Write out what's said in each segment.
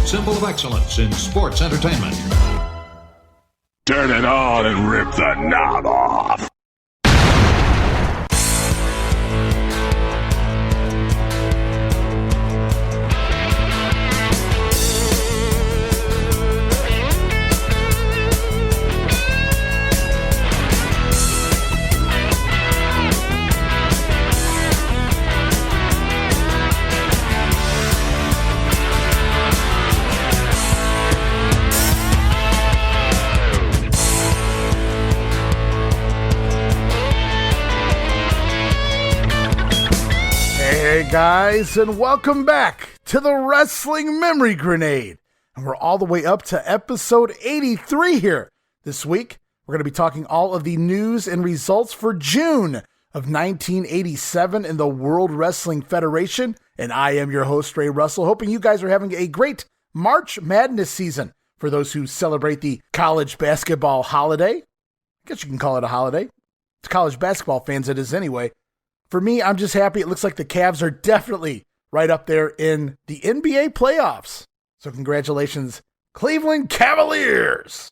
symbol of excellence in sports entertainment. Turn it on and rip the knob off. Hey guys, and welcome back to the Wrestling Memory Grenade. And we're all the way up to episode 83 here. This week, we're going to be talking all of the news and results for June of 1987 in the World Wrestling Federation. And I am your host, Ray Russell, hoping you guys are having a great March Madness season for those who celebrate the college basketball holiday. I guess you can call it a holiday. To college basketball fans, it is anyway. For me, I'm just happy. It looks like the Cavs are definitely right up there in the NBA playoffs. So congratulations, Cleveland Cavaliers.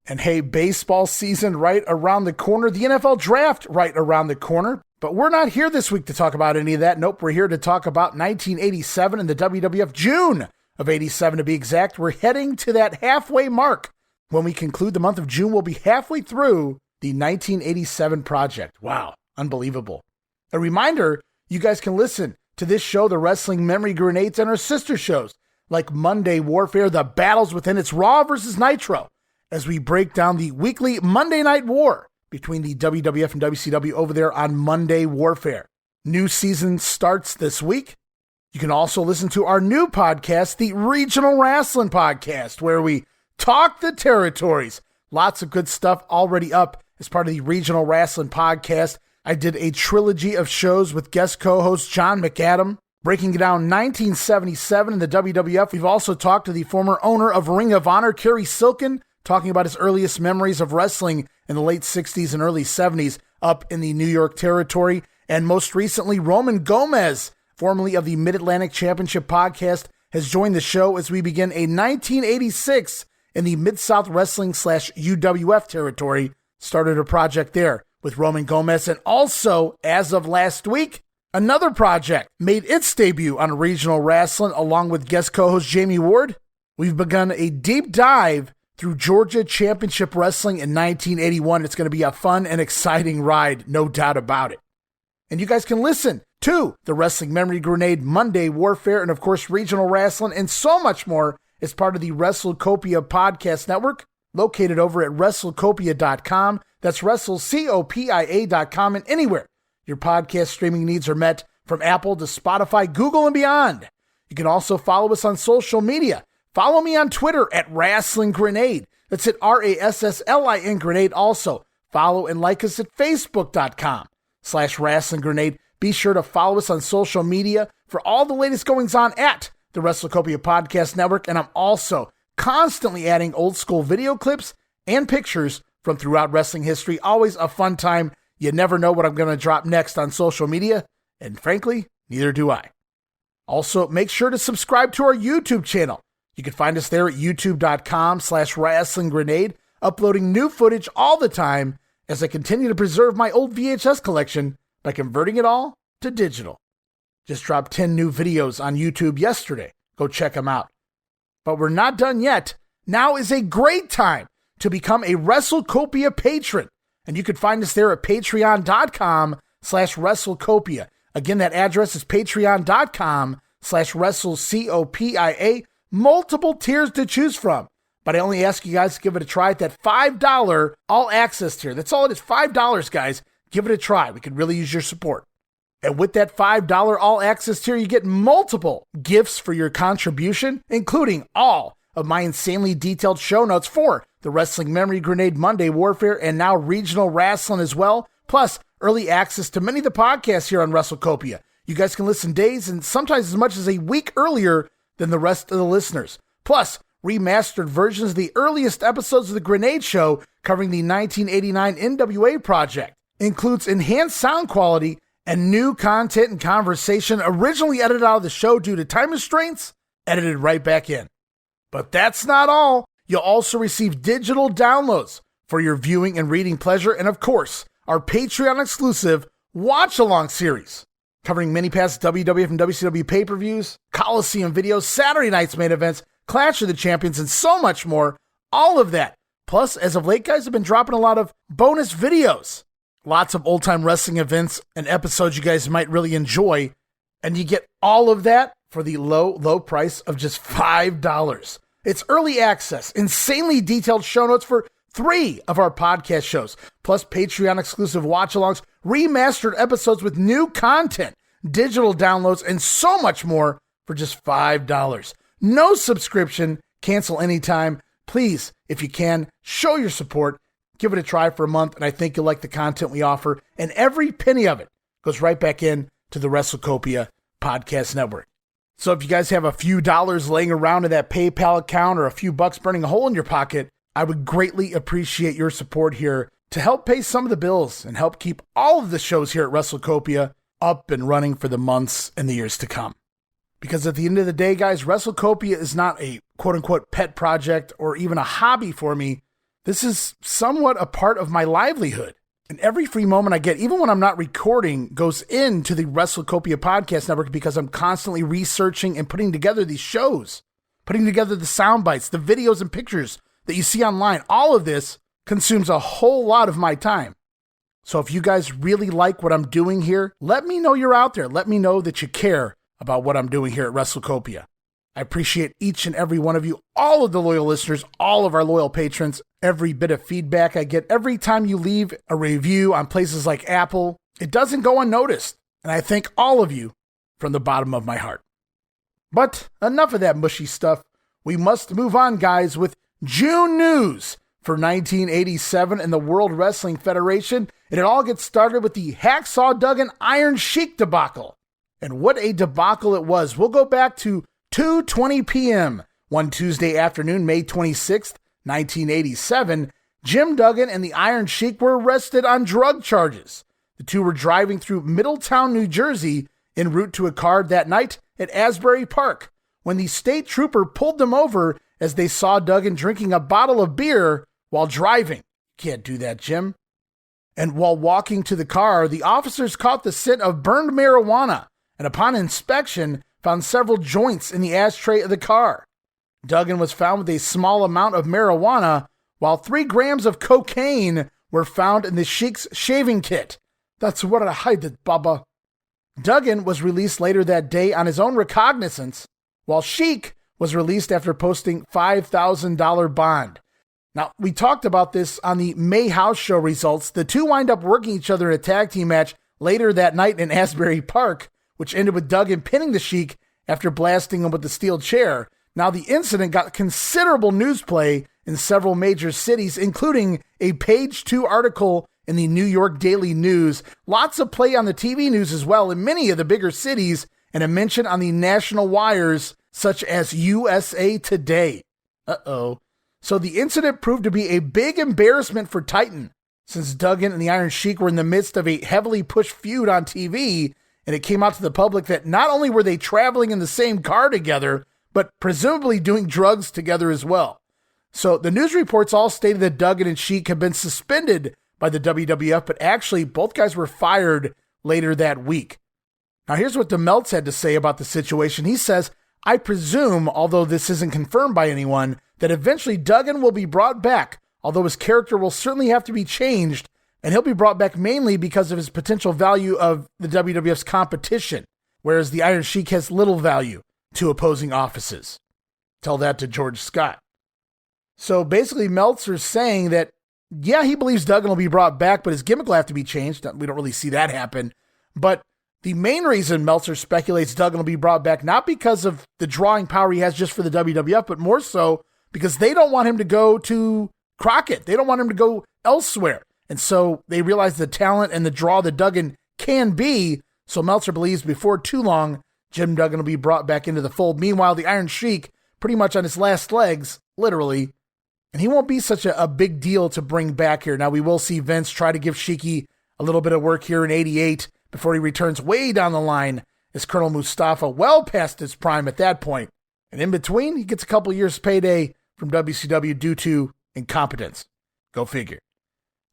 And hey, baseball season right around the corner. The NFL draft right around the corner. But we're not here this week to talk about any of that. Nope, we're here to talk about 1987 and the WWF, June of 87 to be exact. We're heading to that halfway mark. When we conclude the month of June, we'll be halfway through the 1987 project. Wow, unbelievable. A reminder, you guys can listen to this show, the Wrestling Memory Grenades, and our sister shows like Monday Warfare, The Battles Within. It's Raw versus Nitro, as we break down the weekly Monday Night War between the WWF and WCW over there on Monday Warfare. New season starts this week. You can also listen to our new podcast, the Regional Wrestling Podcast, where we talk the territories. Lots of good stuff already up as part of the Regional Wrestling Podcast. I did a trilogy of shows with guest co-host John McAdam, breaking down 1977 in the WWF. We've also talked to the former owner of Ring of Honor, Kerry Silken, talking about his earliest memories of wrestling in the late 60s and early 70s up in the New York territory. And most recently, Roman Gomez, formerly of the Mid-Atlantic Championship Podcast, has joined the show as we begin a 1986 in the Mid-South Wrestling / UWF territory. Started a project there with Roman Gomez, and also, as of last week, another project made its debut on Regional Wrestling along with guest co-host Jamie Ward. We've begun a deep dive through Georgia Championship Wrestling in 1981. It's going to be a fun and exciting ride, no doubt about it. And you guys can listen to the Wrestling Memory Grenade, Monday Warfare, and of course Regional Wrestling, and so much more as part of the WrestleCopia Podcast Network, located over at WrestleCopia.com. That's WrestleCopia.com, and anywhere your podcast streaming needs are met, from Apple to Spotify, Google, and beyond. You can also follow us on social media. Follow me on Twitter at Wrestling Grenade. That's at RASSLIN Grenade. Also, follow and like us at Facebook.com/Wrestling Grenade. Be sure to follow us on social media for all the latest goings on at the WrestleCopia Podcast Network. And I'm also constantly adding old school video clips and pictures from throughout wrestling history. Always a fun time. You never know what I'm going to drop next on social media, and frankly, neither do I. Also, make sure to subscribe to our YouTube channel. You can find us there at youtube.com/Wrestling Grenade, uploading new footage all the time as I continue to preserve my old VHS collection by converting it all to digital. Just dropped 10 new videos on YouTube yesterday. Go check them out. But we're not done yet. Now is a great time to become a WrestleCopia patron. And you can find us there at patreon.com/WrestleCopia. Again, that address is patreon.com/WrestleCopia. Multiple tiers to choose from. But I only ask you guys to give it a try at that $5 all-access tier. That's all it is, $5, guys. Give it a try. We could really use your support. And with that $5 all-access tier, you get multiple gifts for your contribution, including all of my insanely detailed show notes for the Wrestling Memory Grenade, Monday Warfare, and now Regional Wrestling as well, plus early access to many of the podcasts here on WrestleCopia. You guys can listen days and sometimes as much as a week earlier than the rest of the listeners. Plus, remastered versions of the earliest episodes of The Grenade Show covering the 1989 NWA project. Includes enhanced sound quality and new content and conversation originally edited out of the show due to time restraints, edited right back in. But that's not all. You'll also receive digital downloads for your viewing and reading pleasure, and of course, our Patreon exclusive watch-along series, covering many past WWF and WCW pay-per-views, Coliseum videos, Saturday night's main events, Clash of the Champions, and so much more. All of that. Plus, as of late, guys have been dropping a lot of bonus videos. Lots of old-time wrestling events and episodes you guys might really enjoy. And you get all of that for the low price of just $5. It's early access, insanely detailed show notes for 3 of our podcast shows, plus Patreon exclusive watch-alongs, remastered episodes with new content, digital downloads, and so much more for just $5. No subscription, cancel anytime. Please, if you can, show your support, give it a try for a month, and I think you'll like the content we offer, and every penny of it goes right back in to the WrestleCopia Podcast Network. So if you guys have a few dollars laying around in that PayPal account or a few bucks burning a hole in your pocket, I would greatly appreciate your support here to help pay some of the bills and help keep all of the shows here at WrestleCopia up and running for the months and the years to come. Because at the end of the day, guys, WrestleCopia is not a quote-unquote pet project or even a hobby for me. This is somewhat a part of my livelihood. And every free moment I get, even when I'm not recording, goes into the WrestleCopia Podcast Network because I'm constantly researching and putting together these shows, putting together the sound bites, the videos and pictures that you see online. All of this consumes a whole lot of my time. So if you guys really like what I'm doing here, let me know you're out there. Let me know that you care about what I'm doing here at WrestleCopia. I appreciate each and every one of you, all of the loyal listeners, all of our loyal patrons, every bit of feedback I get. Every time you leave a review on places like Apple, it doesn't go unnoticed. And I thank all of you from the bottom of my heart. But enough of that mushy stuff. We must move on, guys, with June news for 1987 in the World Wrestling Federation. And it all gets started with the Hacksaw Duggan Iron Sheik debacle. And what a debacle it was. We'll go back to 2:20 p.m. one Tuesday afternoon, May 26th, 1987. Jim Duggan and the Iron Sheik were arrested on drug charges. The two were driving through Middletown, New Jersey, en route to a card that night at Asbury Park, when the state trooper pulled them over as they saw Duggan drinking a bottle of beer while driving. Can't do that, Jim. And while walking to the car, the officers caught the scent of burned marijuana, and upon inspection, found several joints in the ashtray of the car. Duggan was found with a small amount of marijuana, while 3 grams of cocaine were found in the Sheik's shaving kit. That's what I hide it, Baba. Duggan was released later that day on his own recognizance, while Sheik was released after posting $5,000 bond. Now, we talked about this on the May House Show results. The two wind up working each other in a tag team match later that night in Asbury Park, which ended with Duggan pinning the Sheik after blasting him with the steel chair. Now, the incident got considerable news play in several major cities, including a page 2 article in the New York Daily News, lots of play on the TV news as well in many of the bigger cities, and a mention on the national wires such as USA Today. So the incident proved to be a big embarrassment for Titan, since Duggan and the Iron Sheik were in the midst of a heavily pushed feud on TV, and it came out to the public that not only were they traveling in the same car together, but presumably doing drugs together as well. So the news reports all stated that Duggan and Sheik had been suspended by the WWF, but actually both guys were fired later that week. Now here's what DeMeltz had to say about the situation. He says, "I presume, although this isn't confirmed by anyone, that eventually Duggan will be brought back, although his character will certainly have to be changed, and he'll be brought back mainly because of his potential value of the WWF's competition, whereas the Iron Sheik has little value to opposing offices." Tell that to George Scott. So basically Meltzer's saying that, yeah, he believes Duggan will be brought back, but his gimmick will have to be changed. We don't really see that happen. But the main reason Meltzer speculates Duggan will be brought back, not because of the drawing power he has just for the WWF, but more so because they don't want him to go to Crockett. They don't want him to go elsewhere. And so they realize the talent and the draw that Duggan can be. So Meltzer believes before too long, Jim Duggan will be brought back into the fold. Meanwhile, the Iron Sheik, pretty much on his last legs, literally, and he won't be such a big deal to bring back here. Now, we will see Vince try to give Sheiky a little bit of work here in 88 before he returns way down the line as Colonel Mustafa, well past his prime at that point, And in between, he gets a couple years payday from WCW due to incompetence. Go figure.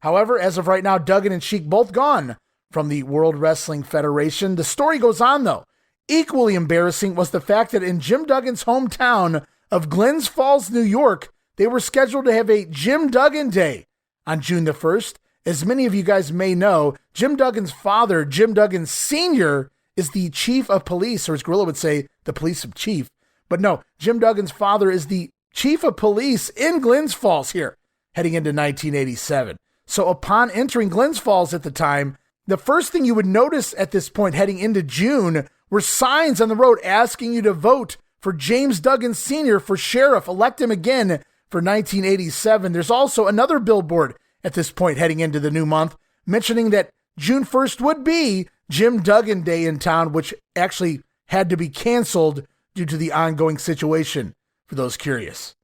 However, as of right now, Duggan and Sheik both gone from the World Wrestling Federation. The story goes on, though. Equally embarrassing was the fact that in Jim Duggan's hometown of Glens Falls, New York, they were scheduled to have a Jim Duggan Day on June the 1st. As many of you guys may know, Jim Duggan's father, Jim Duggan Sr., is the chief of police, or as Gorilla would say, the police of chief. But no, Jim Duggan's father is the chief of police in Glens Falls here, heading into 1987. So upon entering Glens Falls at the time, the first thing you would notice at this point heading into June were signs on the road asking you to vote for James Duggan Sr. for sheriff, elect him again for 1987. There's also another billboard at this point heading into the new month mentioning that June 1st would be Jim Duggan Day in town, which actually had to be canceled due to the ongoing situation, for those curious.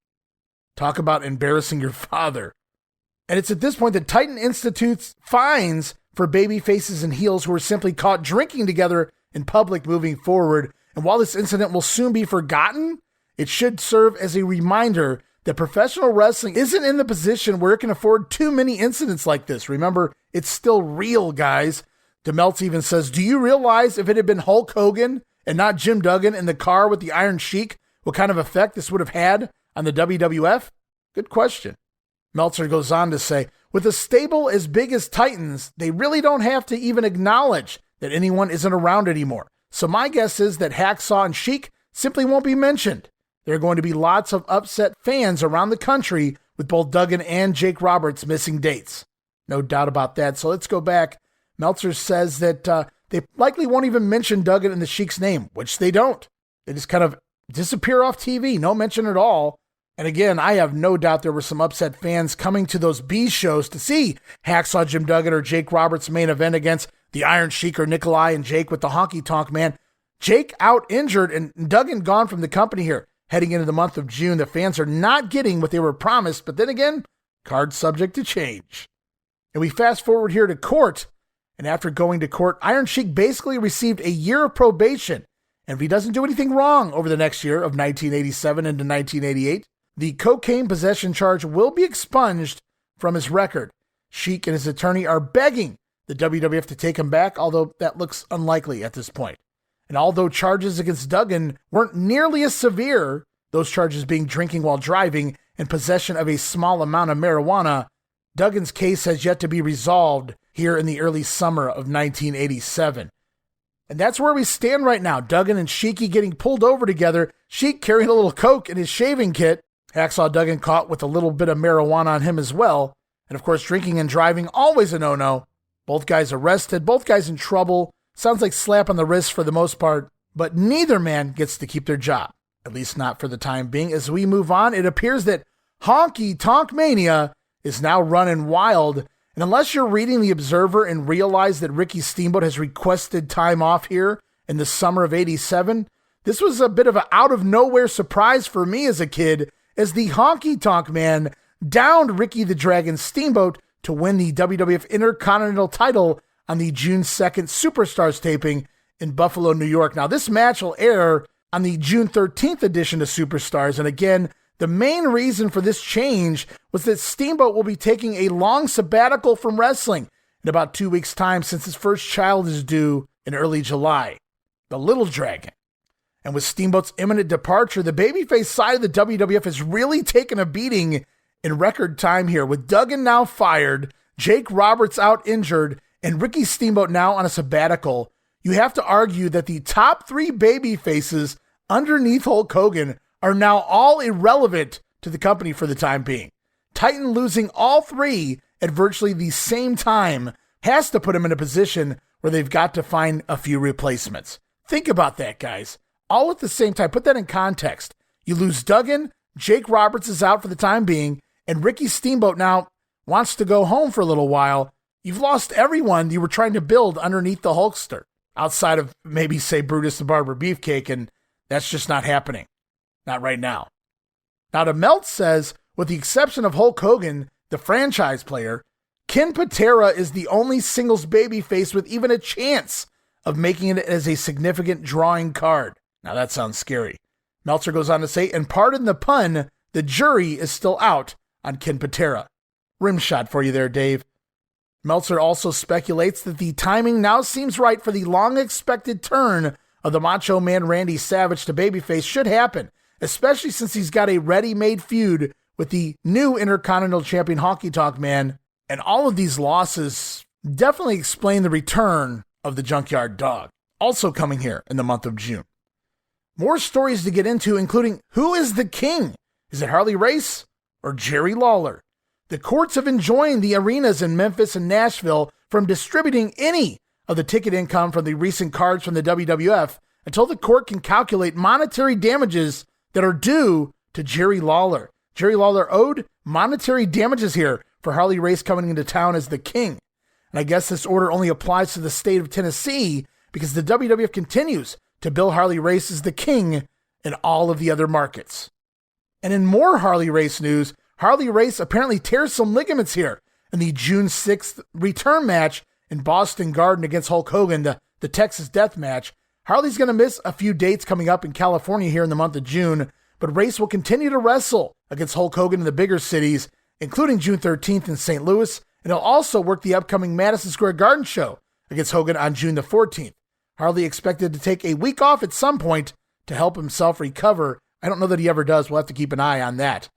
Talk about embarrassing your father. And it's at this point that Titan institutes fines for baby faces and heels who were simply caught drinking together in public moving forward. And while this incident will soon be forgotten, it should serve as a reminder that professional wrestling isn't in the position where it can afford too many incidents like this. Remember, it's still real, guys. DeMeltz even says, do you realize if it had been Hulk Hogan and not Jim Duggan in the car with the Iron Sheik, what kind of effect this would have had on the WWF? Good question. Meltzer goes on to say, with a stable as big as Titans, they really don't have to even acknowledge that anyone isn't around anymore. So my guess is that Hacksaw and Sheik simply won't be mentioned. There are going to be lots of upset fans around the country with both Duggan and Jake Roberts missing dates. No doubt about that. So let's go back. Meltzer says that they likely won't even mention Duggan and the Sheik's name, which they don't. They just kind of disappear off TV, no mention at all. And again, I have no doubt there were some upset fans coming to those B shows to see Hacksaw Jim Duggan or Jake Roberts' main event against the Iron Sheik or Nikolai and Jake with the Honky Tonk Man. Jake out injured and Duggan gone from the company here. Heading into the month of June, the fans are not getting what they were promised, but then again, cards subject to change. And we fast forward here to court, and after going to court, Iron Sheik basically received a year of probation. And if he doesn't do anything wrong over the next year of 1987 into 1988, the cocaine possession charge will be expunged from his record. Sheik and his attorney are begging the WWF to take him back, although that looks unlikely at this point. And although charges against Duggan weren't nearly as severe, those charges being drinking while driving and possession of a small amount of marijuana, Duggan's case has yet to be resolved here in the early summer of 1987. And that's where we stand right now. Duggan and Sheiky getting pulled over together, Sheik carrying a little coke in his shaving kit, Hacksaw Duggan caught with a little bit of marijuana on him as well. And of course, drinking and driving, always a no-no. Both guys arrested, both guys in trouble. Sounds like slap on the wrist for the most part, but neither man gets to keep their job, at least not for the time being. As we move on, it appears that Honky Tonk Mania is now running wild, and unless you're reading The Observer and realize that Ricky Steamboat has requested time off here in the summer of '87, this was a bit of an out-of-nowhere surprise for me as a kid, as the Honky Tonk Man downed Ricky the Dragon Steamboat to win the WWF Intercontinental title on the June 2nd Superstars taping in Buffalo, New York. Now, this match will air on the June 13th edition of Superstars. And again, the main reason for this change was that Steamboat will be taking a long sabbatical from wrestling in about 2 weeks' time since his first child is due in early July, the Little Dragon. And with Steamboat's imminent departure, the babyface side of the WWF has really taken a beating in record time here, with Duggan now fired, Jake Roberts out injured, and Ricky Steamboat now on a sabbatical. You have to argue that the top three baby faces underneath Hulk Hogan are now all irrelevant to the company for the time being. Titan losing all three at virtually the same time has to put him in a position where they've got to find a few replacements. Think about that, guys. All at the same time. Put that in context. You lose Duggan, Jake Roberts is out for the time being, and Ricky Steamboat now wants to go home for a little while. You've lost everyone you were trying to build underneath the Hulkster, outside of maybe, say, Brutus the Barber Beefcake, and that's just not happening. Not right now. Now, DeMeltz says, with the exception of Hulk Hogan, the franchise player, Ken Patera is the only singles babyface with even a chance of making it as a significant drawing card. Now, that sounds scary. Meltzer goes on to say, and pardon the pun, the jury is still out on Ken Patera. Rim shot for you there, Dave. Meltzer also speculates that the timing now seems right for the long-expected turn of the Macho Man Randy Savage to babyface should happen, especially since he's got a ready-made feud with the new Intercontinental Champion Honky Tonk Man, and all of these losses definitely explain the return of the Junkyard Dog, also coming here in the month of June. More stories to get into, including who is the king? Is it Harley Race or Jerry Lawler? The courts have enjoined the arenas in Memphis and Nashville from distributing any of the ticket income from the recent cards from the WWF until the court can calculate monetary damages that are due to Jerry Lawler. Jerry Lawler owed monetary damages here for Harley Race coming into town as the king. And I guess this order only applies to the state of Tennessee because the WWF continues to bill Harley Race as the king in all of the other markets. And in more Harley Race news, Harley Race apparently tears some ligaments here in the June 6th return match in Boston Garden against Hulk Hogan, the Texas Death Match. Harley's going to miss a few dates coming up in California here in the month of June, but Race will continue to wrestle against Hulk Hogan in the bigger cities, including June 13th in St. Louis, and he'll also work the upcoming Madison Square Garden show against Hogan on June the 14th. Harley expected to take a week off at some point to help himself recover. I don't know that he ever does. We'll have to keep an eye on that.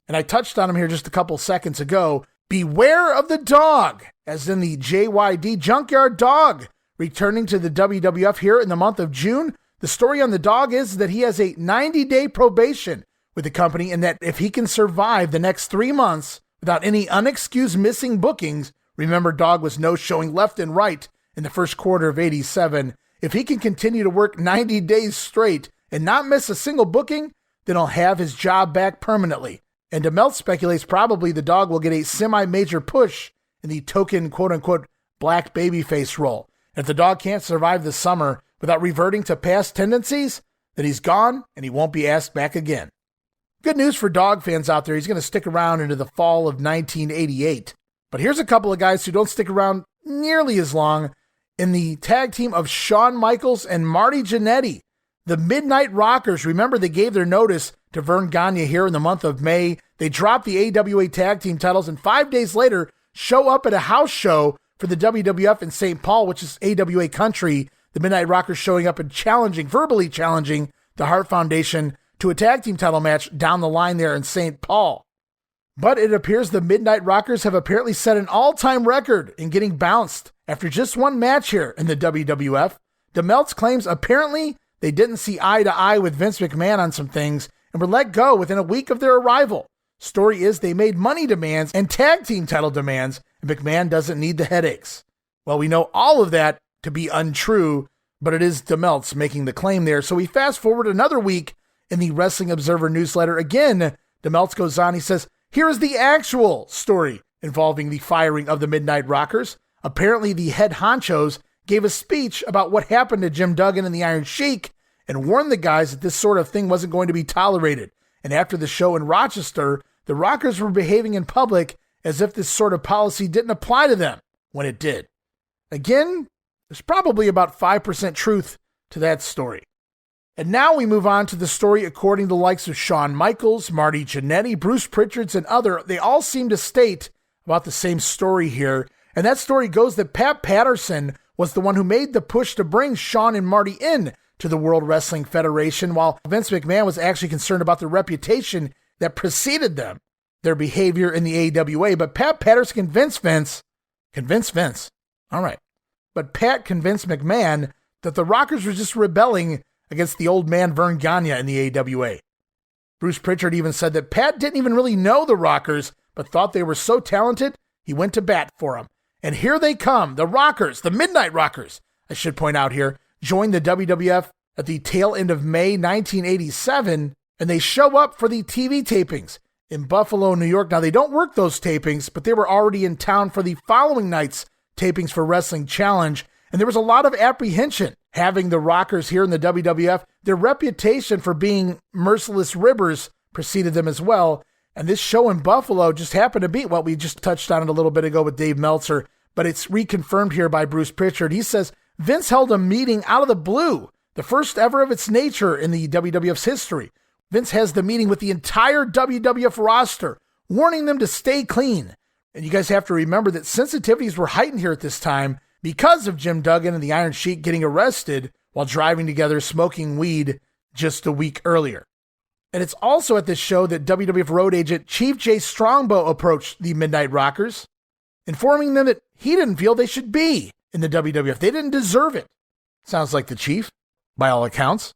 And I touched on him here just a couple seconds ago. Beware of the dog, as in the JYD Junkyard Dog, returning to the WWF here in the month of June. The story on the dog is that he has a 90-day probation with the company, and that if he can survive the next 3 months without any unexcused missing bookings, remember Dog was no-showing left and right in the first quarter of '87, if he can continue to work 90 days straight and not miss a single booking, then he'll have his job back permanently. And DeMelt speculates probably the dog will get a semi-major push in the token quote-unquote black babyface role. If the dog can't survive the summer without reverting to past tendencies, then he's gone and he won't be asked back again. Good news for dog fans out there. He's going to stick around into the fall of 1988. But here's a couple of guys who don't stick around nearly as long in the tag team of Shawn Michaels and Marty Jannetty. The Midnight Rockers, remember they gave their notice to Vern Gagne here in the month of May. They dropped the AWA tag team titles and 5 days later show up at a house show for the WWF in St. Paul, which is AWA country. The Midnight Rockers showing up and verbally challenging the Hart Foundation to a tag team title match down the line there in St. Paul. But it appears the Midnight Rockers have apparently set an all-time record in getting bounced after just one match here in the WWF. DeMeltz claims apparently they didn't see eye to eye with Vince McMahon on some things and were let go within a week of their arrival. Story is they made money demands and tag team title demands, and McMahon doesn't need the headaches. Well, we know all of that to be untrue, but it is DeMeltz making the claim there. So we fast forward another week in the Wrestling Observer newsletter. Again, DeMeltz goes on, he says, here is the actual story involving the firing of the Midnight Rockers. Apparently the head honchos gave a speech about what happened to Jim Duggan and the Iron Sheik and warned the guys that this sort of thing wasn't going to be tolerated. And after the show in Rochester, the Rockers were behaving in public as if this sort of policy didn't apply to them when it did. Again, there's probably about 5% truth to that story. And now we move on to the story according to the likes of Shawn Michaels, Marty Jannetty, Bruce Pritchards, and other. They all seem to state about the same story here. And that story goes that Pat Patterson was the one who made the push to bring Shawn and Marty in to the World Wrestling Federation, while Vince McMahon was actually concerned about the reputation that preceded them, their behavior in the AWA. But Pat Patterson convinced Vince, all right. But Pat convinced McMahon that the Rockers were just rebelling against the old man Vern Gagne in the AWA. Bruce Pritchard even said that Pat didn't even really know the Rockers, but thought they were so talented, he went to bat for them. And here they come, the Rockers, the Midnight Rockers, I should point out here, joined the WWF at the tail end of May 1987, and they show up for the TV tapings in Buffalo, New York. Now, they don't work those tapings, but they were already in town for the following night's tapings for Wrestling Challenge, and there was a lot of apprehension having the Rockers here in the WWF. Their reputation for being merciless ribbers preceded them as well, and this show in Buffalo just happened to be what we just touched on it a little bit ago with Dave Meltzer, but it's reconfirmed here by Bruce Pritchard. He says Vince held a meeting out of the blue, the first ever of its nature in the WWF's history, Vince has the meeting with the entire WWF roster, warning them to stay clean. And you guys have to remember that sensitivities were heightened here at this time because of Jim Duggan and the Iron Sheik getting arrested while driving together smoking weed just a week earlier. And it's also at this show that WWF road agent Chief Jay Strongbow approached the Midnight Rockers, informing them that he didn't feel they should be in the WWF. They didn't deserve it. Sounds like the Chief, by all accounts.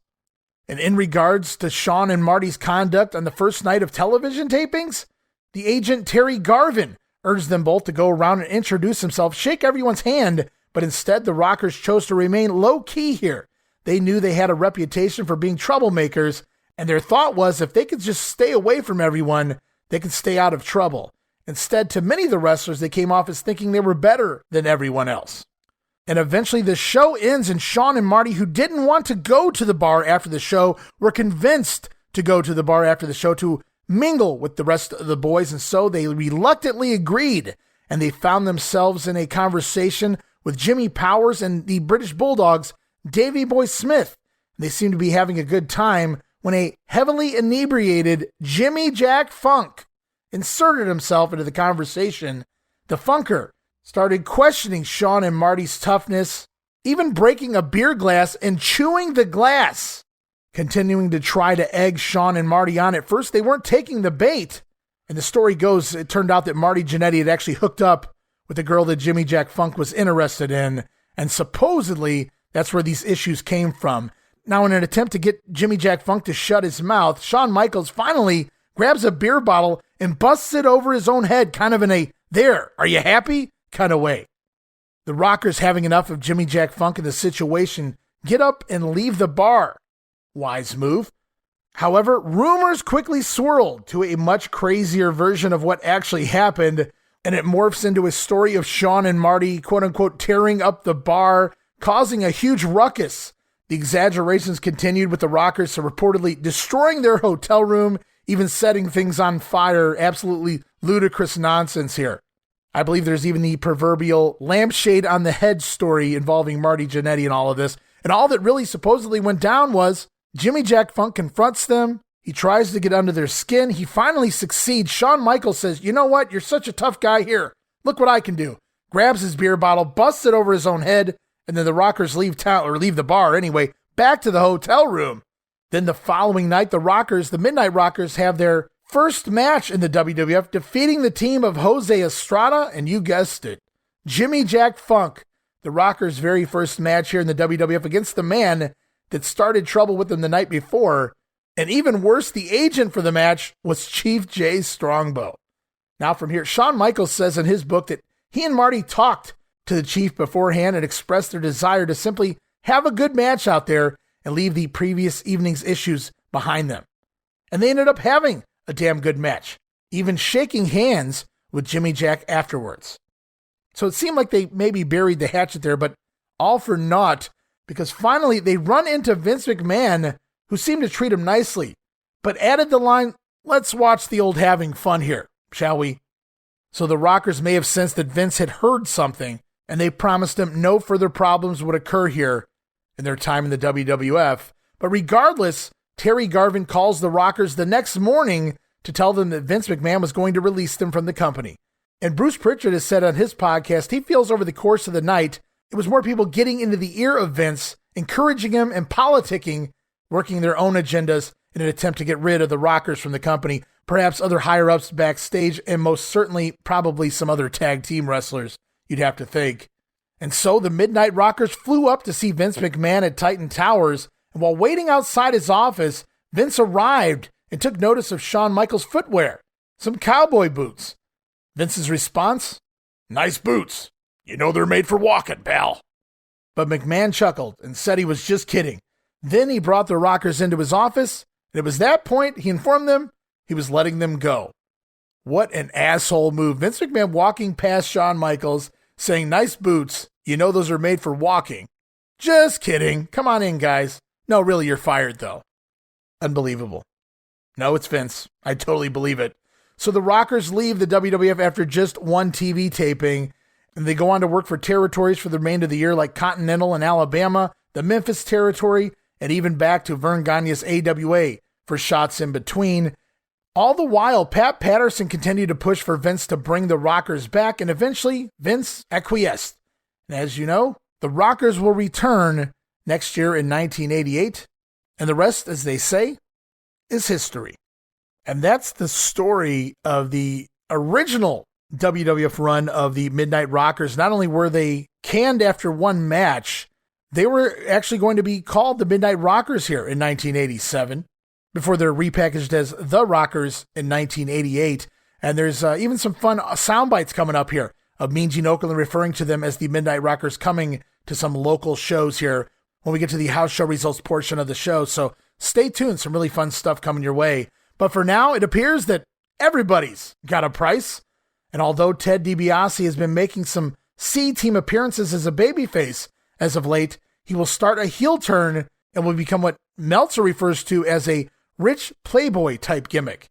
And in regards to Shawn and Marty's conduct on the first night of television tapings, the agent Terry Garvin urged them both to go around and introduce himself, shake everyone's hand, but instead the Rockers chose to remain low-key here. They knew they had a reputation for being troublemakers, and their thought was if they could just stay away from everyone, they could stay out of trouble. Instead, to many of the wrestlers, they came off as thinking they were better than everyone else. And eventually the show ends, and Shawn and Marty, who didn't want to go to the bar after the show, were convinced to go to the bar after the show to mingle with the rest of the boys, and so they reluctantly agreed, and they found themselves in a conversation with Jimmy Powers and the British Bulldogs, Davey Boy Smith. They seemed to be having a good time when a heavily inebriated Jimmy Jack Funk inserted himself into the conversation. The Funker started questioning Shawn and Marty's toughness, even breaking a beer glass and chewing the glass, continuing to try to egg Shawn and Marty on. At first, they weren't taking the bait, and the story goes, it turned out that Marty Jannetty had actually hooked up with a girl that Jimmy Jack Funk was interested in, and supposedly that's where these issues came from. Now, in an attempt to get Jimmy Jack Funk to shut his mouth, Shawn Michaels finally grabs a beer bottle and busts it over his own head, kind of in a, there, are you happy kind of way. The Rockers, having enough of Jimmy Jack Funk in the situation, get up and leave the bar. Wise move. However, rumors quickly swirled to a much crazier version of what actually happened, and it morphs into a story of Shawn and Marty, quote-unquote, tearing up the bar, causing a huge ruckus. The exaggerations continued, with the Rockers reportedly destroying their hotel room, even setting things on fire. Absolutely ludicrous nonsense here. I believe there's even the proverbial lampshade on the head story involving Marty Jannetty and all of this. And all that really supposedly went down was Jimmy Jack Funk confronts them. He tries to get under their skin. He finally succeeds. Shawn Michaels says, you know what? You're such a tough guy here. Look what I can do. Grabs his beer bottle, busts it over his own head, and then the Rockers leave town, or leave the bar anyway, back to the hotel room. Then the following night, the Rockers, the Midnight Rockers, have their first match in the WWF, defeating the team of Jose Estrada, and you guessed it, Jimmy Jack Funk. The Rockers' very first match here in the WWF against the man that started trouble with them the night before. And even worse, the agent for the match was Chief Jay Strongbow. Now from here, Shawn Michaels says in his book that he and Marty talked to the Chief beforehand and expressed their desire to simply have a good match out there and leave the previous evening's issues behind them. And they ended up having a damn good match, even shaking hands with Jimmy Jack afterwards. So it seemed like they maybe buried the hatchet there, but all for naught, because finally they run into Vince McMahon, who seemed to treat him nicely, but added the line, let's watch the old having fun here, shall we? So the Rockers may have sensed that Vince had heard something, and they promised him no further problems would occur here in their time in the WWF. But regardless, Terry Garvin calls the Rockers the next morning to tell them that Vince McMahon was going to release them from the company. And Bruce Pritchard has said on his podcast he feels over the course of the night it was more people getting into the ear of Vince, encouraging him and politicking, working their own agendas in an attempt to get rid of the Rockers from the company, perhaps other higher-ups backstage, and most certainly probably some other tag team wrestlers, you'd have to think. And so the Midnight Rockers flew up to see Vince McMahon at Titan Towers, and while waiting outside his office, Vince arrived and took notice of Shawn Michaels' footwear, some cowboy boots. Vince's response? Nice boots. You know they're made for walking, pal. But McMahon chuckled and said he was just kidding. Then he brought the Rockers into his office, and it was that point he informed them he was letting them go. What an asshole move. Vince McMahon walking past Shawn Michaels, saying, nice boots. You know those are made for walking. Just kidding. Come on in, guys. No, really, you're fired, though. Unbelievable. No, it's Vince. I totally believe it. So the Rockers leave the WWF after just one TV taping, and they go on to work for territories for the remainder of the year like Continental and Alabama, the Memphis territory, and even back to Vern Gagne's AWA for shots in between. All the while, Pat Patterson continued to push for Vince to bring the Rockers back, and eventually Vince acquiesced. And as you know, the Rockers will return next year in 1988, and the rest, as they say, is history. And that's the story of the original WWF run of the Midnight Rockers. Not only were they canned after one match, they were actually going to be called the Midnight Rockers here in 1987, before they're repackaged as the Rockers in 1988. And there's even some fun sound bites coming up here of Mean Gene Okerlund referring to them as the Midnight Rockers coming to some local shows here when we get to the house show results portion of the show. So stay tuned. Some really fun stuff coming your way. But for now, it appears that everybody's got a price. And although Ted DiBiase has been making some C-team appearances as a babyface as of late, he will start a heel turn and will become what Meltzer refers to as a rich playboy type gimmick.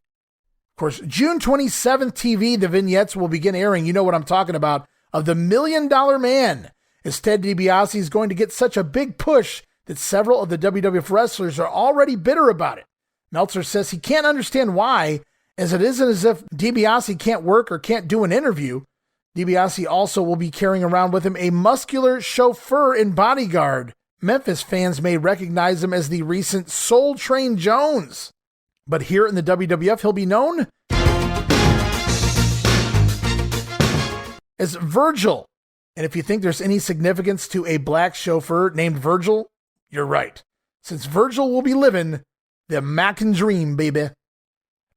Of course, June 27th TV, the vignettes will begin airing, you know what I'm talking about, of the $1 Million Man, as Ted DiBiase is going to get such a big push that several of the WWF wrestlers are already bitter about it. Meltzer says he can't understand why, as it isn't as if DiBiase can't work or can't do an interview. DiBiase also will be carrying around with him a muscular chauffeur and bodyguard. Memphis fans may recognize him as the recent Soul Train Jones. But here in the WWF, he'll be known as Virgil. And if you think there's any significance to a black chauffeur named Virgil, you're right. Since Virgil will be living the American dream, baby.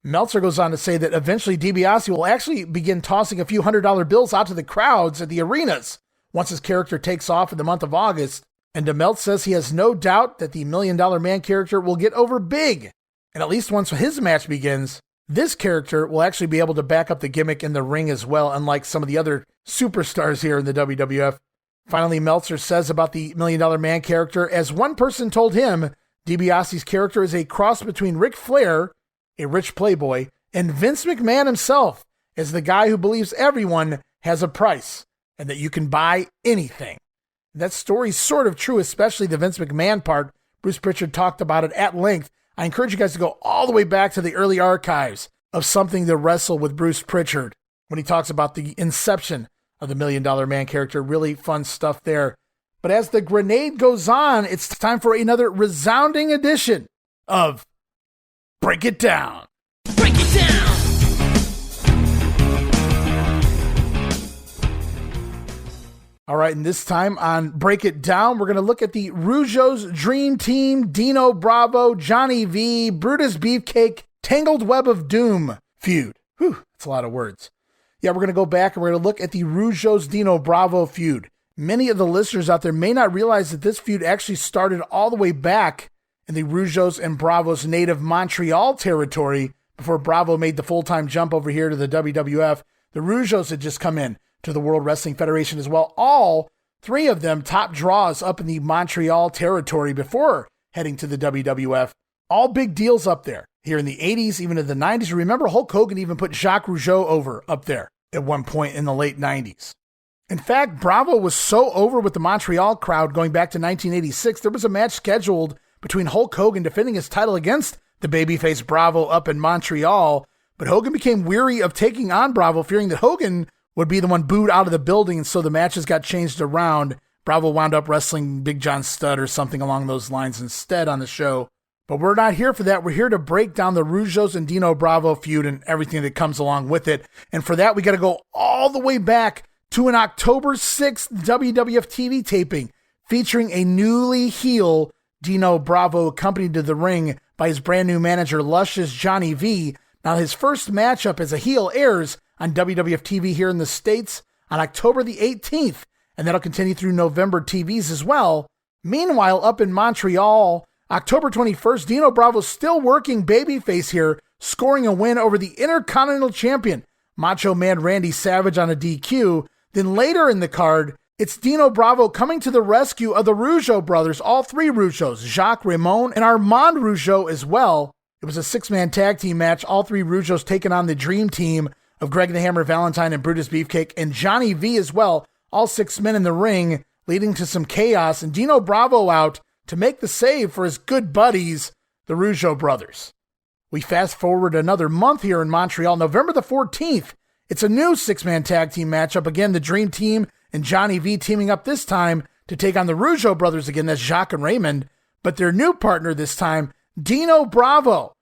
Meltzer goes on to say that eventually DiBiase will actually begin tossing a few $100 bills out to the crowds at the arenas once his character takes off in the month of August. And DeMelt says he has no doubt that the $1 Million Man character will get over big. And at least once his match begins, this character will actually be able to back up the gimmick in the ring as well, unlike some of the other superstars here in the WWF. Finally, Meltzer says about the $1 Million Man character, as one person told him, DiBiase's character is a cross between Ric Flair, a rich playboy, and Vince McMahon himself, as the guy who believes everyone has a price and that you can buy anything. That story's sort of true, especially the Vince McMahon part. Bruce Pritchard talked about it at length. I encourage you guys to go all the way back to the early archives of Something to Wrestle with Bruce Pritchard when he talks about the inception of the $1 Million Man character. Really fun stuff there. But as the grenade goes on, it's time for another resounding edition of Break It Down. Break it down! All right, and this time on Break It Down, we're going to look at the Rougeaus Dream Team, Dino Bravo, Johnny V, Brutus Beefcake, Tangled Web of Doom feud. Whew, that's a lot of words. Yeah, we're going to go back and we're going to look at the Rougeaus Dino Bravo feud. Many of the listeners out there may not realize that this feud actually started all the way back in the Rougeaus and Bravo's native Montreal territory before Bravo made the full-time jump over here to the WWF. The Rougeaus had just come in to the World Wrestling Federation as well. All three of them top draws up in the Montreal territory before heading to the WWF. All big deals up there here in the 80s, even in the 90s. Remember, Hulk Hogan even put Jacques Rougeau over up there at one point in the late 90s. In fact, Bravo was so over with the Montreal crowd going back to 1986, there was a match scheduled between Hulk Hogan defending his title against the babyface Bravo up in Montreal, but Hogan became weary of taking on Bravo, fearing that Hogan would be the one booed out of the building, and so the matches got changed around. Bravo wound up wrestling Big John Studd or something along those lines instead on the show. But we're not here for that. We're here to break down the Rougeaus and Dino Bravo feud and everything that comes along with it. And for that, we got to go all the way back to an October 6th WWF TV taping featuring a newly heel Dino Bravo accompanied to the ring by his brand new manager, Luscious Johnny V. Now, his first matchup as a heel airs on WWF TV here in the States on October the 18th, and that'll continue through November TVs as well. Meanwhile, up in Montreal, October 21st, Dino Bravo's still working babyface here, scoring a win over the Intercontinental Champion, Macho Man Randy Savage on a DQ. Then later in the card, it's Dino Bravo coming to the rescue of the Rougeau brothers, all three Rougeaus, Jacques, Ramon, and Armand Rougeau as well. It was a six-man tag team match, all three Rougeaus taking on the Dream Team of Greg the Hammer Valentine and Brutus Beefcake and Johnny V as well, all six men in the ring, leading to some chaos, and Dino Bravo out to make the save for his good buddies, the Rougeau brothers. We fast forward another month here in Montreal, November the 14th. It's a new six-man tag team matchup. Again, the Dream Team and Johnny V teaming up this time to take on the Rougeau brothers again. That's Jacques and Raymond. But their new partner this time, Dino Bravo.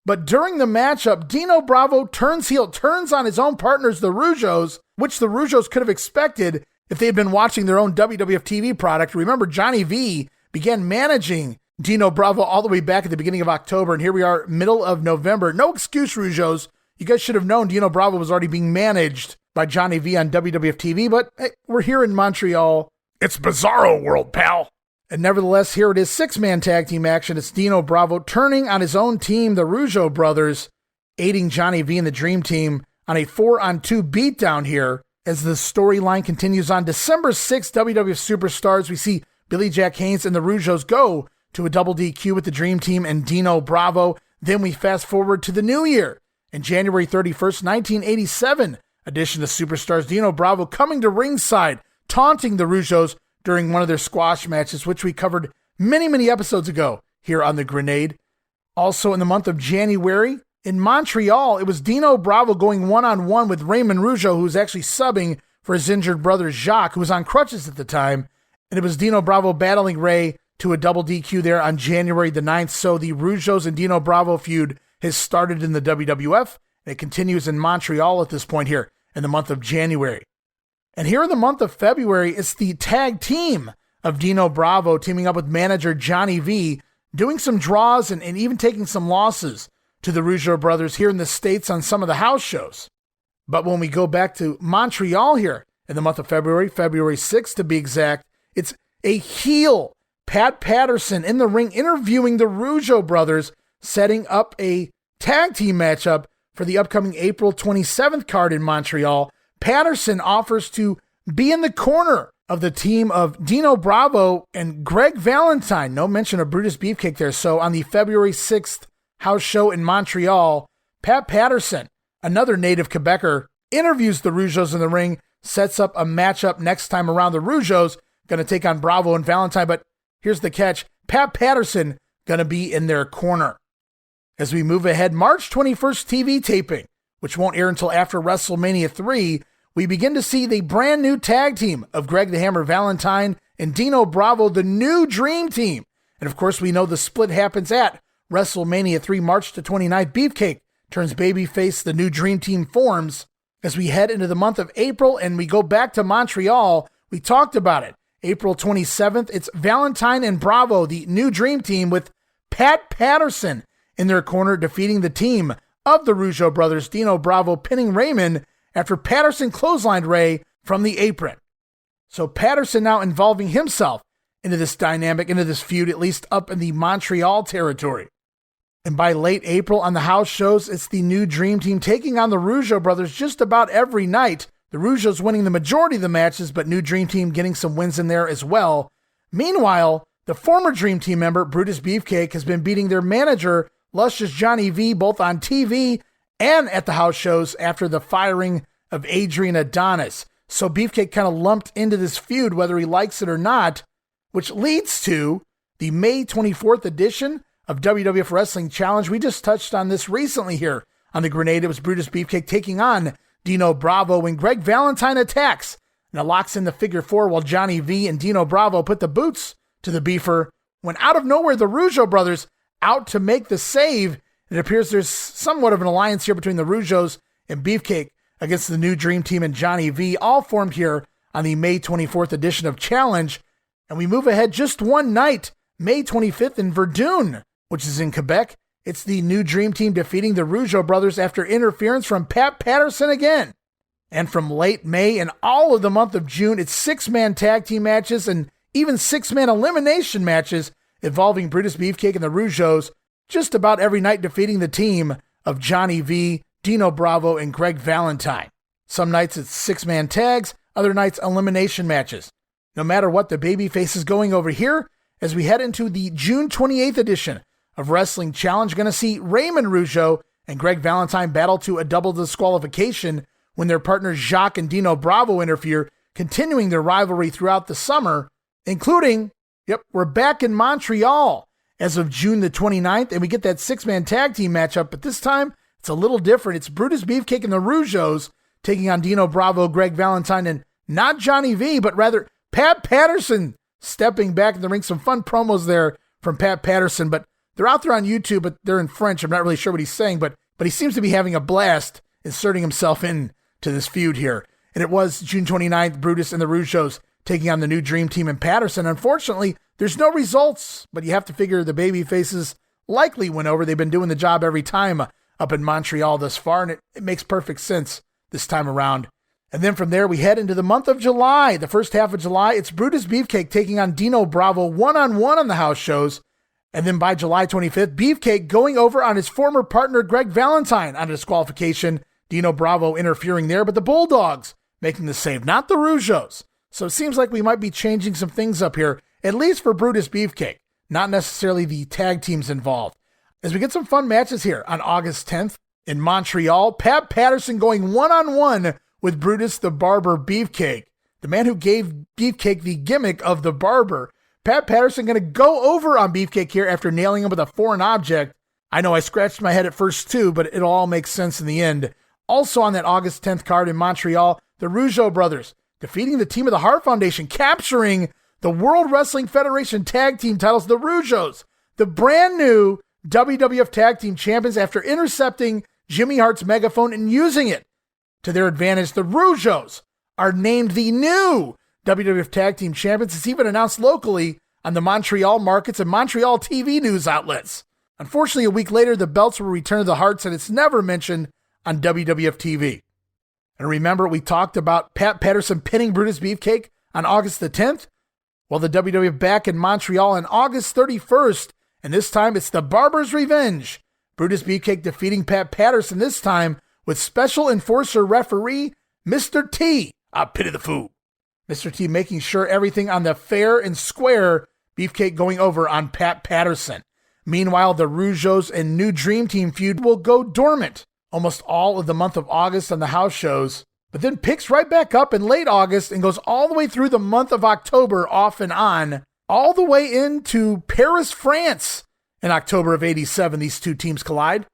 But during the matchup, Dino Bravo turns heel, turns on his own partners, the Rougeaus, which the Rougeaus could have expected if they had been watching their own WWF TV product. Remember, Johnny V began managing Dino Bravo all the way back at the beginning of October, and here we are, middle of November. No excuse, Rougeaus. You guys should have known Dino Bravo was already being managed by Johnny V on WWF TV, but hey, we're here in Montreal. It's Bizarro World, pal. And nevertheless, here it is, six-man tag team action. It's Dino Bravo turning on his own team, the Rougeau brothers, aiding Johnny V and the Dream Team on a 4-on-2 beatdown here. As the storyline continues on December 6th, WWF Superstars, we see Billy Jack Haynes and the Rougeaus go to a double DQ with the Dream Team and Dino Bravo. Then we fast forward to the new year. In January 31st, 1987, edition of Superstars, Dino Bravo coming to ringside, taunting the Rougeaus during one of their squash matches, which we covered many, many episodes ago here on The Grenade. Also in the month of January, in Montreal, it was Dino Bravo going one-on-one with Raymond Rougeau, who was actually subbing for his injured brother Jacques, who was on crutches at the time. And it was Dino Bravo battling Ray to a double DQ there on January the 9th. So the Rougeaus and Dino Bravo feud has started in the WWF, and it continues in Montreal at this point here in the month of January. And here in the month of February, it's the tag team of Dino Bravo teaming up with manager Johnny V, doing some draws and even taking some losses to the Rougeau brothers here in the States on some of the house shows. But when we go back to Montreal here in the month of February, February 6th to be exact, it's a heel Pat Patterson in the ring interviewing the Rougeau brothers, setting up a tag team matchup for the upcoming April 27th card in Montreal. Patterson offers to be in the corner of the team of Dino Bravo and Greg Valentine. No mention of Brutus Beefcake there. So on the February 6th house show in Montreal, Pat Patterson, another native Quebecer, interviews the Rougeaus in the ring, sets up a matchup next time around. The Rougeaus going to take on Bravo and Valentine, but here's the catch. Pat Patterson going to be in their corner. As we move ahead, March 21st TV taping, which won't air until after WrestleMania 3, we begin to see the brand new tag team of Greg the Hammer Valentine and Dino Bravo, the new Dream Team. And of course, we know the split happens at WrestleMania 3, March the 29th. Beefcake turns babyface, the new Dream Team forms. As we head into the month of April and we go back to Montreal, we talked about it. April 27th, it's Valentine and Bravo, the new Dream Team, with Pat Patterson in their corner, defeating the team of the Rougeau brothers, Dino Bravo pinning Raymond after Patterson clotheslined Ray from the apron. So Patterson now involving himself into this dynamic, into this feud, at least up in the Montreal territory. And by late April on the house shows, it's the new Dream Team taking on the Rougeau brothers just about every night. The Rougeaus winning the majority of the matches, but new Dream Team getting some wins in there as well. Meanwhile, the former Dream Team member, Brutus Beefcake, has been beating their manager, Luscious Johnny V, both on TV and at the house shows after the firing of Adrian Adonis. So Beefcake kind of lumped into this feud, whether he likes it or not, which leads to the May 24th edition of WWF Wrestling Challenge. We just touched on this recently here on The Grenade. It was Brutus Beefcake taking on Dino Bravo when Greg Valentine attacks. Now locks in the figure four while Johnny V and Dino Bravo put the boots to the beefer. When out of nowhere, the Rougeau brothers out to make the save. It appears there's somewhat of an alliance here between the Rougeaus and Beefcake against the new Dream Team and Johnny V, all formed here on the May 24th edition of Challenge. And we move ahead just one night, May 25th in Verdun, which is in Quebec. It's the new Dream Team defeating the Rougeau brothers after interference from Pat Patterson again. And from late May and all of the month of June, it's six-man tag team matches and even six-man elimination matches involving Brutus Beefcake and the Rougeaus, just about every night defeating the team of Johnny V, Dino Bravo, and Greg Valentine. Some nights it's six-man tags, other nights elimination matches. No matter what, the babyface is going over here as we head into the June 28th edition of Wrestling Challenge. Going to see Raymond Rougeau and Greg Valentine battle to a double disqualification when their partners Jacques and Dino Bravo interfere, continuing their rivalry throughout the summer, including, we're back in Montreal as of June the 29th, and we get that 6-man tag team matchup, but this time it's a little different. It's Brutus Beefcake and the Rougeaus taking on Dino Bravo, Greg Valentine, and not Johnny V, but rather Pat Patterson stepping back in the ring. Some fun promos there from Pat Patterson, but they're out there on YouTube, but they're in French. I'm not really sure what he's saying, but he seems to be having a blast inserting himself into this feud here. And it was June 29th, Brutus and the Rougeaus taking on the new Dream Team and Patterson. Unfortunately, there's no results, but you have to figure the baby faces likely went over. They've been doing the job every time up in Montreal thus far, and it makes perfect sense this time around. And then from there, we head into the month of July. The first half of July, it's Brutus Beefcake taking on Dino Bravo one-on-one on the house shows. And then by July 25th, Beefcake going over on his former partner Greg Valentine on a disqualification. Dino Bravo interfering there, but the Bulldogs making the save, not the Rougeaus. So it seems like we might be changing some things up here, at least for Brutus Beefcake, not necessarily the tag teams involved. As we get some fun matches here on August 10th in Montreal, Pat Patterson going one-on-one with Brutus the Barber Beefcake, the man who gave Beefcake the gimmick of the barber. Pat Patterson going to go over on Beefcake here after nailing him with a foreign object. I know I scratched my head at first too, but it'll all make sense in the end. Also on that August 10th card in Montreal, the Rougeau brothers defeating the team of the Hart Foundation, capturing the World Wrestling Federation tag team titles, the Rougeaus, the brand new WWF tag team champions after intercepting Jimmy Hart's megaphone and using it to their advantage. The Rougeaus are named the new WWF tag team champions. It's even announced locally on the Montreal markets and Montreal TV news outlets. Unfortunately, a week later, the belts will return to the Harts, and it's never mentioned on WWF TV. And remember, we talked about Pat Patterson pinning Brutus Beefcake on August the 10th? Well, the WWF back in Montreal on August 31st, and this time it's the Barber's Revenge. Brutus Beefcake defeating Pat Patterson, this time with special enforcer referee Mr. T. I pity the fool. Mr. T making sure everything on the fair and square, Beefcake going over on Pat Patterson. Meanwhile, the Rougeaus and new Dream Team feud will go dormant almost all of the month of August on the house shows, but then picks right back up in late August and goes all the way through the month of October off and on, all the way into Paris, France in October of '87. These two teams collide.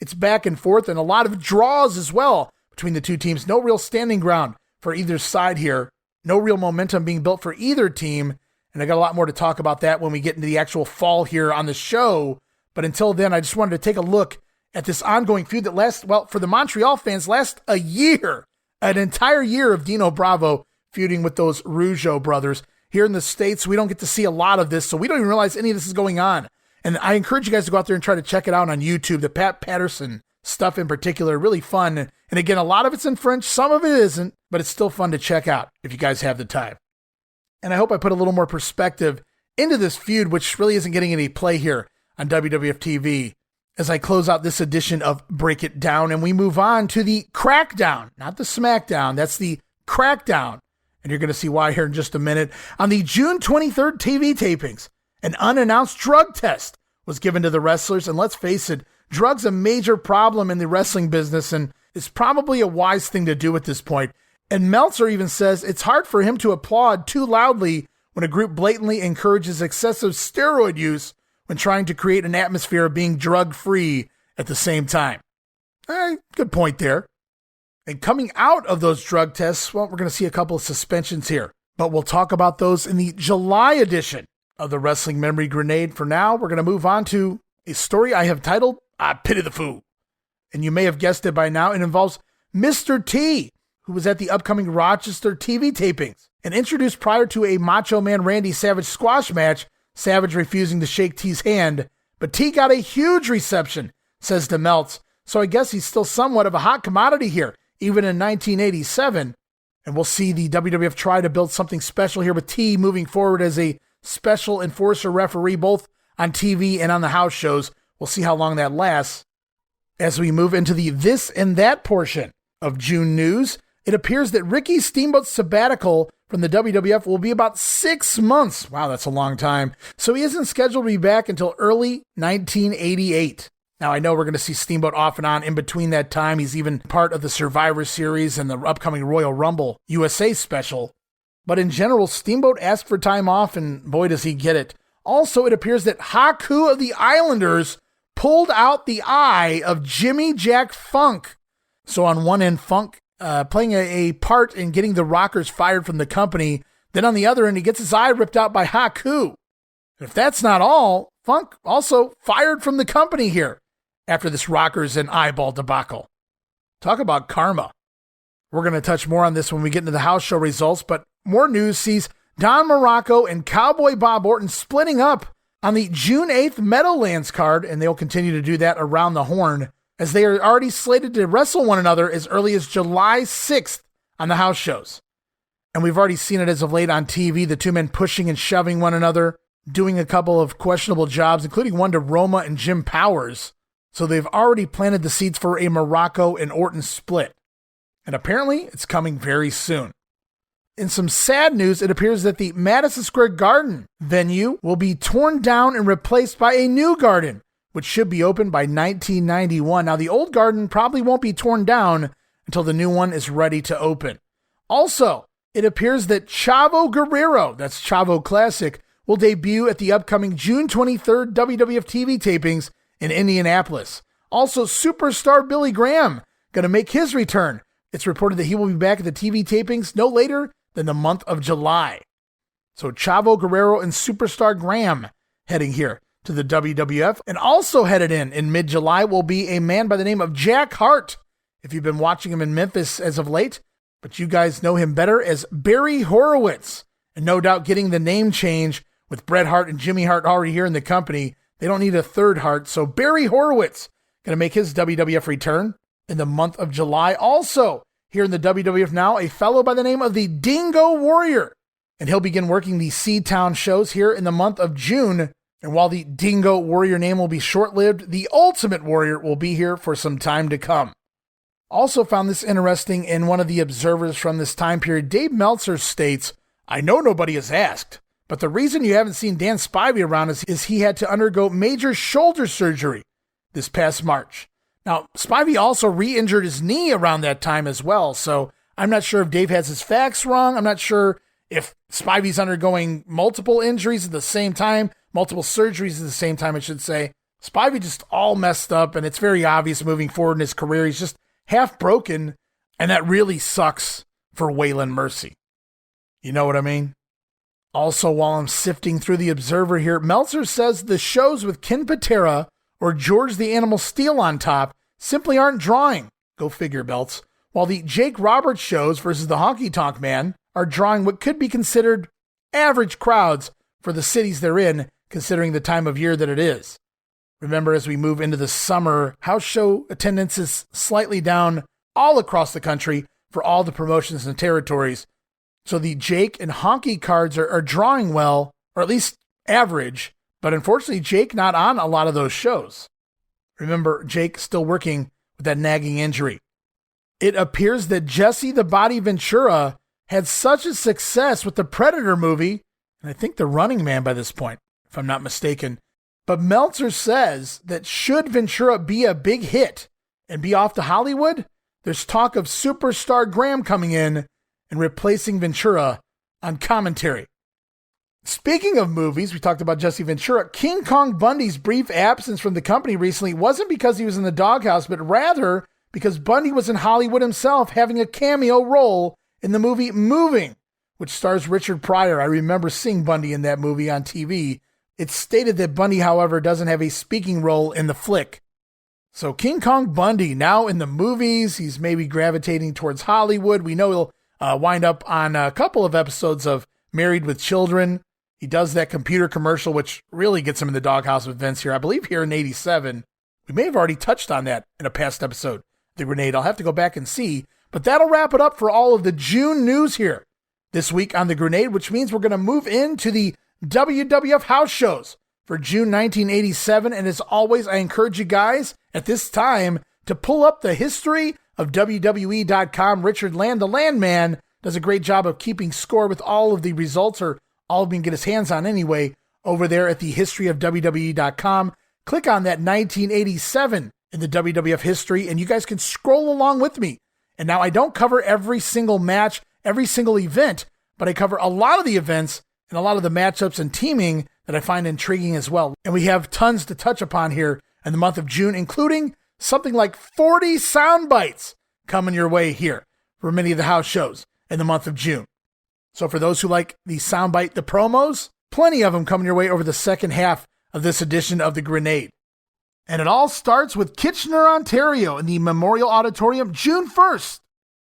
It's back and forth and a lot of draws as well between the two teams. No real standing ground for either side here. No real momentum being built for either team. And I got a lot more to talk about that when we get into the actual fall here on the show. But until then, I just wanted to take a look at this ongoing feud that lasts, well, for the Montreal fans, lasts a year, an entire year of Dino Bravo feuding with those Rougeau brothers. Here in the States, we don't get to see a lot of this, so we don't even realize any of this is going on. And I encourage you guys to go out there and try to check it out on YouTube. The Pat Patterson stuff in particular, really fun. And again, a lot of it's in French, some of it isn't, but it's still fun to check out if you guys have the time. And I hope I put a little more perspective into this feud, which really isn't getting any play here on WWF TV, as I close out this edition of Break It Down, and we move on to the Crackdown, not the Smackdown, that's the Crackdown. And you're going to see why here in just a minute. On the June 23rd TV tapings, an unannounced drug test was given to the wrestlers, and let's face it, drugs a major problem in the wrestling business, and it's probably a wise thing to do at this point. And Meltzer even says it's hard for him to applaud too loudly when a group blatantly encourages excessive steroid use when trying to create an atmosphere of being drug-free at the same time. Good point there. And coming out of those drug tests, well, we're going to see a couple of suspensions here, but we'll talk about those in the July edition of the Wrestling Memory Grenade. For now, we're going to move on to a story I have titled, I Pity the Fool. And you may have guessed it by now, it involves Mr. T, who was at the upcoming Rochester TV tapings and introduced prior to a Macho Man Randy Savage squash match, Savage refusing to shake T's hand, but T got a huge reception, says DeMeltz, so I guess he's still somewhat of a hot commodity here, even in 1987. And we'll see the WWF try to build something special here with T moving forward as a special enforcer referee, both on TV and on the house shows. We'll see how long that lasts. As we move into the this and that portion of June news, it appears that Ricky Steamboat's sabbatical from the WWF will be about 6 months. Wow, that's a long time. So he isn't scheduled to be back until early 1988. Now, I know we're going to see Steamboat off and on in between that time. He's even part of the Survivor Series and the upcoming Royal Rumble USA special. But in general, Steamboat asked for time off, and boy, does he get it. Also, it appears that Haku of the Islanders pulled out the eye of Jimmy Jack Funk. So on one end, Funk playing a part in getting the Rockers fired from the company. Then on the other end, he gets his eye ripped out by Haku. And if that's not all, Funk also fired from the company here after this Rockers and eyeball debacle. Talk about karma. We're going to touch more on this when we get into the house show results, but more news sees Don Muraco and Cowboy Bob Orton splitting up on the June 8th Meadowlands card, and they'll continue to do that around the horn as they are already slated to wrestle one another as early as July 6th on the house shows. And we've already seen it as of late on TV, the two men pushing and shoving one another, doing a couple of questionable jobs, including one to Roma and Jim Powers. So they've already planted the seeds for a Muraco and Orton split. And apparently it's coming very soon. In some sad news, it appears that the Madison Square Garden venue will be torn down and replaced by a new garden, which should be open by 1991. Now, the old garden probably won't be torn down until the new one is ready to open. Also, it appears that Chavo Guerrero, that's Chavo Classic, will debut at the upcoming June 23rd WWF TV tapings in Indianapolis. Also, superstar Billy Graham going to make his return. It's reported that he will be back at the TV tapings no later than the month of July. So Chavo Guerrero and superstar Graham heading here to the WWF. And also headed in mid-July will be a man by the name of Jack Hart. If you've been watching him in Memphis as of late, but you guys know him better as Barry Horowitz. And no doubt getting the name change with Bret Hart and Jimmy Hart already here in the company. They don't need a third Hart. So Barry Horowitz going to make his WWF return in the month of July. Also, here in the WWF now, a fellow by the name of the Dingo Warrior. And he'll begin working the Seatown shows here in the month of June. And while the Dingo Warrior name will be short-lived, the Ultimate Warrior will be here for some time to come. Also found this interesting in one of the observers from this time period. Dave Meltzer states, "I know nobody has asked, but the reason you haven't seen Dan Spivey around is he had to undergo major shoulder surgery this past March. Now, Spivey also re-injured his knee around that time as well, so I'm not sure if Dave has his facts wrong. I'm not sure if Spivey's undergoing multiple injuries at the same time, multiple surgeries at the same time, I should say. Spivey just all messed up, and it's very obvious moving forward in his career. He's just half broken, and that really sucks for Waylon Mercy. You know what I mean? Also, while I'm sifting through the Observer here, Meltzer says the shows with Ken Patera or George the Animal Steel on top simply aren't drawing. Go figure, Belts. While the Jake Roberts shows versus the Honky Tonk Man are drawing what could be considered average crowds for the cities they're in, considering the time of year that it is. Remember, as we move into the summer, house show attendance is slightly down all across the country for all the promotions and territories. So the Jake and Honky cards are drawing well, or at least average, but unfortunately Jake not on a lot of those shows. Remember, Jake still working with that nagging injury. It appears that Jesse the Body Ventura had such a success with the Predator movie, and I think The Running Man by this point, if I'm not mistaken. But Meltzer says that should Ventura be a big hit and be off to Hollywood, there's talk of superstar Graham coming in and replacing Ventura on commentary. Speaking of movies, we talked about Jesse Ventura. King Kong Bundy's brief absence from the company recently wasn't because he was in the doghouse, but rather because Bundy was in Hollywood himself, having a cameo role in the movie Moving, which stars Richard Pryor. I remember seeing Bundy in that movie on TV. It's stated that Bundy, however, doesn't have a speaking role in the flick. So King Kong Bundy now in the movies. He's maybe gravitating towards Hollywood. We know he'll wind up on a couple of episodes of Married with Children. He does that computer commercial, which really gets him in the doghouse with Vince here. I believe here in 87. We may have already touched on that in a past episode of The Grenade. I'll have to go back and see. But that'll wrap it up for all of the June news here this week on The Grenade, which means we're going to move into the WWF house shows for June 1987. And as always, I encourage you guys at this time to pull up the history of WWE.com. Richard Land, the Landman, does a great job of keeping score with all of the results, or all of them can get his hands on anyway, over there at the history of WWE.com. Click on that 1987 in the WWF history, and you guys can scroll along with me. And now I don't cover every single match, every single event, but I cover a lot of the events and a lot of the matchups and teaming that I find intriguing as well. And we have tons to touch upon here in the month of June, including something like 40 sound bites coming your way here for many of the house shows in the month of June. So for those who like the soundbite, the promos, plenty of them coming your way over the second half of this edition of the Grenade. And it all starts with Kirchner, Ontario in the Memorial Auditorium, June 1st.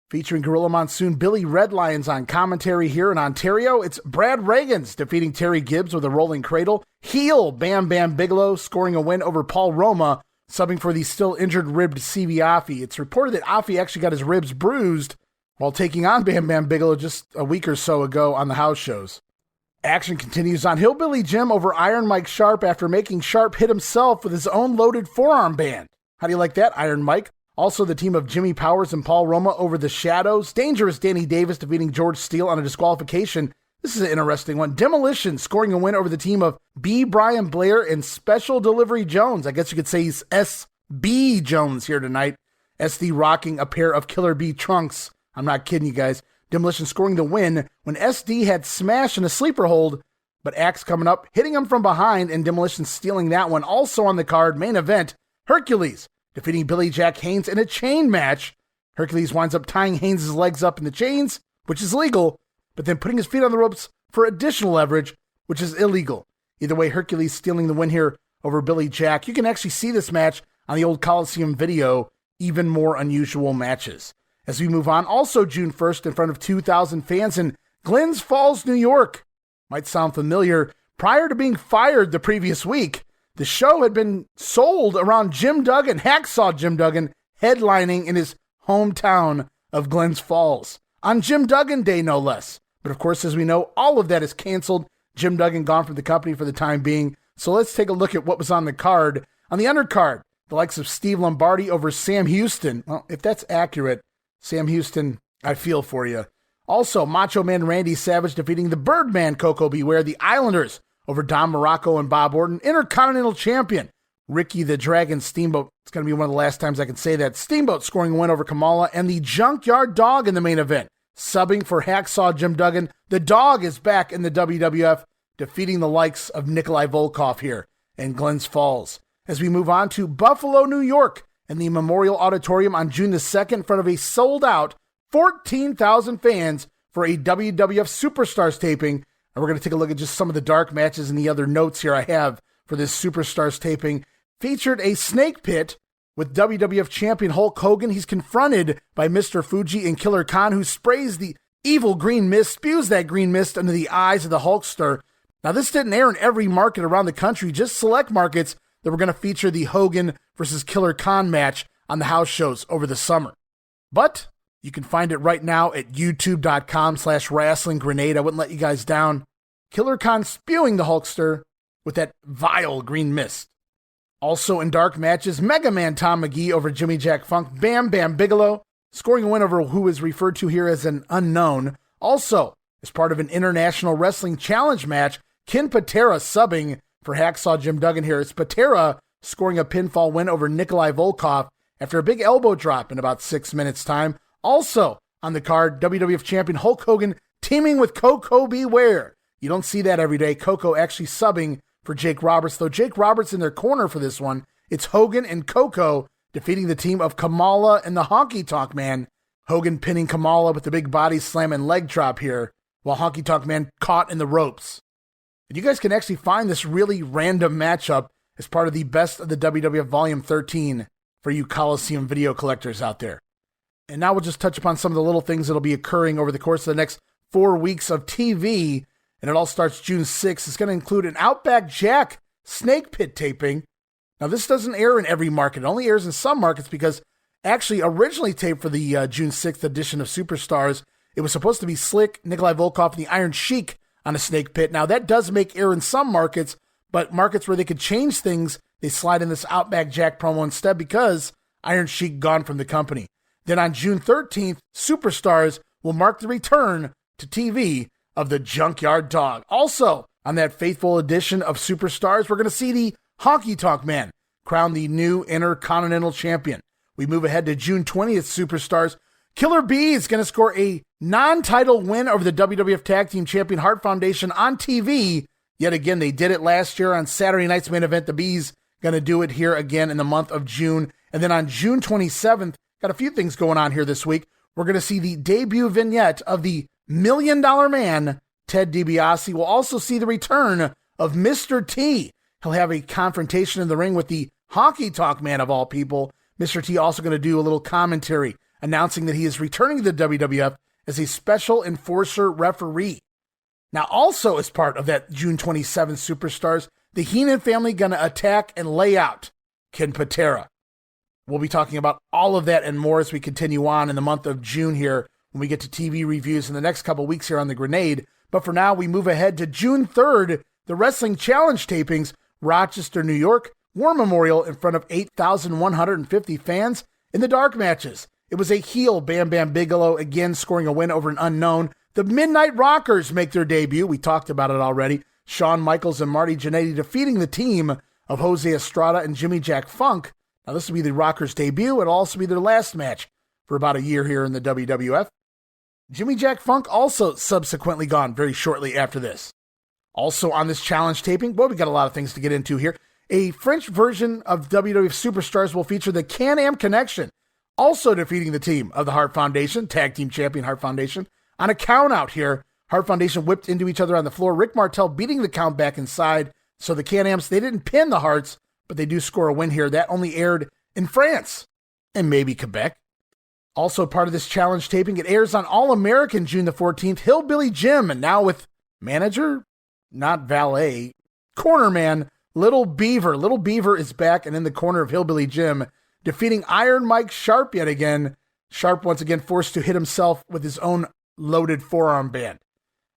Featuring Gorilla Monsoon, Billy Red Lions on commentary here in Ontario. It's Brad Reagans defeating Terry Gibbs with a rolling cradle. Heel Bam Bigelow scoring a win over Paul Roma, subbing for the still injured ribbed CB Offee. It's reported that Offee actually got his ribs bruised while taking on Bam Bigelow just a week or so ago on the house shows. Action continues on Hillbilly Jim over Iron Mike Sharp after making Sharp hit himself with his own loaded forearm band. How do you like that, Iron Mike? Also, the team of Jimmy Powers and Paul Roma over the Shadows. Dangerous Danny Davis defeating George Steele on a disqualification. This is an interesting one. Demolition scoring a win over the team of B. Brian Blair and Special Delivery Jones. I guess you could say he's S.B. Jones here tonight. SD rocking a pair of Killer Bee trunks. I'm not kidding you guys. Demolition scoring the win when SD had smashed in a sleeper hold, but Axe coming up, hitting him from behind, and Demolition stealing that one. Also on the card, main event, Hercules defeating Billy Jack Haynes in a chain match. Hercules winds up tying Haynes' legs up in the chains, which is legal, but then putting his feet on the ropes for additional leverage, which is illegal. Either way, Hercules stealing the win here over Billy Jack. You can actually see this match on the old Coliseum video, even more unusual matches. As we move on, also June 1st in front of 2,000 fans in Glens Falls, New York. Might sound familiar. Prior to being fired the previous week, the show had been sold around Jim Duggan, Hacksaw Jim Duggan, headlining in his hometown of Glens Falls. On Jim Duggan Day, no less. But of course, as we know, all of that is canceled. Jim Duggan gone from the company for the time being. So let's take a look at what was on the card. On the undercard, the likes of Steve Lombardi over Sam Houston. Well, if that's accurate, Sam Houston, I feel for you. Also, Macho Man Randy Savage defeating the Birdman Coco Beware, the Islanders over Don Muraco and Bob Orton. Intercontinental Champion Ricky the Dragon Steamboat. It's going to be one of the last times I can say that. Steamboat scoring a win over Kamala, and the Junkyard Dog in the main event. Subbing for Hacksaw Jim Duggan. The Dog is back in the WWF, defeating the likes of Nikolai Volkov here in Glens Falls. As we move on to Buffalo, New York, in the Memorial Auditorium on June the 2nd in front of a sold-out 14,000 fans for a WWF Superstars taping. And we're going to take a look at just some of the dark matches and the other notes here I have for this Superstars taping. Featured a snake pit with WWF Champion Hulk Hogan. He's confronted by Mr. Fuji and Killer Khan, who sprays the evil green mist, spews that green mist under the eyes of the Hulkster. Now, this didn't air in every market around the country, just select markets that were going to feature the Hogan versus Killer Khan match on the house shows over the summer. But you can find it right now at youtube.com/wrestlinggrenade. I wouldn't let you guys down. Killer Khan spewing the Hulkster with that vile green mist. Also in dark matches, Mega Man Tom McGee over Jimmy Jack Funk. Bam Bigelow scoring a win over who is referred to here as an unknown. Also, as part of an International Wrestling Challenge match, Ken Patera subbing for Hacksaw Jim Duggan here. It's Patera scoring a pinfall win over Nikolai Volkov after a big elbow drop in about 6 minutes' time. Also on the card, WWF Champion Hulk Hogan teaming with Coco Beware. You don't see that every day. Coco actually subbing for Jake Roberts, though Jake Roberts in their corner for this one. It's Hogan and Coco defeating the team of Kamala and the Honky Tonk Man. Hogan pinning Kamala with the big body slam and leg drop here, while Honky Tonk Man caught in the ropes. And you guys can actually find this really random matchup as part of the Best of the WWF Volume 13 for you Coliseum video collectors out there. And now we'll just touch upon some of the little things that'll be occurring over the course of the next 4 weeks of TV. And it all starts June 6th. It's going to include an Outback Jack snake pit taping. Now, this doesn't air in every market. It only airs in some markets because actually originally taped for the June 6th edition of Superstars, it was supposed to be Slick, Nikolai Volkov, and the Iron Sheik on a snake pit. Now, that does make air in some markets, but markets where they could change things, they slide in this Outback Jack promo instead because Iron Sheik gone from the company. Then on June 13th, Superstars will mark the return to TV of the Junkyard Dog. Also, on that faithful edition of Superstars, we're going to see the Honky Tonk Man crown the new Intercontinental Champion. We move ahead to June 20th, Superstars. Killer Bee is going to score a non-title win over the WWF Tag Team Champion Hart Foundation on TV Yet again, they did it last year on Saturday night's main event. The Bees going to do it here again in the month of June. And then on June 27th, got a few things going on here this week. We're going to see the debut vignette of the $1 Million Man, Ted DiBiase. We'll also see the return of Mr. T. He'll have a confrontation in the ring with the Honky Tonk Man of all people. Mr. T also going to do a little commentary announcing that he is returning to the WWF as a special enforcer referee. Now, also as part of that June 27th Superstars, the Heenan family going to attack and lay out Ken Patera. We'll be talking about all of that and more as we continue on in the month of June here when we get to TV reviews in the next couple weeks here on the Grenade. But for now, we move ahead to June 3rd, the Wrestling Challenge tapings, Rochester, New York, War Memorial in front of 8,150 fans in the dark matches. It was a heel Bam Bigelow, again scoring a win over an unknown. The Midnight Rockers make their debut. We talked about it already. Shawn Michaels and Marty Jannetty defeating the team of Jose Estrada and Jimmy Jack Funk. Now, this will be the Rockers' debut. It'll also be their last match for about a year here in the WWF. Jimmy Jack Funk also subsequently gone very shortly after this. Also on this challenge taping, well, we got a lot of things to get into here. A French version of WWF Superstars will feature the Can-Am Connection, also defeating the team of the Hart Foundation, tag team champion Hart Foundation. On a count out here, Hart Foundation whipped into each other on the floor. Rick Martel beating the count back inside. So the Can-Ams, they didn't pin the Harts, but they do score a win here. That only aired in France and maybe Quebec. Also part of this challenge taping, it airs on All-American June the 14th. Hillbilly Jim, and now with manager, not valet, corner man, Little Beaver. Little Beaver is back and in the corner of Hillbilly Jim, defeating Iron Mike Sharp yet again. Sharp once again forced to hit himself with his own loaded forearm band.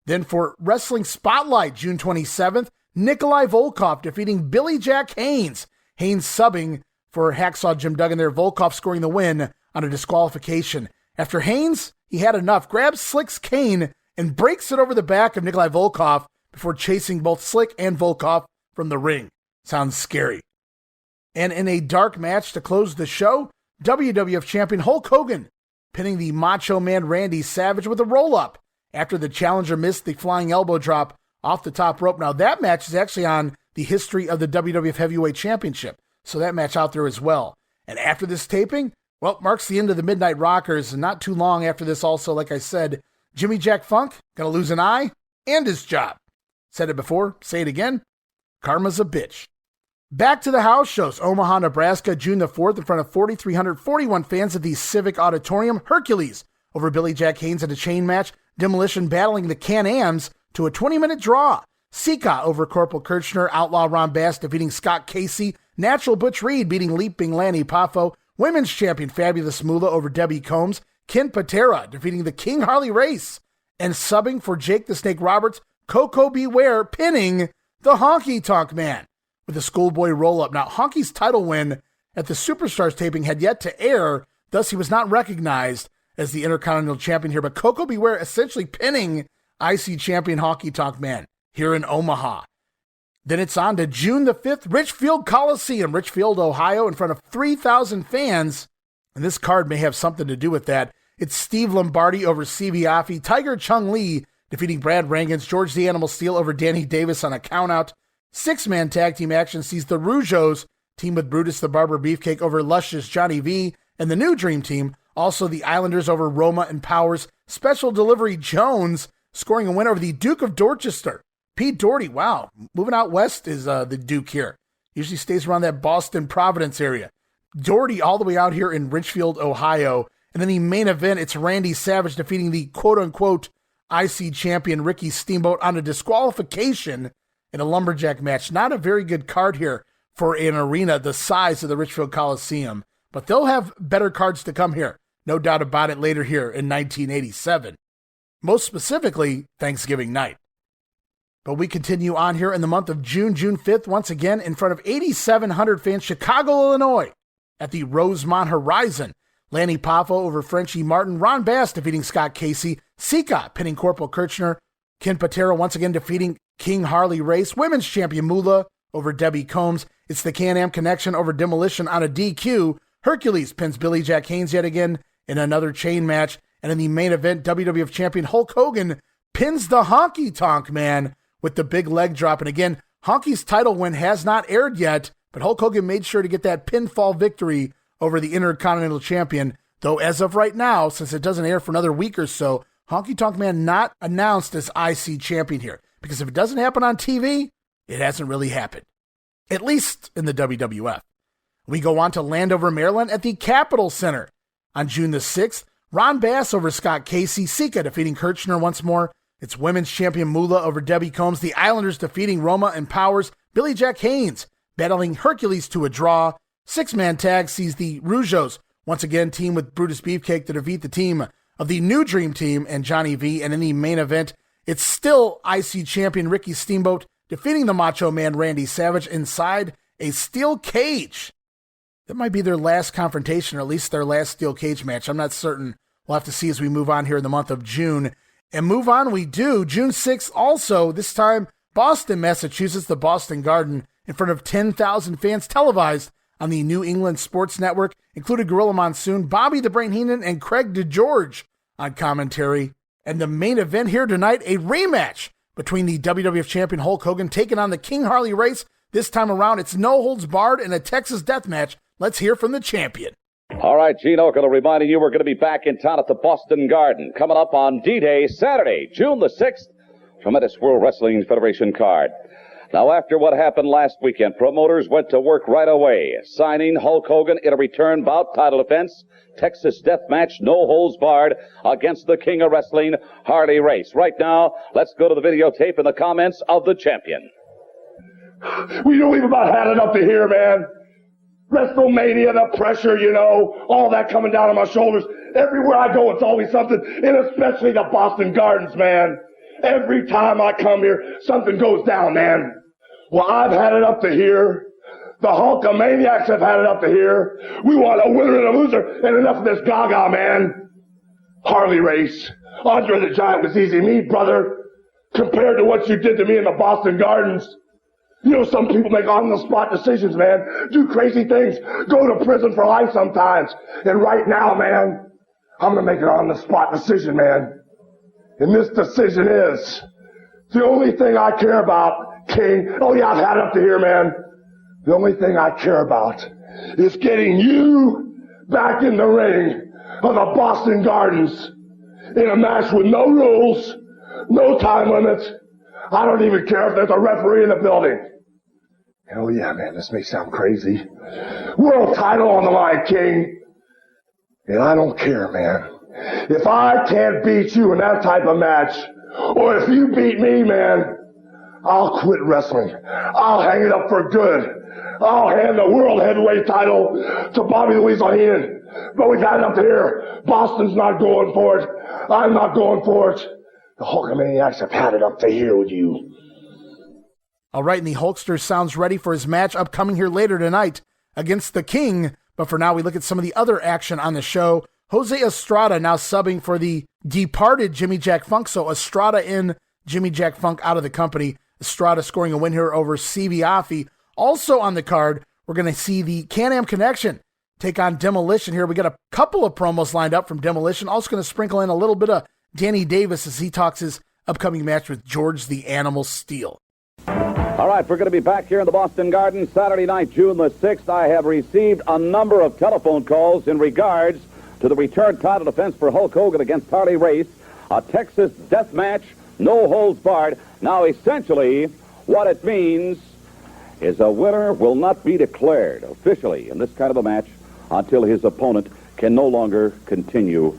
Then for Wrestling Spotlight, June 27th, Nikolai Volkov defeating Billy Jack Haynes. Haynes subbing for Hacksaw Jim Duggan there. Volkov scoring the win on a disqualification. After Haynes, he had enough, grabs Slick's cane and breaks it over the back of Nikolai Volkov before chasing both Slick and Volkov from the ring. Sounds scary. And in a dark match to close the show, WWF Champion Hulk Hogan pinning the Macho Man Randy Savage with a roll-up after the challenger missed the flying elbow drop off the top rope. Now, that match is actually on the history of the WWF Heavyweight Championship, so that match out there as well. And after this taping, well, marks the end of the Midnight Rockers, and not too long after this also, like I said, Jimmy Jack Funk gonna lose an eye and his job. Said it before, say it again, karma's a bitch. Back to the house shows. Omaha, Nebraska, June the 4th, in front of 4,341 fans at the Civic Auditorium. Hercules over Billy Jack Haynes in a chain match. Demolition battling the Can-Ams to a 20-minute draw. Sika over Corporal Kirchner. Outlaw Ron Bass defeating Scott Casey. Natural Butch Reed beating Leaping Lanny Poffo. Women's champion Fabulous Moolah over Debbie Combs. Ken Patera defeating the King Harley Race. And subbing for Jake the Snake Roberts, Coco Beware pinning the Honky Tonk Man with a schoolboy roll-up. Now, Honky's title win at the Superstars taping had yet to air, thus he was not recognized as the Intercontinental Champion here, but Coco Beware essentially pinning IC Champion Honky Tonk Man here in Omaha. Then it's on to June the 5th, Richfield Coliseum, Richfield, Ohio, in front of 3,000 fans, and this card may have something to do with that. It's Steve Lombardi over C.V. Affy, Tiger Chung Lee defeating Brad Rangans, George the Animal Steel over Danny Davis on a countout. Six-man tag team action sees the Rougeaus team with Brutus the Barber Beefcake over Luscious Johnny V and the New Dream Team. Also the Islanders over Roma and Powers. Special Delivery Jones scoring a win over the Duke of Dorchester. Pete Doherty, wow, moving out west is the Duke here. Usually stays around that Boston, Providence area. Doherty all the way out here in Richfield, Ohio. And then the main event, it's Randy Savage defeating the quote-unquote IC champion Ricky Steamboat on a disqualification in a lumberjack match. Not a very good card here for an arena the size of the Richfield Coliseum, but they'll have better cards to come here. No doubt about it later here in 1987. Most specifically, Thanksgiving night. But we continue on here in the month of June, June 5th, once again in front of 8,700 fans, Chicago, Illinois, at the Rosemont Horizon. Lanny Poffo over Frenchie Martin, Ron Bass defeating Scott Casey, Sika pinning Corporal Kirchner, Ken Patera once again defeating King Harley Race, Women's Champion Moolah over Debbie Combs. It's the Can-Am Connection over Demolition on a DQ. Hercules pins Billy Jack Haynes yet again in another chain match. And in the main event, WWF Champion Hulk Hogan pins the Honky Tonk Man with the big leg drop. And again, Honky's title win has not aired yet, but Hulk Hogan made sure to get that pinfall victory over the Intercontinental Champion. Though as of right now, since it doesn't air for another week or so, Honky Tonk Man not announced as IC champion here. Because if it doesn't happen on TV, it hasn't really happened. At least in the WWF. We go on to Landover, Maryland at the Capitol Center. On June the 6th, Ron Bass over Scott Casey, Sika defeating Kirchner once more. It's women's champion Moolah over Debbie Combs, the Islanders defeating Roma and Powers, Billy Jack Haynes battling Hercules to a draw. Six-man tag sees the Rougeaus once again team with Brutus Beefcake to defeat the team of the New Dream Team and Johnny V. And in the main event, it's still IC champion Ricky Steamboat defeating the Macho Man Randy Savage inside a steel cage. That might be their last confrontation, or at least their last steel cage match. I'm not certain. We'll have to see as we move on here in the month of June. And move on we do. June 6th also, this time Boston, Massachusetts, the Boston Garden, in front of 10,000 fans, televised on the New England Sports Network, included Gorilla Monsoon, Bobby the Brain Heenan, and Craig DeGeorge on commentary. And the main event here tonight, a rematch between the WWF Champion Hulk Hogan taking on the King Harley Race. This time around, it's no holds barred in a Texas death match. Let's hear from the champion. All right, Gene Okerlund reminding you we're going to be back in town at the Boston Garden coming up on D-Day, Saturday, June the 6th. Tremendous World Wrestling Federation card. Now, after what happened last weekend, promoters went to work right away, signing Hulk Hogan in a return bout title defense, Texas death match, no holds barred, against the King of Wrestling, Harley Race. Right now, let's go to the videotape and the comments of the champion. We've about had it up to here, man. WrestleMania, the pressure, all that coming down on my shoulders. Everywhere I go, it's always something, and especially the Boston Gardens, man. Every time I come here, something goes down, man. Well, I've had it up to here. The Hulkamaniacs have had it up to here. We want a winner and a loser, and enough of this gaga, man. Harley Race. Andre the Giant was easy meat, brother, compared to what you did to me in the Boston Gardens. Some people make on-the-spot decisions, man. Do crazy things. Go to prison for life sometimes. And right now, man, I'm going to make an on-the-spot decision, man. And this decision is the only thing I care about, King. Oh, yeah, I've had it up to here, man. The only thing I care about is getting you back in the ring of the Boston Gardens in a match with no rules, no time limit. I don't even care if there's a referee in the building. Oh, yeah, man, this may sound crazy. World title on the line, King. And I don't care, man. If I can't beat you in that type of match, or if you beat me, man, I'll quit wrestling. I'll hang it up for good. I'll hand the world heavyweight title to Bobby the Weasel Heenan. But we've had it up to here. Boston's not going for it. I'm not going for it. The Hulkamaniacs have had it up to here with you. All right, and the Hulkster sounds ready for his match upcoming here later tonight against the King. But for now, we look at some of the other action on the show. Jose Estrada now subbing for the departed Jimmy Jack Funk. So Estrada in, Jimmy Jack Funk out of the company. Estrada scoring a win here over C.B. Affy. Also on the card, we're going to see the Can-Am Connection take on Demolition here. We got a couple of promos lined up from Demolition. Also going to sprinkle in a little bit of Danny Davis as he talks his upcoming match with George the Animal Steele. All right, we're going to be back here in the Boston Garden Saturday night, June the 6th. I have received a number of telephone calls in regards to the return title defense for Hulk Hogan against Harley Race, a Texas death match, no holds barred. Now, essentially, what it means is a winner will not be declared officially in this kind of a match until his opponent can no longer continue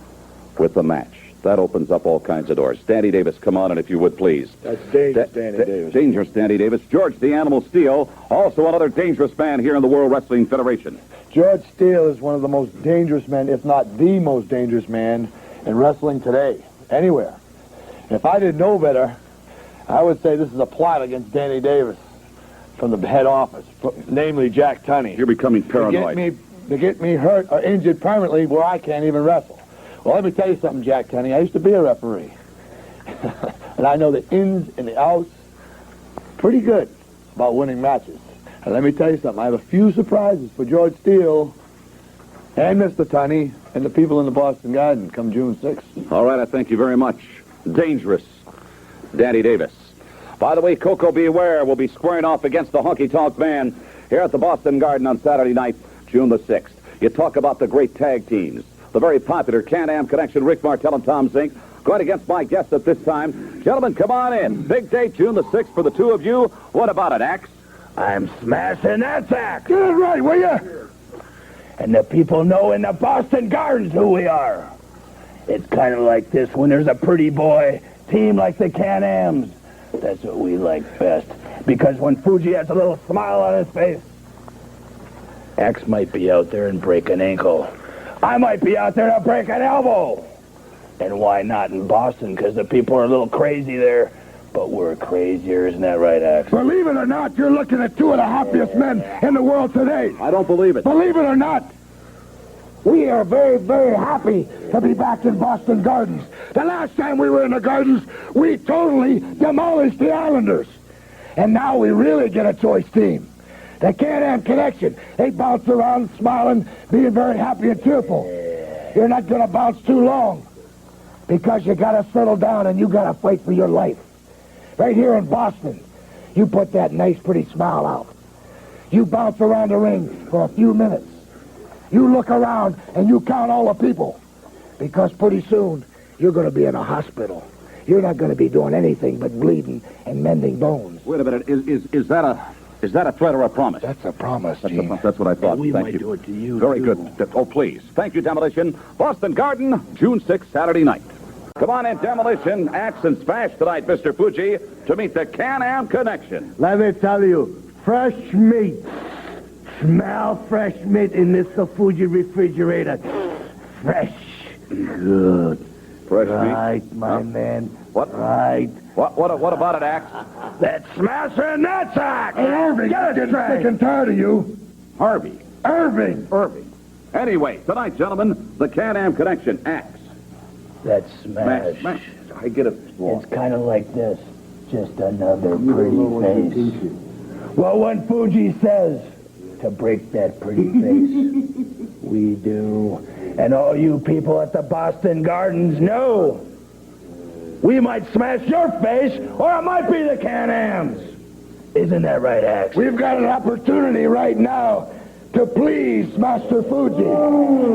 with the match. That opens up all kinds of doors. Danny Davis, come on in if you would, please. That's dangerous, Danny Davis. Dangerous Danny Davis. George the Animal Steele, also another dangerous man here in the World Wrestling Federation. George Steele is one of the most dangerous men, if not the most dangerous man in wrestling today, anywhere. If I didn't know better, I would say this is a plot against Danny Davis from the head office, namely Jack Tunney. You're becoming paranoid. To get me hurt or injured permanently where I can't even wrestle. Well, let me tell you something, Jack Tunney. I used to be a referee. And I know the ins and the outs pretty good about winning matches. And let me tell you something. I have a few surprises for George Steele and Mr. Tunney and the people in the Boston Garden come June 6th. All right, I thank you very much. Dangerous Danny Davis. By the way, Coco Beware will be squaring off against the Honky Tonk Man here at the Boston Garden on Saturday night, June the 6th. You talk about the great tag teams. The very popular Can-Am Connection, Rick Martel and Tom Zink, going against my guests at this time. Gentlemen, come on in. Big date, June the 6th for the two of you. What about it, Axe? I'm smashing that sack. Get it right, will you? And the people know in the Boston Gardens who we are. It's kind of like this when there's a pretty boy team like the Can-Ams. That's what we like best. Because when Fuji has a little smile on his face, X might be out there and break an ankle. I might be out there to break an elbow. And why not in Boston? Because the people are a little crazy there. But we're crazier, isn't that right, X? Believe it or not, you're looking at two of the happiest men in the world today. I don't believe it. Believe it or not, we are very, very happy to be back in Boston Gardens. The last time we were in the Gardens, we totally demolished the Islanders. And now we really get a choice team. The Can-Am Connection. They bounce around smiling, being very happy and cheerful. You're not going to bounce too long because you got to settle down and you got to fight for your life. Right here in Boston, you put that nice, pretty smile out. You bounce around the ring for a few minutes. You look around and you count all the people because pretty soon you're going to be in a hospital. You're not going to be doing anything but bleeding and mending bones. Wait a minute. Is that a threat or a promise? That's a promise, Gene. That's what I thought. We Thank might you. do it to you, Very too. good. Oh, please. Thank you, Demolition. Boston Garden, June 6th, Saturday night. Come on in, Demolition, Axe and Smash tonight, Mr. Fuji, to meet the Can-Am Connection. Let me tell you, fresh meat. Smell fresh meat in this Fuji refrigerator. Fresh. Good. Fresh Right, meat? my man. What? Right. What about it, Axe? That smasher and that sack. Hey, Irving, I'm getting sick and tired of you. Harvey. Irving. Anyway, tonight, gentlemen, the Can-Am Connection, Axe. That smash. Smash. I get it. It's kind of like this. Just another pretty face. Well, when Fuji says to break that pretty face, we do. And all you people at the Boston Gardens know we might smash your face, or it might be the Can-Ams. Isn't that right, Axe? We've got an opportunity right now to please Master Fuji.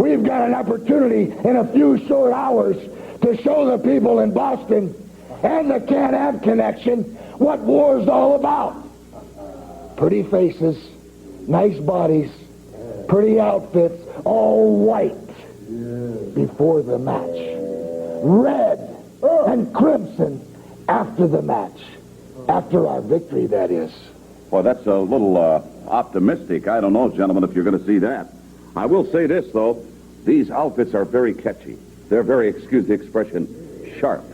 We've got an opportunity in a few short hours to show the people in Boston and the Can-Am Connection what war's all about. Pretty faces, nice bodies, pretty outfits, all white before the match. Red and crimson after the match. After our victory, that is. Well, that's a little optimistic. I don't know, gentlemen, if you're going to see that. I will say this, though. These outfits are very catchy. They're very, excuse the expression, sharp.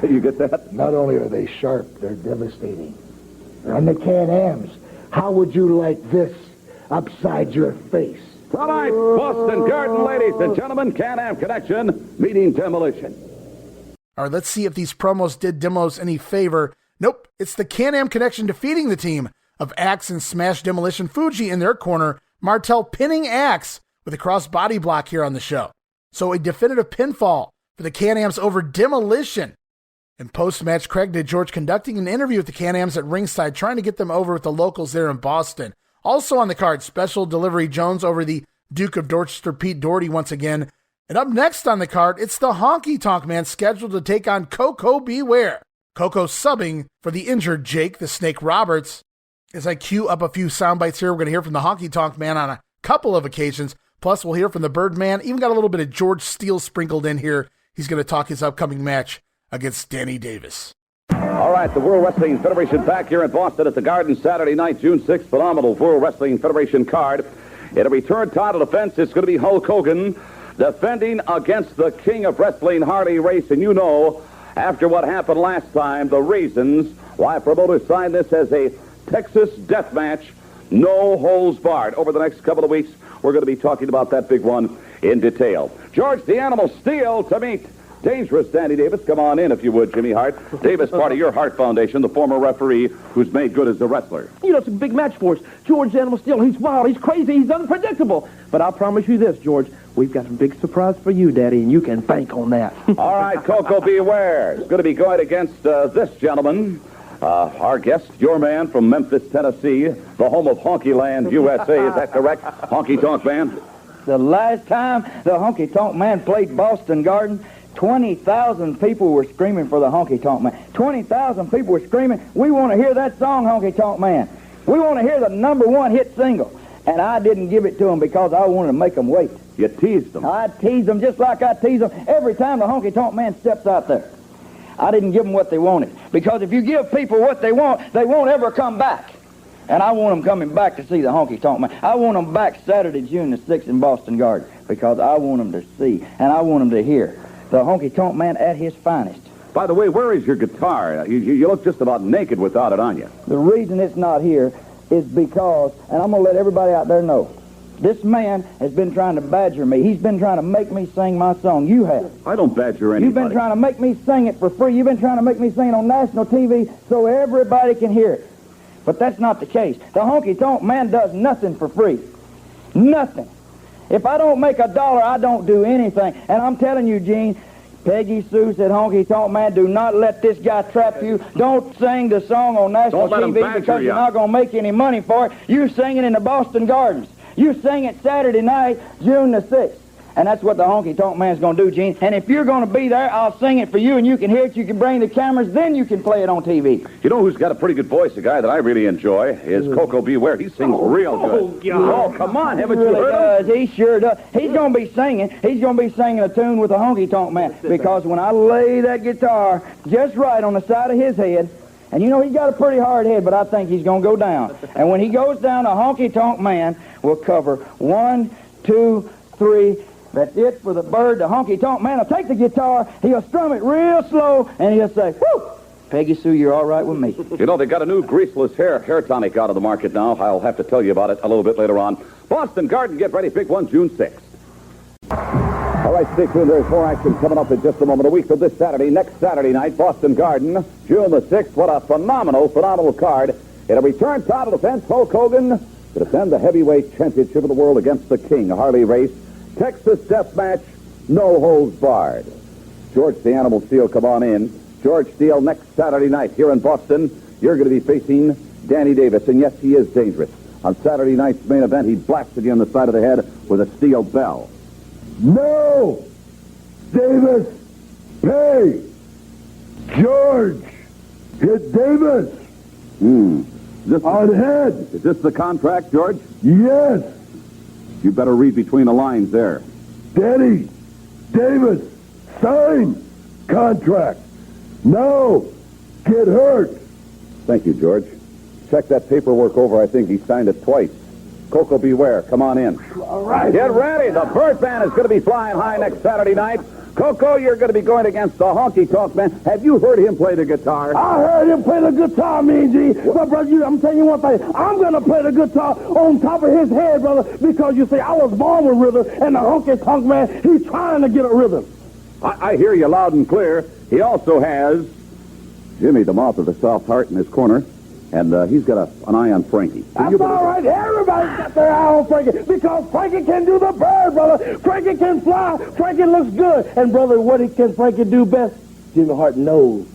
You get that? Not only are they sharp, they're devastating. And the Can-Ams, how would you like this upside your face? Tonight, Boston Garden, ladies and gentlemen, Can-Am Connection, meeting Demolition. All right, let's see if these promos did Demos any favor. Nope, it's the Can-Am Connection defeating the team of Axe and Smash Demolition. Fuji in their corner, Martel pinning Axe with a cross body block here on the show. So a definitive pinfall for the Can-Ams over Demolition. In post-match, Craig did George conducting an interview with the Can-Ams at ringside, trying to get them over with the locals there in Boston. Also on the card, Special Delivery Jones over the Duke of Dorchester, Pete Doherty once again. And up next on the card, it's the Honky Tonk Man scheduled to take on Coco Beware. Coco subbing for the injured Jake the Snake Roberts. As I cue up a few sound bites here, we're going to hear from the Honky Tonk Man on a couple of occasions. Plus, we'll hear from the Birdman. Even got a little bit of George Steele sprinkled in here. He's going to talk his upcoming match against Danny Davis. All right, the World Wrestling Federation back here in Boston at the Garden Saturday night, June 6th. Phenomenal World Wrestling Federation card. In a return title defense, it's going to be Hulk Hogan defending against the King of Wrestling, Harley Race. And you know, after what happened last time, the reasons why promoters signed this as a Texas death match, no holds barred. Over the next couple of weeks, we're going to be talking about that big one in detail. George the Animal Steele to meet dangerous Danny Davis. Come on in, if you would, Jimmy Hart. Davis, part of your Hart Foundation, the former referee who's made good as a wrestler. You know, it's a big match for us. George the Animal Steele, he's wild, he's crazy, he's unpredictable. But I'll promise you this, George, we've got a big surprise for you, Daddy, and you can bank on that. All right, Coco Beware is going to be going against this gentleman. Our guest, your man from Memphis, Tennessee, the home of Honky Land, USA. Is that correct? Honky Tonk Man? The last time the Honky Tonk Man played Boston Garden, 20,000 people were screaming for the Honky Tonk Man. 20,000 people were screaming, we want to hear that song, Honky Tonk Man. We want to hear the #1 hit single. And I didn't give it to them because I wanted to make them wait. You teased them. I teased them just like I tease them every time the Honky Tonk Man steps out there. I didn't give them what they wanted. Because if you give people what they won't ever come back. And I want them coming back to see the Honky Tonk Man. I want them back Saturday, June the 6th in Boston Garden. Because I want them to see and I want them to hear the Honky Tonk Man at his finest. By the way, where is your guitar? You look just about naked without it on you. The reason it's not here is because, and I'm going to let everybody out there know, this man has been trying to badger me. He's been trying to make me sing my song. You have. I don't badger anybody. You've been trying to make me sing it for free. You've been trying to make me sing it on national TV so everybody can hear it. But that's not the case. The Honky Tonk Man does nothing for free. Nothing. If I don't make $1, I don't do anything. And I'm telling you, Gene, Peggy Sue said, Honky Tonk Man, do not let this guy trap you. Don't sing the song on national TV because you're not going to make any money for it. You sing it in the Boston Gardens. You sing it Saturday night, June the 6th. And that's what the Honky Tonk Man's going to do, Gene. And if you're going to be there, I'll sing it for you, and you can hear it. You can bring the cameras, then you can play it on TV. You know who's got a pretty good voice, a guy that I really enjoy, is Coco Beware. He sings real good. Oh, come on. Haven't you heard him? He sure does. He's going to be singing. He's going to be singing a tune with the Honky Tonk Man. Because when I lay that guitar just right on the side of his head, and you know he's got a pretty hard head, but I think he's going to go down. And when he goes down, the Honky Tonk Man will cover 1, 2, 3. That's it for the bird. The Honky Tonk Man will take the guitar, he'll strum it real slow, and he'll say, whoo, Peggy Sue, you're all right with me. You know, they got a new greaseless hair tonic out of the market now. I'll have to tell you about it a little bit later on. Boston Garden, get ready, big one, June 6th. All right, stay tuned. There's more action coming up in just a moment. A week from this Saturday, next Saturday night, Boston Garden, June the 6th. What a phenomenal card. In a return title defense, Hulk Hogan to defend the heavyweight championship of the world against the King, Harley Race. Texas death match, no holds barred. George the Animal Steele, come on in. George Steele, next Saturday night here in Boston, you're going to be facing Danny Davis, and yes, he is dangerous. On Saturday night's main event, he blasted you on the side of the head with a steel bell. No! Davis! Pay! George! Hit Davis! On head! Is this the contract, George? Yes! You better read between the lines there. Danny! Davis! Sign! Contract! No! Get hurt! Thank you, George. Check that paperwork over. I think he signed it twice. Coco Beware, come on in. All right. Get ready. The Birdman is going to be flying high next Saturday night. Coco, you're going to be going against the Honky Tonk Man. Have you heard him play the guitar? I heard him play the guitar, Mean G. But, brother, I'm telling you one thing. I'm going to play the guitar on top of his head, brother, because, you see, I was born with rhythm, and the Honky Tonk Man, he's trying to get a rhythm. I hear you loud and clear. He also has Jimmy, the mouth of the South Heart, in his corner. And he's got an eye on Frankie. That's all right. Everybody's got their eye on Frankie because Frankie can do the bird, brother. Frankie can fly. Frankie looks good. And, brother, what can Frankie do best? Jimmy Hart knows.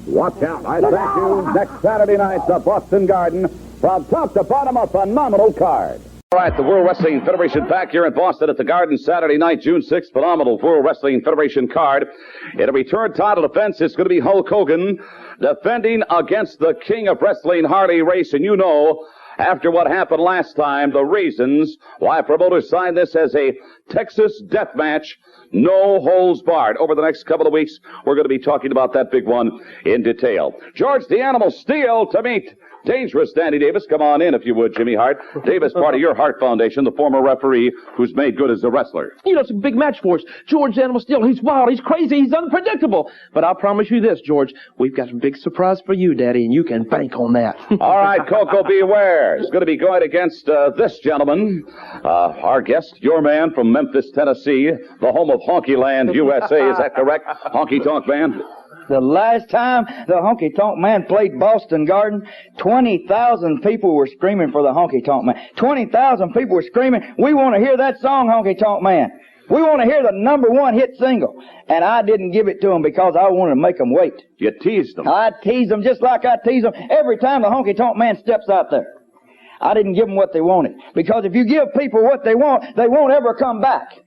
Watch out. I thank you. Next Saturday night, the Boston Garden. From top to bottom, a phenomenal card. All right, the World Wrestling Federation back here in Boston at the Garden Saturday night, June 6th. Phenomenal World Wrestling Federation card. In a return title defense, it's going to be Hulk Hogan defending against the King of Wrestling, Harley Race. And you know, after what happened last time, the reasons why promoters signed this as a Texas death match, no holds barred. Over the next couple of weeks, we're going to be talking about that big one in detail. George the Animal Steele to meet dangerous Danny Davis. Come on in, if you would, Jimmy Hart. Davis, part of your Hart Foundation, the former referee who's made good as a wrestler. You know, it's a big match for us. George the Animal Steele, he's wild, he's crazy, he's unpredictable. But I'll promise you this, George, we've got a big surprise for you, Daddy, and you can bank on that. All right, Coco Beware is going to be going against this gentleman, our guest, your man from Memphis, Tennessee, the home of Honky Land, USA. Is that correct? Honky Tonk Man? The last time the Honky Tonk Man played Boston Garden, 20,000 people were screaming for the Honky Tonk Man. 20,000 people were screaming, we want to hear that song, Honky Tonk Man. We want to hear the #1 hit single. And I didn't give it to them because I wanted to make them wait. You teased them. I teased them just like I tease them every time the Honky Tonk Man steps out there. I didn't give them what they wanted. Because if you give people what they won't ever come back.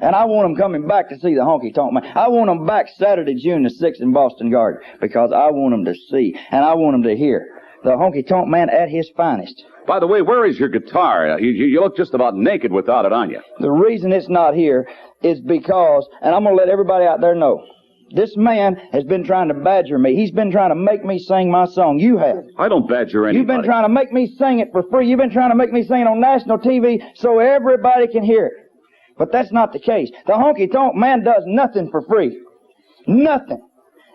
And I want them coming back to see the Honky Tonk Man. I want them back Saturday, June the 6th in Boston Garden. Because I want them to see and I want them to hear the Honky Tonk Man at his finest. By the way, where is your guitar? You look just about naked without it on you. The reason it's not here is because, and I'm going to let everybody out there know, this man has been trying to badger me. He's been trying to make me sing my song. You have. I don't badger anybody. You've been trying to make me sing it for free. You've been trying to make me sing it on national TV so everybody can hear it. But that's not the case. The Honky Tonk Man does nothing for free. Nothing.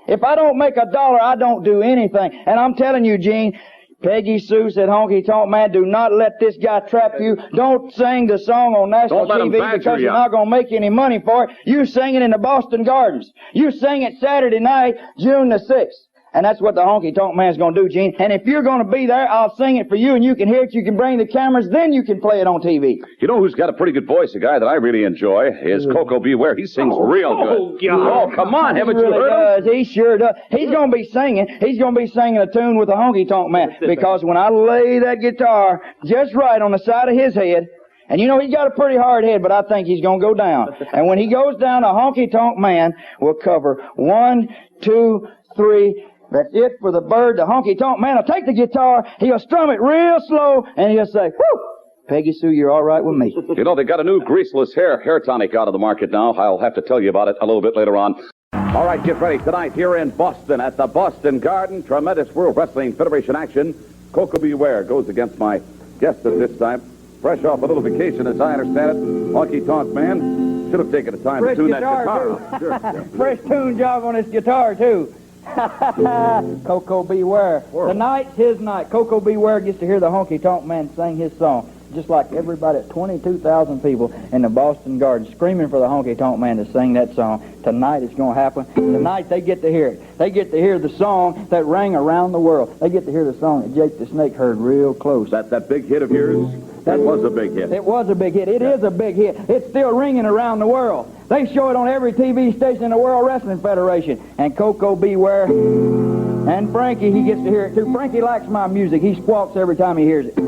If I don't make $1, I don't do anything. And I'm telling you, Gene, Peggy Sue said, Honky Tonk Man, do not let this guy trap you. Don't sing the song on national TV because you're not going to make any money for it. You sing it in the Boston Gardens. You sing it Saturday night, June the 6th. And that's what the Honky Tonk Man's going to do, Gene. And if you're going to be there, I'll sing it for you and you can hear it. You can bring the cameras, then you can play it on TV. You know who's got a pretty good voice, a guy that I really enjoy, is Coco Beware. He sings real good. Oh, come on, haven't you heard him? He sure does. He's going to be singing. He's going to be singing a tune with the Honky Tonk Man. Because when I lay that guitar just right on the side of his head, and you know he's got a pretty hard head, but I think he's going to go down. And when he goes down, the Honky Tonk Man will cover 1, 2, 3... That's it for the bird. The Honky Tonk Man will take the guitar, he'll strum it real slow, and he'll say, whoo, Peggy Sue, you're all right with me. You know, they got a new greaseless hair tonic out of the market now. I'll have to tell you about it a little bit later on. All right, get ready tonight here in Boston at the Boston Garden. Tremendous World Wrestling Federation action. Coco Beware goes against my guest at this time. Fresh off a little vacation, as I understand it. Honky Tonk Man should have taken the time to tune that guitar. Sure. Fresh tune job on his guitar, too. Coco Beware. Tonight's his night. Coco Beware gets to hear the Honky Tonk Man sing his song. Just like everybody, 22,000 people in the Boston Garden screaming for the Honky Tonk Man to sing that song. Tonight it's going to happen. Tonight they get to hear it. They get to hear the song that rang around the world. They get to hear the song that Jake the Snake heard real close. That big hit of yours? That was a big hit. It was a big hit. It is a big hit. It's still ringing around the world. They show it on every TV station in the World Wrestling Federation. And Coco Beware. And Frankie, he gets to hear it too. Frankie likes my music. He squawks every time he hears it.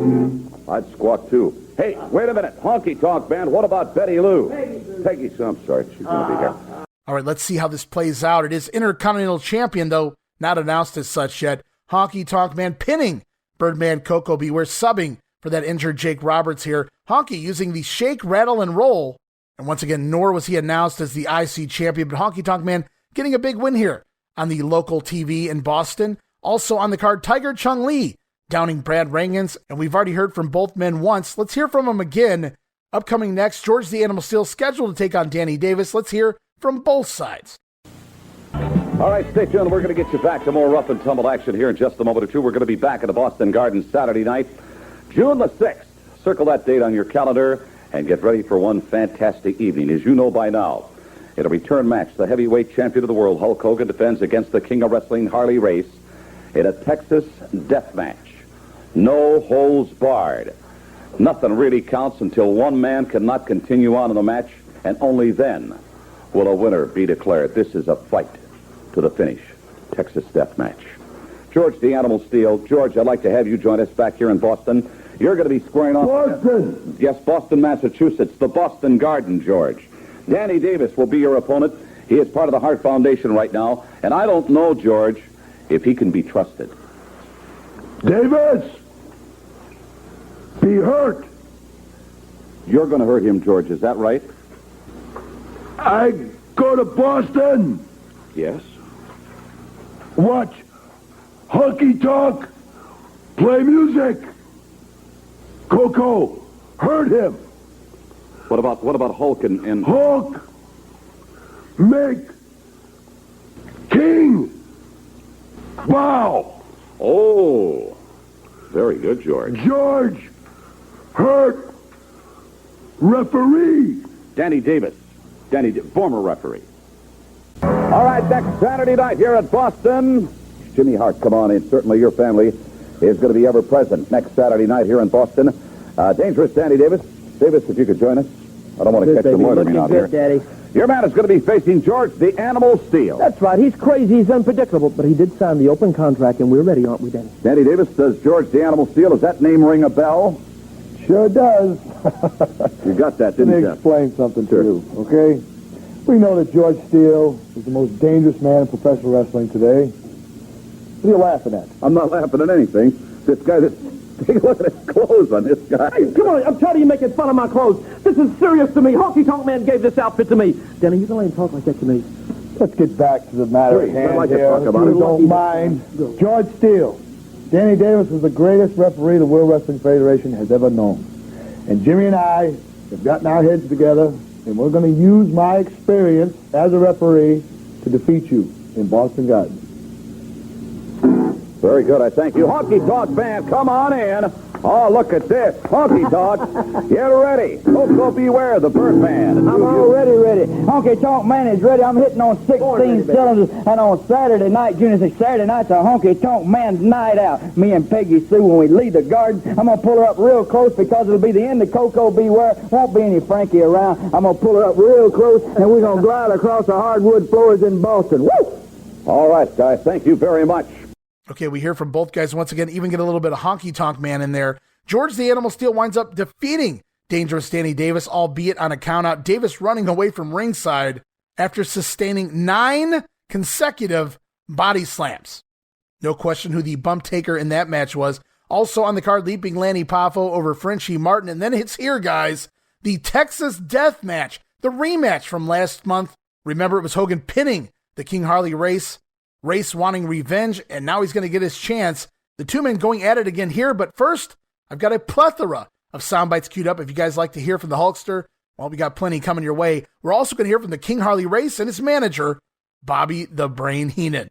I'd squawk too. Hey, wait a minute. Honky Tonk Man, what about Betty Lou? Peggy Sue, I'm sorry. She's going to be here. All right, let's see how this plays out. It is Intercontinental Champion, though not announced as such yet. Honky Tonk Man pinning Birdman Coco Beware, subbing for that injured Jake Roberts here. Honky using the shake, rattle, and roll. And once again, nor was he announced as the IC champion, but Honky Tonk Man getting a big win here on the local TV in Boston. Also on the card, Tiger Chung Lee downing Brad Rangans, and we've already heard from both men once. Let's hear from him again. Upcoming next, George the Animal Steel scheduled to take on Danny Davis. Let's hear from both sides. All right, stay tuned. We're going to get you back to more rough and tumble action here in just a moment or two. We're going to be back at the Boston Garden Saturday night, June the 6th. Circle that date on your calendar and get ready for one fantastic evening. As you know by now, in a return match, the heavyweight champion of the world, Hulk Hogan, defends against the king of wrestling, Harley Race, in a Texas death match. No holds barred. Nothing really counts until one man cannot continue on in the match, and only then will a winner be declared. This is a fight to the finish. Texas death match. George the Animal Steel. George, I'd like to have you join us back here in Boston. You're going to be squaring off... Boston! Yes, Boston, Massachusetts. The Boston Garden, George. Danny Davis will be your opponent. He is part of the Hart Foundation right now, and I don't know, George, if he can be trusted. Davis! Be hurt! You're going to hurt him, George. Is that right? I go to Boston! Yes. Watch Honky Tonk play music. Coco, hurt him. What about Hulk and... Hulk, make King bow. Oh, very good, George. George, hurt referee. Danny Davis, former referee. All right, next Saturday night here at Boston. Jimmy Hart, come on in. Certainly your family is going to be ever present next Saturday night here in Boston. Dangerous Danny Davis. Davis, if you could join us. I don't want to catch him loitering out here. Daddy. Your man is going to be facing George the Animal Steel. That's right. He's crazy. He's unpredictable. But he did sign the open contract, and we're ready, aren't we, Danny? Danny Davis, does George the Animal Steel, does that name ring a bell? Sure does. You got that, Let didn't me you? explain something to you, okay? We know that George Steele is the most dangerous man in professional wrestling today. What are you laughing at? I'm not laughing at anything. This guy, take a look at his clothes on this guy. Hey, come on. I'm tired of you making fun of my clothes. This is serious to me. Honky Tonk Man gave this outfit to me. Danny, you can let him talk like that to me. Let's get back to the matter at I'd hand like to here. talk about If it. you don't mind. George Steele. Danny Davis is the greatest referee the World Wrestling Federation has ever known. And Jimmy and I have gotten our heads together, and we're going to use my experience as a referee to defeat you in Boston Garden. Very good, I thank you. Honky Tonk Band, come on in. Oh, look at this. Honky Tonk, get ready. Coco Beware, the Birdman. I'm already ready. Honky Tonk Man is ready. I'm hitting on 16 cylinders, and on Saturday night, June 6th, Saturday night's a Honky Tonk Man's night out. Me and Peggy Sue, when we leave the garden, I'm going to pull her up real close because it'll be the end of Coco Beware. Won't be any Frankie around. I'm going to pull her up real close, and we're going to glide across the hardwood floors in Boston. Woo! All right, guys, thank you very much. Okay, we hear from both guys once again, even get a little bit of Honky Tonk Man in there. George the Animal Steel winds up defeating Dangerous Danny Davis, albeit on a countout. Davis running away from ringside after sustaining 9 consecutive body slams. No question who the bump taker in that match was. Also on the card, leaping Lanny Poffo over Frenchie Martin. And then it's here, guys, the Texas Death Match, the rematch from last month. Remember, it was Hogan pinning the King Harley Race. Race wanting revenge, and now he's going to get his chance. The two men going at it again here, but first, I've got a plethora of sound bites queued up. If you guys like to hear from the Hulkster, well, we got plenty coming your way. We're also going to hear from the King Harley Race and his manager, Bobby the Brain Heenan.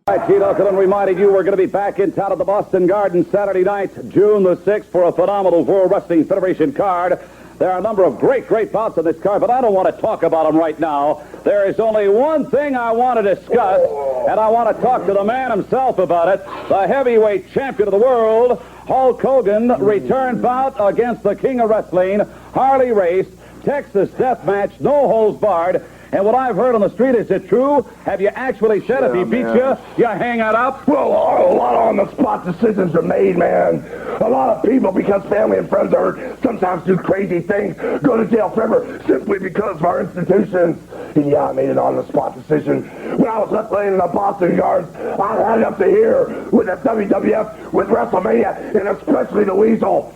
All right, Keith Elkin reminded you we're going to be back in town at the Boston Garden Saturday night, June the 6th, for a phenomenal World Wrestling Federation card. There are a number of great bouts on this card, but I don't want to talk about them right now. There is only one thing I want to discuss, and I want to talk to the man himself about it, the heavyweight champion of the world, Hulk Hogan, return bout against the King of Wrestling, Harley Race, Texas Death Match, no holds barred. And what I've heard on the street, is it true? Have you actually said if he beats you hang it up? Well, a lot of on-the-spot decisions are made, man. A lot of people, because family and friends are hurt, sometimes do crazy things, go to jail forever, simply because of our institutions. And yeah, I made an on-the-spot decision. When I was left laying in the Boston Garden, I had it up to here with the WWF, with WrestleMania, and especially the Weasel.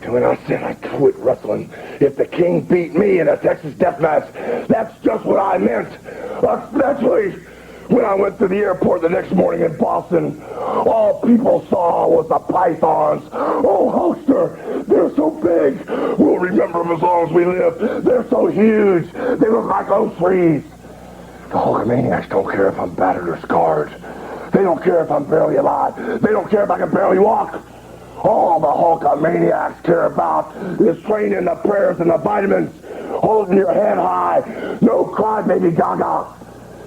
And when I said I quit wrestling, if the King beat me in a Texas death match, that's just what I meant. Especially when I went to the airport the next morning in Boston, all people saw was the pythons. Oh, Hulkster, they're so big. We'll remember them as long as we live. They're so huge. They look like oak trees. The Hulkamaniacs don't care if I'm battered or scarred. They don't care if I'm barely alive. They don't care if I can barely walk. All the Hulkamaniacs care about is training, the prayers, and the vitamins, holding your head high. No crybaby gaga.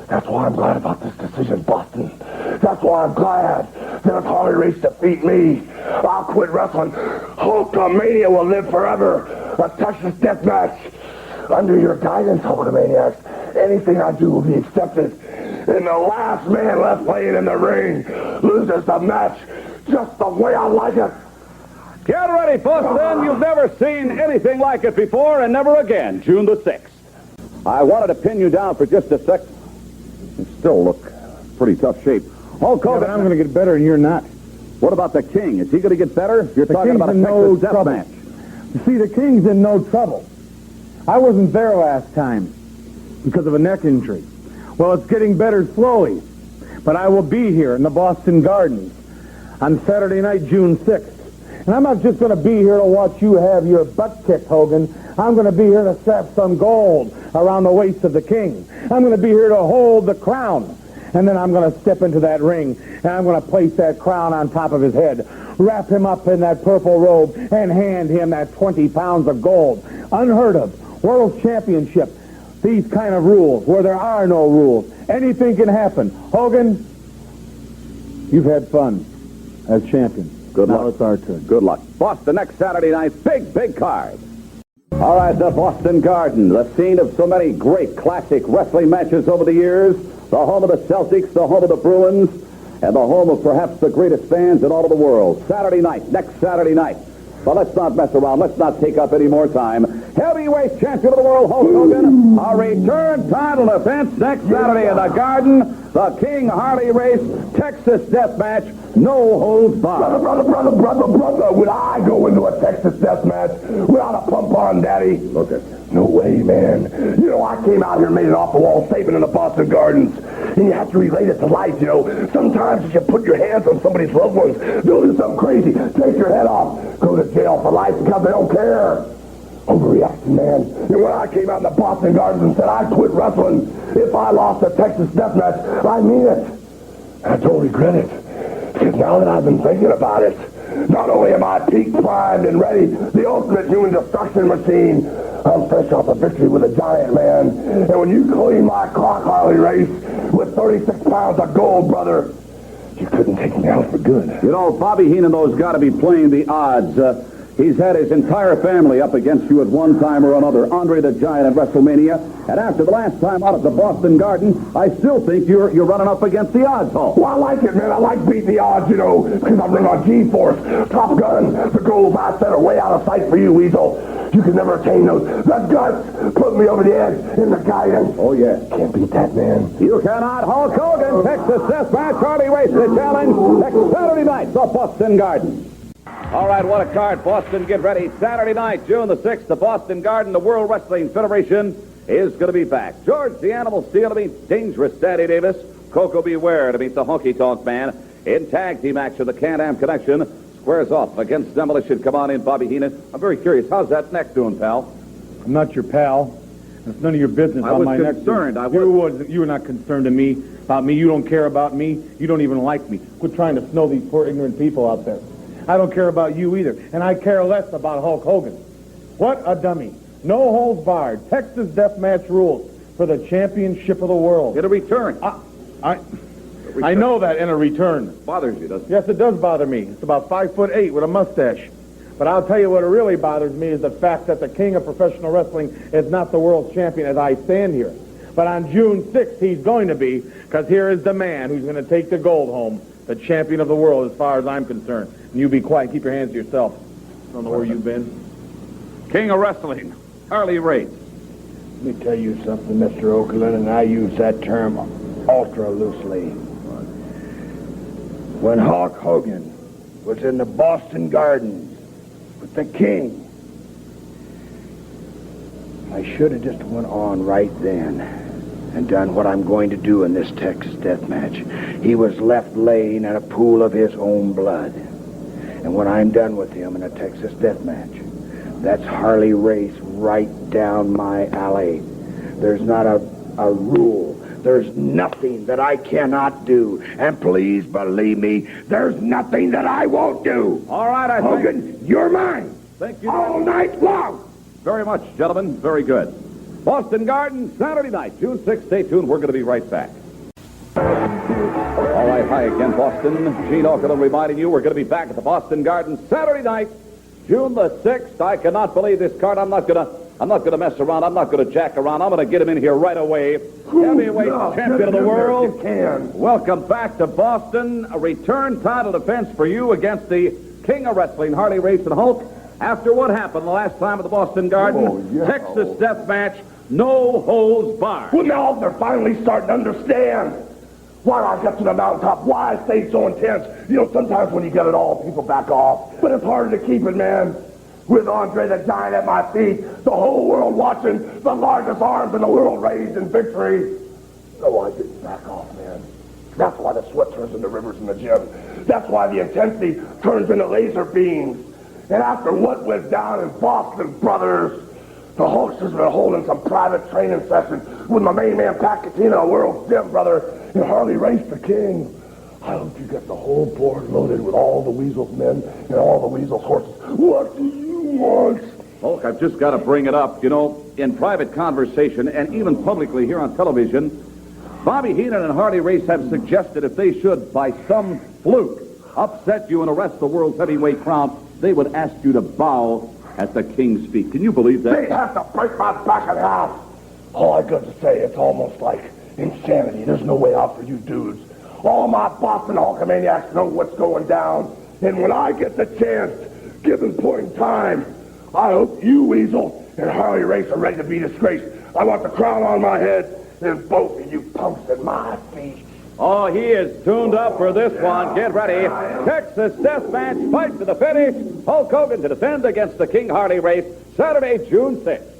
That's why I'm glad about this decision, Boston. That's why I'm glad that if Harley Race defeat me, I'll quit wrestling. Hulkamania will live forever. A Texas death match. Under your guidance, Hulkamaniacs, anything I do will be accepted. And the last man left laying in the ring loses the match just the way I like it. Get ready, folks, then. You've never seen anything like it before, and never again, June the 6th. I wanted to pin you down for just a sec. You still look pretty tough shape. Hulk Hogan, but I'm going to get better and you're not. what about the King? Is he going to get better? You're talking about a Texas death match. You see, the King's in no trouble. I wasn't there last time because of a neck injury. Well, it's getting better slowly, but I will be here in the Boston Gardens on Saturday night, June 6th. And I'm not just going to be here to watch you have your butt kicked, Hogan. I'm going to be here to strap some gold around the waist of the King. I'm going to be here to hold the crown. And then I'm going to step into that ring, and I'm going to place that crown on top of his head, wrap him up in that purple robe, and hand him that 20 pounds of gold. Unheard of. World Championship. These kind of rules, where there are no rules. Anything can happen. Hogan, you've had fun as champion. Good luck. Now it's our turn. Good luck. Boston next Saturday night. Big card. All right, the Boston Garden, the scene of so many great classic wrestling matches over the years, the home of the Celtics, the home of the Bruins, and the home of perhaps the greatest fans in all of the world. Saturday night, next Saturday night. But let's not mess around. Let's not take up any more time. Heavyweight champion of the world, Hulk Hogan, a return title defense next Saturday in the Garden. The King Harley Race, Texas Death Match, no holds barred. Brother, would I go into a Texas death match without a pump on, Daddy? Okay. No way, man. You know, I came out here and made an off-the-wall statement in the Boston Gardens. And you have to relate it to life, you know. Sometimes if you put your hands on somebody's loved ones, they'll do something crazy. Take your head off. Go to jail for life because they don't care. Overreaction, man. And when I came out in the Boston Gardens and said I'd quit wrestling if I lost a Texas death match, I mean it. I don't regret it. Because now that I've been thinking about it, not only am I peak primed and ready, the ultimate human destruction machine, I'm fresh off a victory with a giant, man. And when you clean my clock, Harley Race, with 36 pounds of gold, brother, you couldn't take me out for good. You know, Bobby Heenan, though, has got to be playing the odds. He's had his entire family up against you at one time or another. Andre the Giant at WrestleMania. And after the last time out at the Boston Garden, I still think you're running up against the odds, Hulk. Well, I like it, man. I like beating the odds, you know, because I'm running on G-Force, Top Gun. The goals I set are way out of sight for you, Weasel. You can never attain those. The guts put me over the edge in the guidance. Oh, yeah. Can't beat that, man. You cannot. Hulk Hogan, Texas Death Match, Harley Race, the challenge, next Saturday night, the Boston Garden. All right, what a card. Boston, get ready. Saturday night, June the 6th, the Boston Garden, the World Wrestling Federation is going to be back. George the Animal Steel to meet Dangerous Daddy Davis. Coco Beware to meet the Honky Tonk Man. In tag team action, the Can-Am Connection squares off against Demolition. Come on in, Bobby Heenan. I'm very curious. How's that neck doing, pal? I'm not your pal. It's none of your business I how was my neck's concerned. doing. You were not concerned to me about me. You don't care about me. You don't even like me. Quit trying to snow these poor ignorant people out there. I don't care about you either, and I care less about Hulk Hogan. What a dummy. No holds barred. Texas Deathmatch rules for the championship of the world. Get a return. I know that in a return. Bothers you, doesn't it? Yes, it does bother me. It's about 5'8" with a mustache. But I'll tell you what really bothers me is the fact that the king of professional wrestling is not the world champion as I stand here. But on June 6th, he's going to be, because here is the man who's going to take the gold home, the champion of the world as far as I'm concerned. And you be quiet. Keep your hands to yourself. I don't know where you've been. King of Wrestling, Harley Race. Let me tell you something, Mr. Oakland, and I use that term ultra loosely. When Hulk Hogan was in the Boston Garden with the King, I should have just went on right then and done what I'm going to do in this Texas death match. He was left laying in a pool of his own blood. And when I'm done with him in a Texas death match, that's Harley Race right down my alley. There's not a rule. There's nothing that I cannot do. And please believe me, there's nothing that I won't do. All right, Hogan, you're mine. Thank you. All night long. Very much, gentlemen. Very good. Boston Garden, Saturday night, June 6th. Stay tuned. We're going to be right back. All right, hi again, Boston. Gene Okerlund reminding you we're going to be back at the Boston Garden Saturday night, June the 6th. I cannot believe this card. I'm not going to mess around. I'm not going to jack around. I'm going to get him in here right away. Heavyweight champion of the world. Welcome back to Boston. A return title defense for you against the king of wrestling, Harley Race and Hulk. After what happened the last time at the Boston Garden, Texas death match, no holds barred. Well, now they're finally starting to understand why I got to the mountaintop, why I stayed so intense. You know, sometimes when you get it all, people back off. But it's harder to keep it, man. With Andre the Giant at my feet, the whole world watching, the largest arms in the world raised in victory. No, I didn't back off, man. That's why the sweat turns into rivers in the gym. That's why the intensity turns into laser beams. And after what went down in Boston, brothers, the Hulkster's been holding some private training sessions with my main man, Pat Catino, World's Gym, brother, and Harley Race the King. I hope you get the whole board loaded with all the Weasel's men and all the Weasel's horses. What do you want? Hulk, I've just got to bring it up. You know, in private conversation and even publicly here on television, Bobby Heenan and Harley Race have suggested if they should, by some fluke, upset you and arrest the world's heavyweight crown, they would ask you to bow at the King's feet. Can you believe that? They have to break my back in half. All I got to say, it's almost like insanity. There's no way out for you dudes. All my Boston Hulkamaniacs know what's going down. And when I get the chance, given point in time, I hope you, Weasel, and Harley Race are ready to be disgraced. I want the crown on my head and both of you punks at my feet. Oh, he is tuned up for this one. Get ready. Texas Death Match, fight to the finish. Hulk Hogan to defend against the King Harley Race, Saturday, June 6th.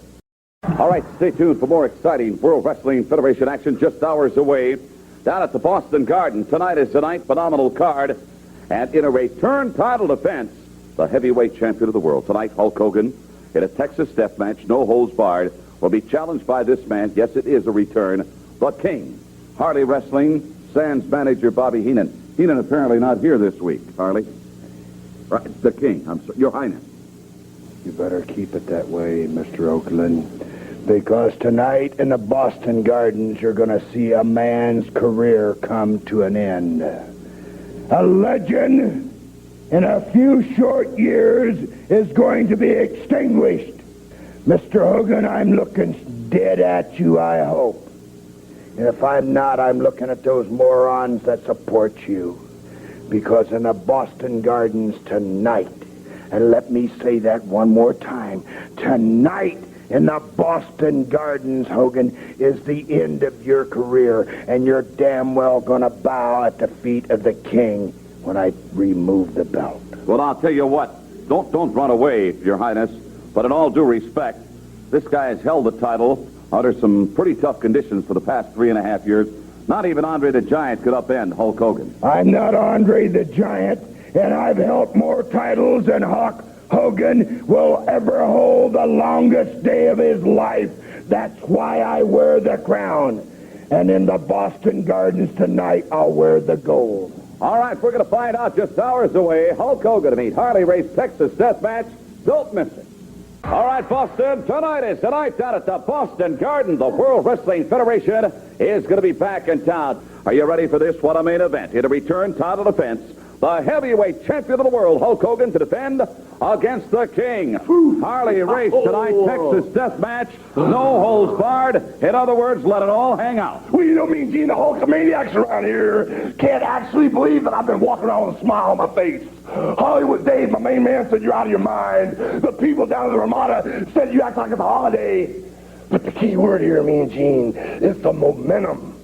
All right, stay tuned for more exciting World Wrestling Federation action just hours away. Down at the Boston Garden, tonight is the night, phenomenal card. And in a return title defense, the heavyweight champion of the world. Tonight, Hulk Hogan, in a Texas death match, no holds barred, will be challenged by this man. Yes, it is a return. The King. Harley Wrestling, Sans manager Bobby Heenan. Heenan apparently not here this week, Harley. Right, the King, I'm sorry, Your Highness. You better keep it that way, Mr. Oakland, because tonight in the Boston Gardens, you're going to see a man's career come to an end. A legend in a few short years is going to be extinguished. Mr. Hogan, I'm looking dead at you, I hope. And if I'm not, I'm looking at those morons that support you. Because in the Boston Gardens tonight, and let me say that one more time, tonight in the Boston Gardens, Hogan, is the end of your career, and you're damn well gonna bow at the feet of the King when I remove the belt. Well, I'll tell you what, don't run away, Your Highness, but in all due respect, this guy has held the title under some pretty tough conditions for the past 3.5 years. Not even Andre the Giant could upend Hulk Hogan. I'm not Andre the Giant, and I've held more titles than Hulk Hogan will ever hold the longest day of his life. That's why I wear the crown. And in the Boston Gardens tonight, I'll wear the gold. All right, we're going to find out just hours away. Hulk Hogan to meet Harley Race, Texas Death Match. Don't miss it. All right, Boston, tonight is the night down at the Boston Garden. The World Wrestling Federation is going to be back in town. Are you ready for this? What a main event. In a return title defense, the heavyweight champion of the world, Hulk Hogan, to defend against the King. Harley Race tonight, Texas Death Match. No holds barred. In other words, let it all hang out. Well, you know me and Gene, the Hulkamaniacs around here, can't actually believe that I've been walking around with a smile on my face. Hollywood Dave, my main man, said you're out of your mind. The people down at the Ramada said you act like it's a holiday. But the key word here, me and Gene, is the momentum.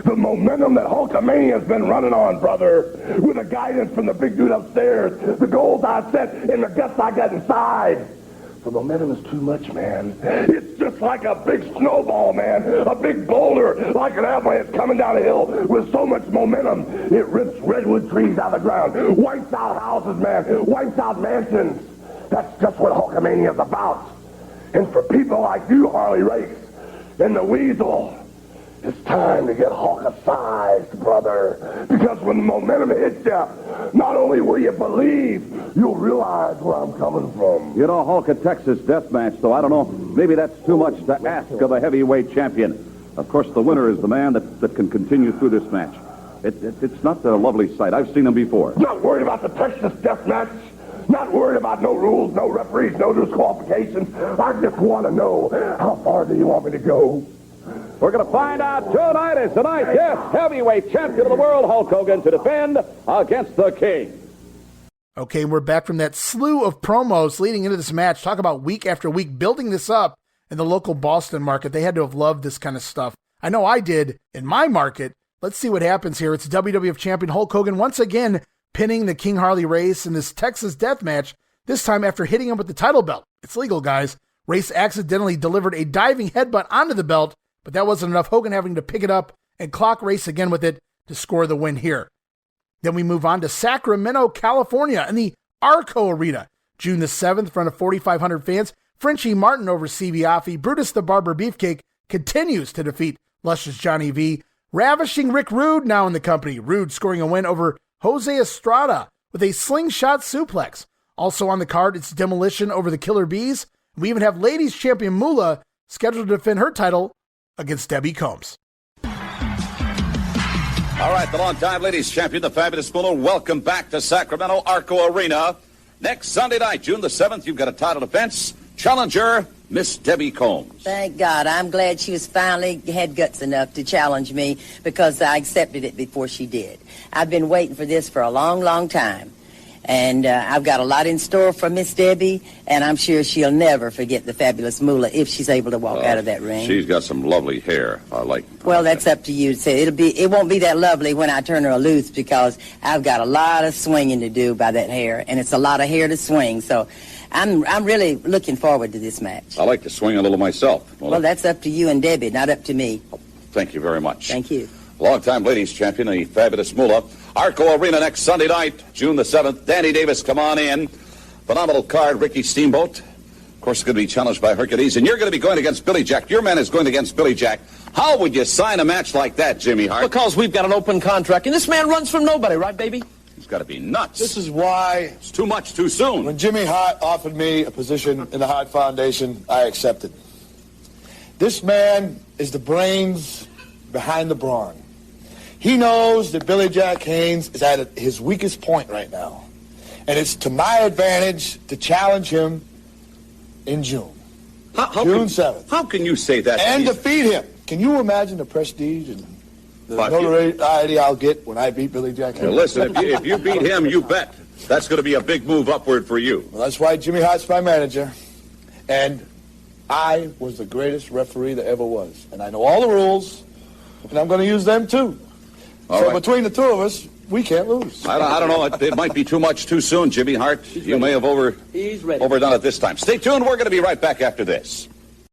The momentum that Hulkamania's been running on, brother, with the guidance from the big dude upstairs, the goals I set, and the guts I got inside. The momentum is too much, man. It's just like a big snowball, man. A big boulder, like an avalanche coming down a hill with so much momentum. It rips redwood trees out of the ground, wipes out houses, man, wipes out mansions. That's just what Hulkamania's about. And for people like you, Harley Race, and the Weasel, it's time to get Hulk-sized, brother. Because when the momentum hits you, not only will you believe, you'll realize where I'm coming from. You know, Hulk, a Texas death match, though, I don't know, maybe that's too much to ask of a heavyweight champion. Of course, the winner is the man that can continue through this match. It's not a lovely sight. I've seen them before. Not worried about the Texas death match. Not worried about no rules, no referees, no disqualifications. I just want to know, how far do you want me to go? We're going to find out tonight is tonight. Yes, heavyweight champion of the world, Hulk Hogan, to defend against the King. Okay, we're back from that slew of promos leading into this match. Talk about week after week building this up in the local Boston market. They had to have loved this kind of stuff. I know I did in my market. Let's see what happens here. It's WWF Champion Hulk Hogan once again pinning the King Harley Race in this Texas death match, this time after hitting him with the title belt. It's legal, guys. Race accidentally delivered a diving headbutt onto the belt, but that wasn't enough. Hogan having to pick it up and clock Race again with it to score the win here. Then we move on to Sacramento, California in the ARCO Arena. June the 7th, in front of 4,500 fans. Frenchie Martin over Dibiase. Brutus the Barber Beefcake continues to defeat Luscious Johnny V. Ravishing Rick Rude now in the company. Rude scoring a win over Jose Estrada with a slingshot suplex. Also on the card, it's Demolition over the Killer Bees. We even have ladies champion Moolah scheduled to defend her title against Debbie Combs. All right, the long-time ladies champion, the fabulous Moolah, welcome back to Sacramento ARCO Arena. Next Sunday night, June the 7th, you've got a title defense. Challenger, Miss Debbie Combs. Thank God. I'm glad she was finally had guts enough to challenge me because I accepted it before she did. I've been waiting for this for a long, long time. And I've got a lot in store for Miss Debbie, and I'm sure she'll never forget the fabulous Moolah if she's able to walk out of that ring. She's got some lovely hair. I like. Well, that's up to you to say. It won't be that lovely when I turn her loose because I've got a lot of swinging to do by that hair, and it's a lot of hair to swing. So I'm really looking forward to this match. I like to swing a little myself. Well, that's up to you and Debbie, not up to me. Thank you very much. Thank you. Longtime ladies champion, the fabulous Moolah. ARCO Arena next Sunday night, June the 7th. Danny Davis, come on in. Phenomenal card, Ricky Steamboat. Of course, going to be challenged by Hercules. And you're going to be going against Billy Jack. Your man is going against Billy Jack. How would you sign a match like that, Jimmy Hart? Because we've got an open contract, and this man runs from nobody, right, baby? He's got to be nuts. This is why It's too much too soon. when Jimmy Hart offered me a position in the Hart Foundation, I accepted. This man is the brains behind the brawn. He knows that Billy Jack Haynes is at his weakest point right now. And it's to my advantage to challenge him in June. June 7th. How can you say that? And defeat him. Can you imagine the prestige and the notoriety I'll get when I beat Billy Jack Haynes? Well, listen, if you beat him, you bet. That's going to be a big move upward for you. Well, that's why Jimmy Hart's my manager. And I was the greatest referee there ever was. And I know all the rules, and I'm going to use them too. So between the two of us, we can't lose. I don't know. It might be too much too soon, Jimmy Hart. You may have overdone it this time. Stay tuned. We're going to be right back after this.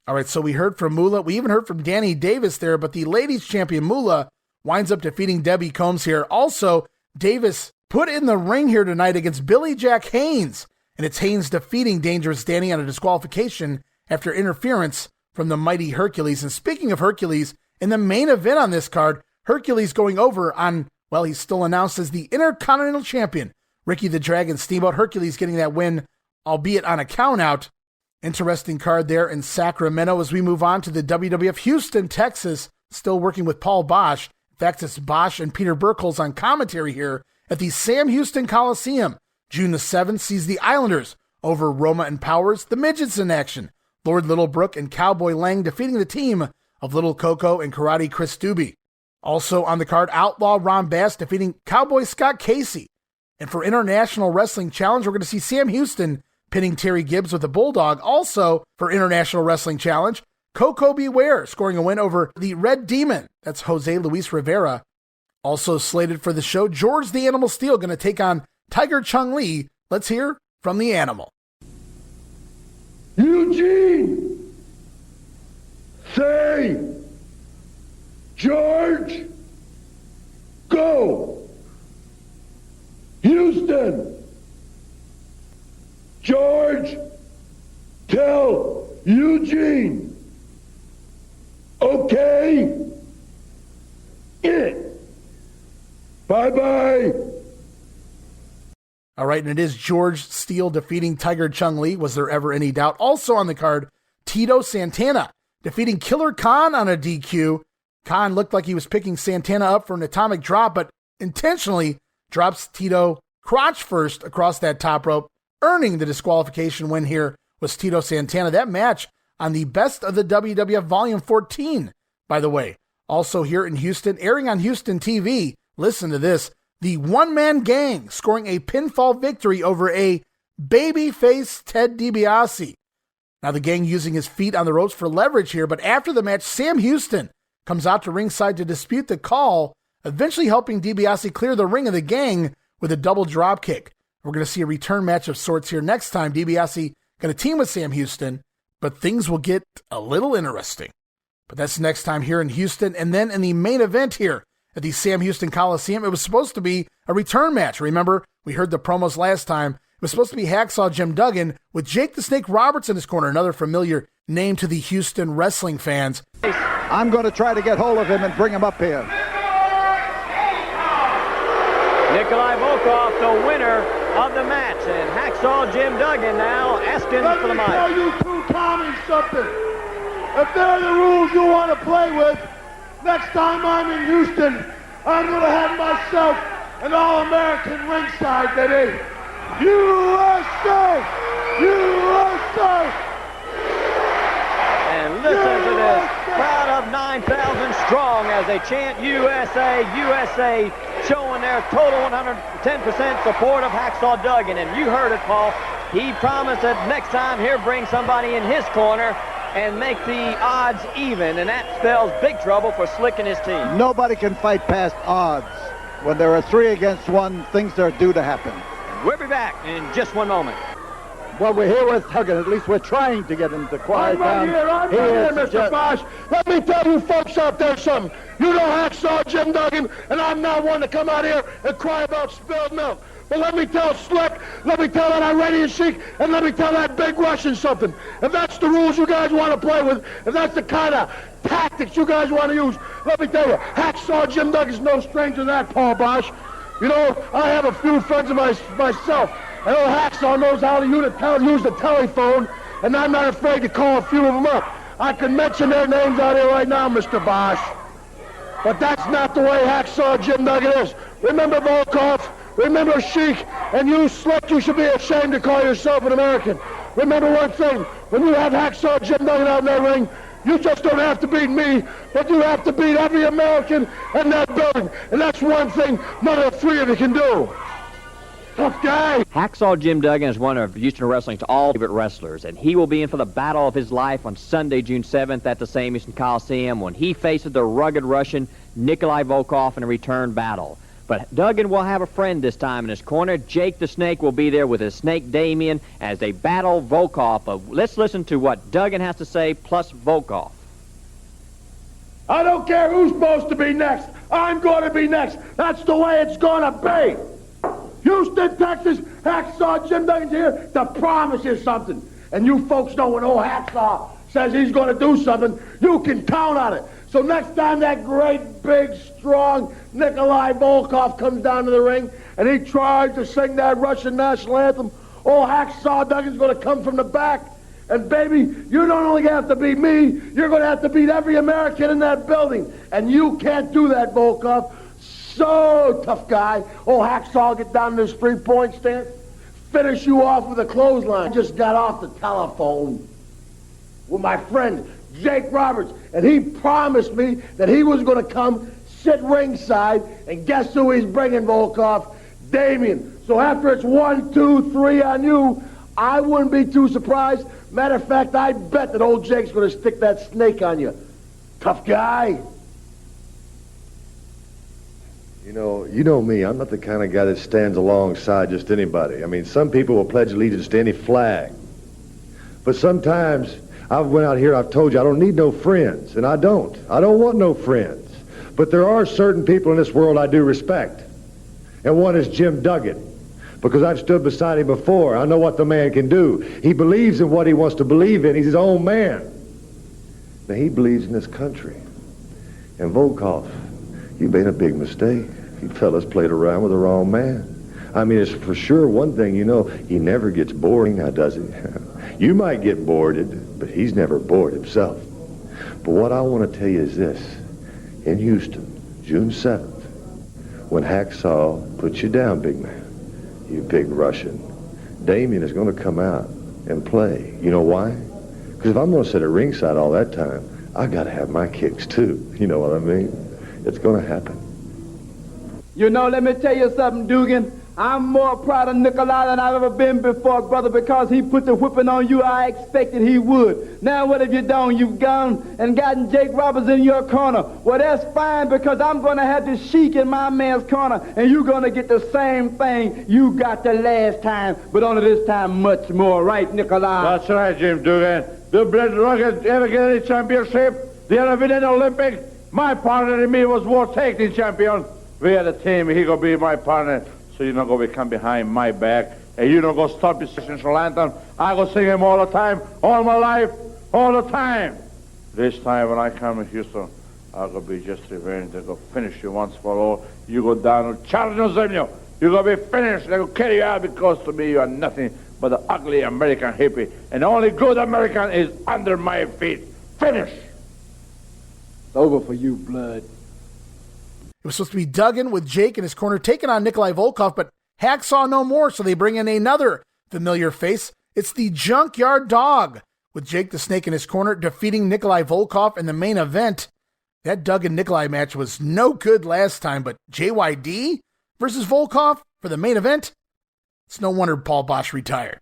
All right, so we heard from Moolah. We even heard from Danny Davis there, but the ladies champion Moolah winds up defeating Debbie Combs here. Also, Davis put in the ring here tonight against Billy Jack Haynes, and it's Haynes defeating Dangerous Danny on a disqualification after interference from the mighty Hercules. And speaking of Hercules, in the main event on this card, Hercules going over on, well, he's still announced as the Intercontinental Champion. Ricky the Dragon Steamboat. Hercules getting that win, albeit on a countout. Interesting card there in Sacramento as we move on to the WWF Houston, Texas. Still working with Paul Bosch. In fact, it's Bosch and Peter Burkholz on commentary here at the Sam Houston Coliseum. June the 7th sees the Islanders over Roma and Powers, the Midgets in action. Lord Littlebrook and Cowboy Lang defeating the team of Little Coco and Karate Chris Doobie. Also on the card, Outlaw Ron Bass defeating Cowboy Scott Casey. And for International Wrestling Challenge, we're going to see Sam Houston pinning Terry Gibbs with a Bulldog. Also for International Wrestling Challenge, Coco Beware scoring a win over the Red Demon. That's Jose Luis Rivera. Also slated for the show, George the Animal Steel going to take on Tiger Chung Lee. Let's hear from the Animal. Eugene! Say! George! Go! Houston! George! Tell Eugene! Okay? It! Bye-bye! All right, and it is George Steele defeating Tiger Chung Lee. Was there ever any doubt? Also on the card, Tito Santana defeating Killer Khan on a DQ. Khan looked like he was picking Santana up for an atomic drop, but intentionally drops Tito crotch first across that top rope, earning the disqualification win here was Tito Santana. That match on the Best of the WWF Volume 14, by the way. Also here in Houston, airing on Houston TV, listen to this, the one-man gang scoring a pinfall victory over a babyface Ted Dibiase. Now the gang using his feet on the ropes for leverage here, but after the match, Sam Houston comes out to ringside to dispute the call, eventually helping Dibiase clear the ring of the gang with a double drop kick. We're going to see a return match of sorts here next time. Dibiase going to team with Sam Houston, but things will get a little interesting. But that's next time here in Houston. And then in the main event here at the Sam Houston Coliseum, it was supposed to be a return match. Remember, we heard the promos last time. It was supposed to be Hacksaw Jim Duggan with Jake the Snake Roberts in his corner, another familiar name to the Houston wrestling fans. I'm going to try to get hold of him and bring him up here. Nikolai Volkov, the winner of the match, and Hacksaw Jim Duggan now asking for the mic. Let me tell you two Tommies something. If they're the rules you want to play with, next time I'm in Houston, I'm going to have myself an All-American ringside, baby. USA! USA! And listen to this crowd of 9,000 strong as they chant USA, USA, showing their total 110% support of Hacksaw Duggan. And you heard it, Paul. He promised that next time he'll bring somebody in his corner and make the odds even, and that spells big trouble for Slick and his team. Nobody can fight past odds. When there are 3 against 1, things are due to happen. We'll be back in just one moment. Well, we're here with Duggan. At least we're trying to get him to quiet down. I'm right here, Mr. Bosch. Let me tell you folks out there something. You know Hacksaw Jim Duggan, and I'm not one to come out here and cry about spilled milk. But let me tell Slick, let me tell that Iranian Sheik, and let me tell that big Russian something. If that's the rules you guys want to play with, if that's the kind of tactics you guys want to use, let me tell you, Hacksaw Jim Duggan's no stranger to that, Paul Bosch. You know, I have a few friends of myself, and old Hacksaw knows how to use the telephone, and I'm not afraid to call a few of them up. I can mention their names out here right now, Mr. Bosch. But that's not the way Hacksaw Jim Duggan is. Remember Volkov? Remember Sheik? And you, Slick, you should be ashamed to call yourself an American. Remember one thing. When you have Hacksaw Jim Duggan out in that ring, you just don't have to beat me, but you have to beat every American in that building. And that's one thing none of the 3 of you can do. Tough guy. Hacksaw Jim Duggan is one of Houston Wrestling's all-favorite wrestlers, and he will be in for the battle of his life on Sunday, June 7th at the same Houston Coliseum when he faces the rugged Russian Nikolai Volkov in a return battle. But Duggan will have a friend this time in his corner. Jake the Snake will be there with his snake Damien as they battle Volkov. Let's listen to what Duggan has to say plus Volkov. I don't care who's supposed to be next. I'm going to be next. That's the way it's going to be. Houston, Texas, Hacksaw Jim Duggan's here to promise you something. And you folks know when old Hacksaw says he's going to do something, you can count on it. So next time that great, big, strong Nikolai Volkov comes down to the ring and he tries to sing that Russian national anthem, old Hacksaw Duggan's going to come from the back. And baby, you don't only have to beat me, you're going to have to beat every American in that building. And you can't do that, Volkov. So tough guy. Old Hacksaw will get down to this 3-point stance, finish you off with a clothesline. Just got off the telephone with my friend Jake Roberts, and he promised me that he was going to come sit ringside, and guess who he's bringing, Volkov? Damien. So after it's 1, 2, 3 on you, I wouldn't be too surprised. Matter of fact, I bet that old Jake's going to stick that snake on you. Tough guy. You know me. I'm not the kind of guy that stands alongside just anybody. I mean, some people will pledge allegiance to any flag. But sometimes I've went out here, I've told you I don't need no friends, and I don't. I don't want no friends. But there are certain people in this world I do respect. And one is Jim Duggan. Because I've stood beside him before. I know what the man can do. He believes in what he wants to believe in. He's his own man. Now, he believes in this country. And Volkov, you made a big mistake. You fellas played around with the wrong man. I mean, it's for sure one thing you know, he never gets bored, now does he? You might get boarded, but he's never bored himself. But what I want to tell you is this. In Houston, June 7th, when Hacksaw puts you down, big man, you big Russian, Damien is going to come out and play. You know why? Because if I'm going to sit at ringside all that time, I got to have my kicks too. You know what I mean? It's going to happen. You know, let me tell you something, Duggan. I'm more proud of Nikolai than I've ever been before, brother, because he put the whipping on you I expected he would. Now what have you done? You've gone and gotten Jake Roberts in your corner. Well, that's fine, because I'm going to have the Sheik in my man's corner, and you're going to get the same thing you got the last time, but only this time much more. Right, Nikolai? That's right, Jim Duggan. The Blood Rockets ever get any championship? They ever win an Olympic? My partner and me was world tag team champion. We had a team. He gonna be my partner. So you're not going to come behind my back, and you're not going to stop his national anthem. I go sing him all the time, all my life, all the time. This time when I come to Houston, I'm going to be just revenge. I'm going to finish you once for all. You go down and challenge them. You're going to be finished. They're going to carry you out because to me you are nothing but an ugly American hippie. And the only good American is under my feet. Finish. It's over for you, Blood. It was supposed to be Duggan with Jake in his corner taking on Nikolai Volkov, but Hacksaw no more, so they bring in another familiar face. It's the Junkyard Dog, with Jake the Snake in his corner, defeating Nikolai Volkov in the main event. That Duggan-Nikolai match was no good last time, but JYD versus Volkov for the main event? It's no wonder Paul Bosch retired.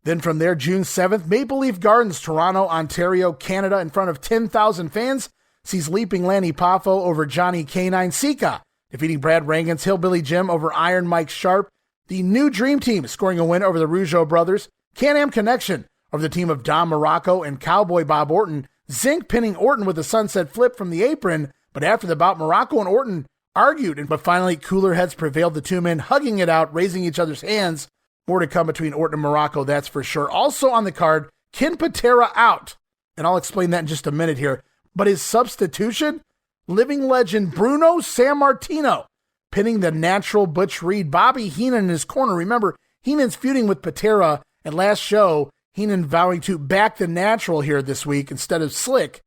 Then from there, June 7th, Maple Leaf Gardens, Toronto, Ontario, Canada, in front of 10,000 fans, sees Leaping Lanny Poffo over Johnny K9 Sika, defeating Brad Rangan's Hillbilly Jim over Iron Mike Sharp. The New Dream Team scoring a win over the Rougeaus brothers. Can-Am Connection over the team of Don Muraco and Cowboy Bob Orton. Zinc pinning Orton with a sunset flip from the apron, but after the bout, Muraco and Orton argued, but finally cooler heads prevailed, the two men hugging it out, raising each other's hands. More to come between Orton and Muraco, that's for sure. Also on the card, Ken Patera out, and I'll explain that in just a minute here, but his substitution, living legend Bruno Sammartino, pinning the natural Butch Reed. Bobby Heenan in his corner. Remember, Heenan's feuding with Patera, and last show, Heenan vowing to back the natural here this week instead of Slick.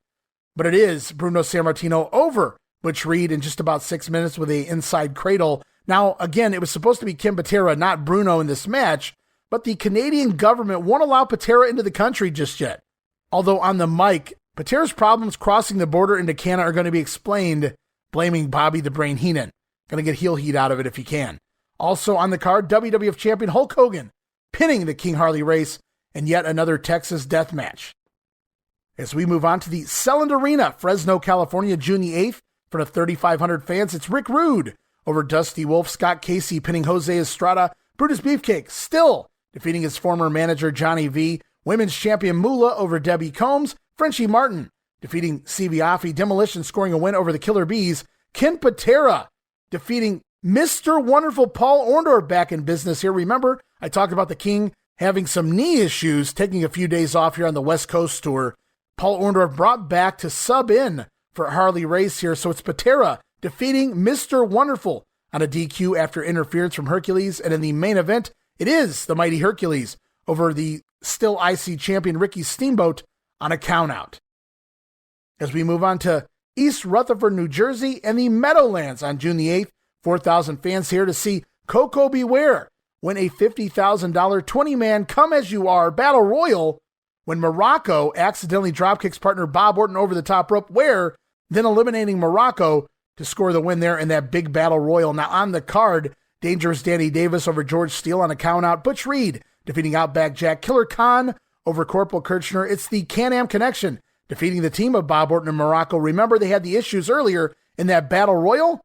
But it is Bruno Sammartino over Butch Reed in just about 6 minutes with a inside cradle. Now, again, it was supposed to be Ken Patera, not Bruno in this match, but the Canadian government won't allow Patera into the country just yet. Although on the mic, Patera's problems crossing the border into Canada are going to be explained, blaming Bobby the Brain Heenan. Going to get heel heat out of it if he can. Also on the card, WWF Champion Hulk Hogan pinning the King Harley Race, and yet another Texas death match. As we move on to the Selland Arena, Fresno, California, June the 8th, in front of 3,500 fans, it's Rick Rude over Dusty Wolf, Scott Casey pinning Jose Estrada, Brutus Beefcake still defeating his former manager Johnny V, Women's Champion Moolah over Debbie Combs, Frenchie Martin defeating Siviafi, Demolition scoring a win over the Killer Bees, Ken Patera defeating Mr. Wonderful Paul Orndorff back in business here. Remember, I talked about the King having some knee issues, taking a few days off here on the West Coast tour. Paul Orndorff brought back to sub in for Harley Race here, so it's Patera defeating Mr. Wonderful on a DQ after interference from Hercules, and in the main event, it is the mighty Hercules over the still IC champion Ricky Steamboat on a countout. As we move on to East Rutherford, New Jersey, and the Meadowlands on June the 8th, 4,000 fans here to see Coco Beware win a $50,000 20-man come-as-you-are battle royal when Muraco accidentally dropkicks partner Bob Orton over the top rope, Ware then eliminating Muraco to score the win there in that big battle royal. Now on the card, Dangerous Danny Davis over George Steele on a countout, Butch Reed defeating Outback Jack, Killer Khan over Corporal Kirchner. It's the Can-Am Connection defeating the team of Bob Orton and Muraco. Remember, they had the issues earlier in that battle royal?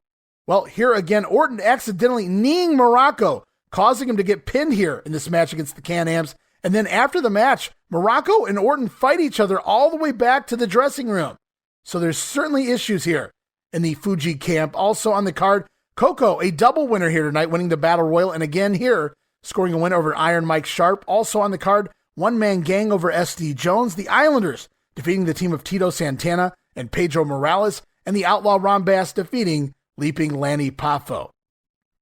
Well, here again, Orton accidentally kneeing Muraco, causing him to get pinned here in this match against the Can-Ams. And then after the match, Muraco and Orton fight each other all the way back to the dressing room. So there's certainly issues here in the Fuji camp. Also on the card, Coco, a double winner here tonight, winning the Battle Royal, and again here, scoring a win over Iron Mike Sharp. Also on the card, one-man gang over SD Jones. The Islanders defeating the team of Tito Santana and Pedro Morales, and the Outlaw Ron Bass defeating Leaping Lanny Poffo.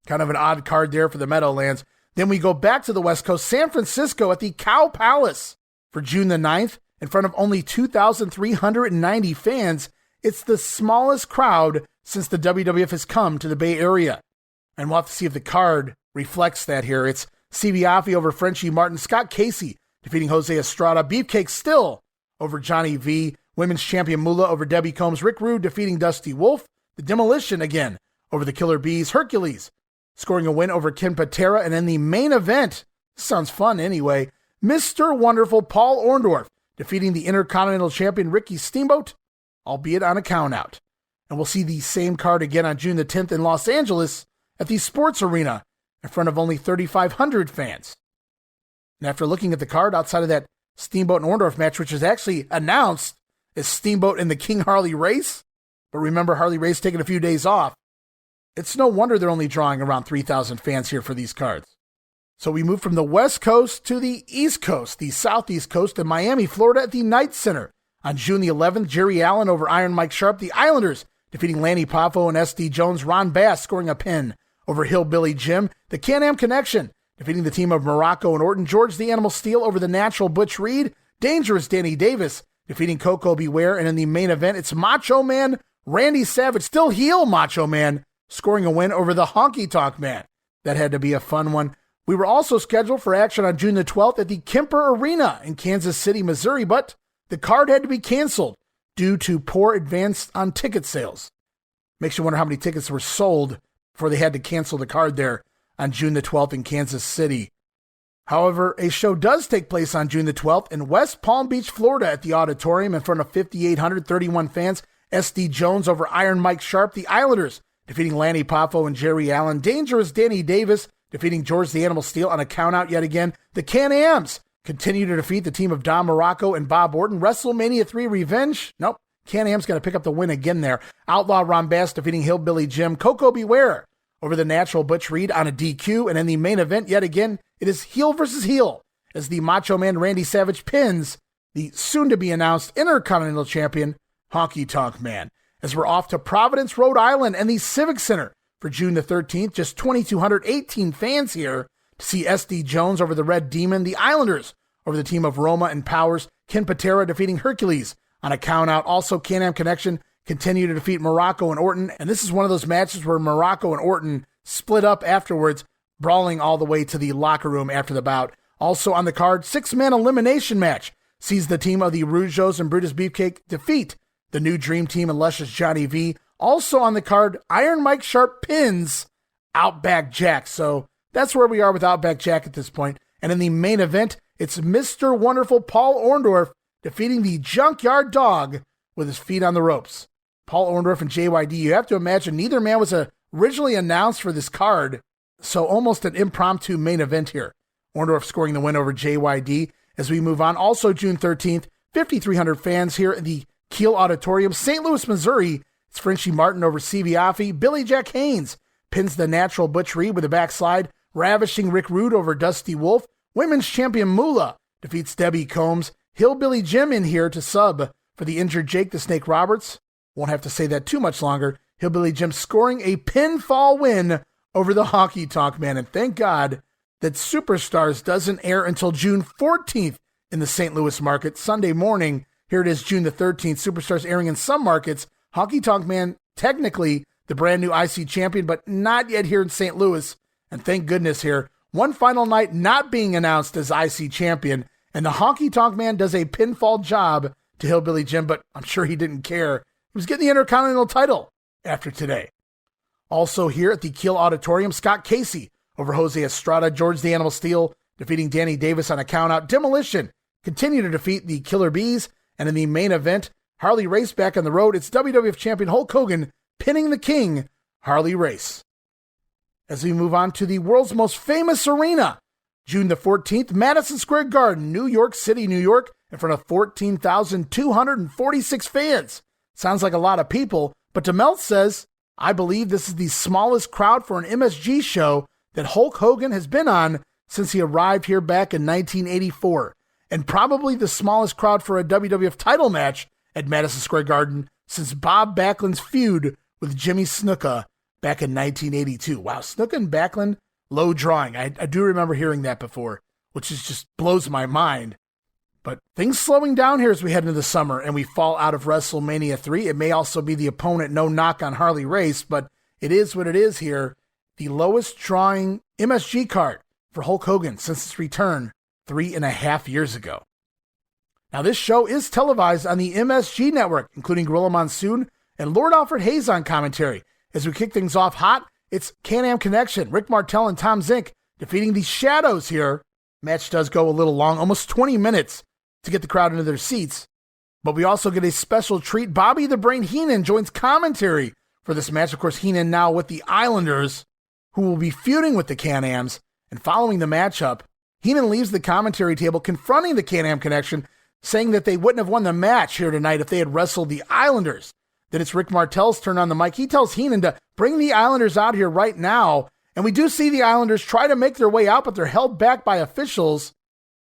Kind of an odd card there for the Meadowlands. Then we go back to the West Coast, San Francisco at the Cow Palace for June the 9th in front of only 2,390 fans. It's the smallest crowd since the WWF has come to the Bay Area. And we'll have to see if the card reflects that here. It's Siviafi over Frenchie Martin, Scott Casey defeating Jose Estrada, Beefcake still over Johnny V, Women's Champion Moolah over Debbie Combs, Rick Rude defeating Dusty Wolf, the Demolition again over the Killer Bees, Hercules scoring a win over Ken Patera, and in the main event, sounds fun anyway, Mr. Wonderful Paul Orndorff defeating the Intercontinental Champion Ricky Steamboat, albeit on a countout. And we'll see the same card again on June the 10th in Los Angeles at the Sports Arena in front of only 3,500 fans. And after looking at the card outside of that Steamboat and Orndorff match, which is actually announced as Steamboat and the King Harley Race, but remember Harley Race taking a few days off, it's no wonder they're only drawing around 3,000 fans here for these cards. So we move from the West Coast to the East Coast, the Southeast Coast in Miami, Florida at the Knight Center. On June the 11th, Jerry Allen over Iron Mike Sharp, the Islanders defeating Lanny Poffo and SD Jones, Ron Bass scoring a pin over Hillbilly Jim, the Can-Am Connection defeating the team of Muraco and Orton, George the Animal Steel over the Natural Butch Reed, Dangerous Danny Davis defeating Coco Beware, and in the main event, it's Macho Man Randy Savage, still heel Macho Man, scoring a win over the Honky Tonk Man, That had to be a fun one. We were also scheduled for action on June the 12th at the Kemper Arena in Kansas City, Missouri, but the card had to be canceled due to poor advance on ticket sales. Makes you wonder how many tickets were sold before they had to cancel the card there on June the 12th in Kansas City. However, a show does take place on June the 12th in West Palm Beach, Florida at the Auditorium in front of 5,831 fans. SD Jones over Iron Mike Sharp. The Islanders defeating Lanny Poffo and Jerry Allen. Dangerous Danny Davis defeating George the Animal Steele on a countout yet again. The Can-Ams continue to defeat the team of Don Muraco and Bob Orton. WrestleMania 3 Revenge. Nope. Can-Am's going to pick up the win again there. Outlaw Ron Bass defeating Hillbilly Jim. Coco Beware over the Natural Butch Reed on a DQ. And in the main event, yet again, it is heel versus heel as the Macho Man Randy Savage pins the soon-to-be-announced Intercontinental Champion Honky Tonk Man. As we're off to Providence, Rhode Island and the Civic Center for June the 13th. Just 2,218 fans here to see SD Jones over the Red Demon. The Islanders over the team of Roma and Powers. Ken Patera defeating Hercules on a countout. Also, Can-Am Connection continue to defeat Muraco and Orton. And this is one of those matches where Muraco and Orton split up afterwards, brawling all the way to the locker room after the bout. Also on the card, 6-man elimination match sees the team of the Rougeaus and Brutus Beefcake defeat the new Dream Team and Luscious Johnny V. Also on the card, Iron Mike Sharp pins Outback Jack. So that's where we are with Outback Jack at this point. And in the main event, it's Mr. Wonderful Paul Orndorff defeating the Junkyard Dog with his feet on the ropes. Paul Orndorff and JYD, you have to imagine neither man was originally announced for this card, so almost an impromptu main event here. Orndorff scoring the win over JYD. As we move on, also June 13th, 5,300 fans here in the Kiel Auditorium, St. Louis, Missouri. It's Frenchie Martin over Civiafi. Billy Jack Haynes pins the Natural Butch Reed with a backslide. Ravishing Rick Rude over Dusty Wolf. Women's champion Moolah defeats Debbie Combs. Hillbilly Jim in here to sub for the injured Jake the Snake Roberts. Won't have to say that too much longer. Hillbilly Jim scoring a pinfall win over the Honky Tonk Man. And thank God that Superstars doesn't air until June 14th in the St. Louis market. Sunday morning, here it is June the 13th. Superstars airing in some markets. Honky Tonk Man, technically the brand new IC champion, but not yet here in St. Louis. And thank goodness here. One final night not being announced as IC champion. And the Honky Tonk Man does a pinfall job to Hillbilly Jim, but I'm sure he didn't care. He was getting the Intercontinental title after today. Also here at the Kiel Auditorium, Scott Casey over Jose Estrada. George the Animal Steele defeating Danny Davis on a countout. Demolition continue to defeat the Killer Bees. And in the main event, Harley Race back on the road. It's WWF Champion Hulk Hogan pinning the King, Harley Race. As we move on to the world's most famous arena, June the 14th, Madison Square Garden, New York City, New York, in front of 14,246 fans. Sounds like a lot of people, but DeMelt says, I believe this is the smallest crowd for an MSG show that Hulk Hogan has been on since he arrived here back in 1984, and probably the smallest crowd for a WWF title match at Madison Square Garden since Bob Backlund's feud with Jimmy Snuka back in 1982. Wow, Snuka and Backlund, low drawing. I do remember hearing that before, which just blows my mind. But things slowing down here as we head into the summer and we fall out of WrestleMania 3. It may also be the opponent, no knock on Harley Race, but it is what it is here. The lowest drawing MSG card for Hulk Hogan since its return 3.5 years ago. Now this show is televised on the MSG network, including Gorilla Monsoon and Lord Alfred Hayes on commentary. As we kick things off hot, it's Can-Am Connection, Rick Martel and Tom Zink defeating the Shadows here. Match does go a little long, almost 20 minutes to get the crowd into their seats. But we also get a special treat. Bobby the Brain Heenan joins commentary for this match. Of course, Heenan now with the Islanders, who will be feuding with the Can-Ams. And following the matchup, Heenan leaves the commentary table confronting the Can-Am Connection, saying that they wouldn't have won the match here tonight if they had wrestled the Islanders. Then it's Rick Martel's turn on the mic. He tells Heenan to bring the Islanders out here right now. And we do see the Islanders try to make their way out, but they're held back by officials.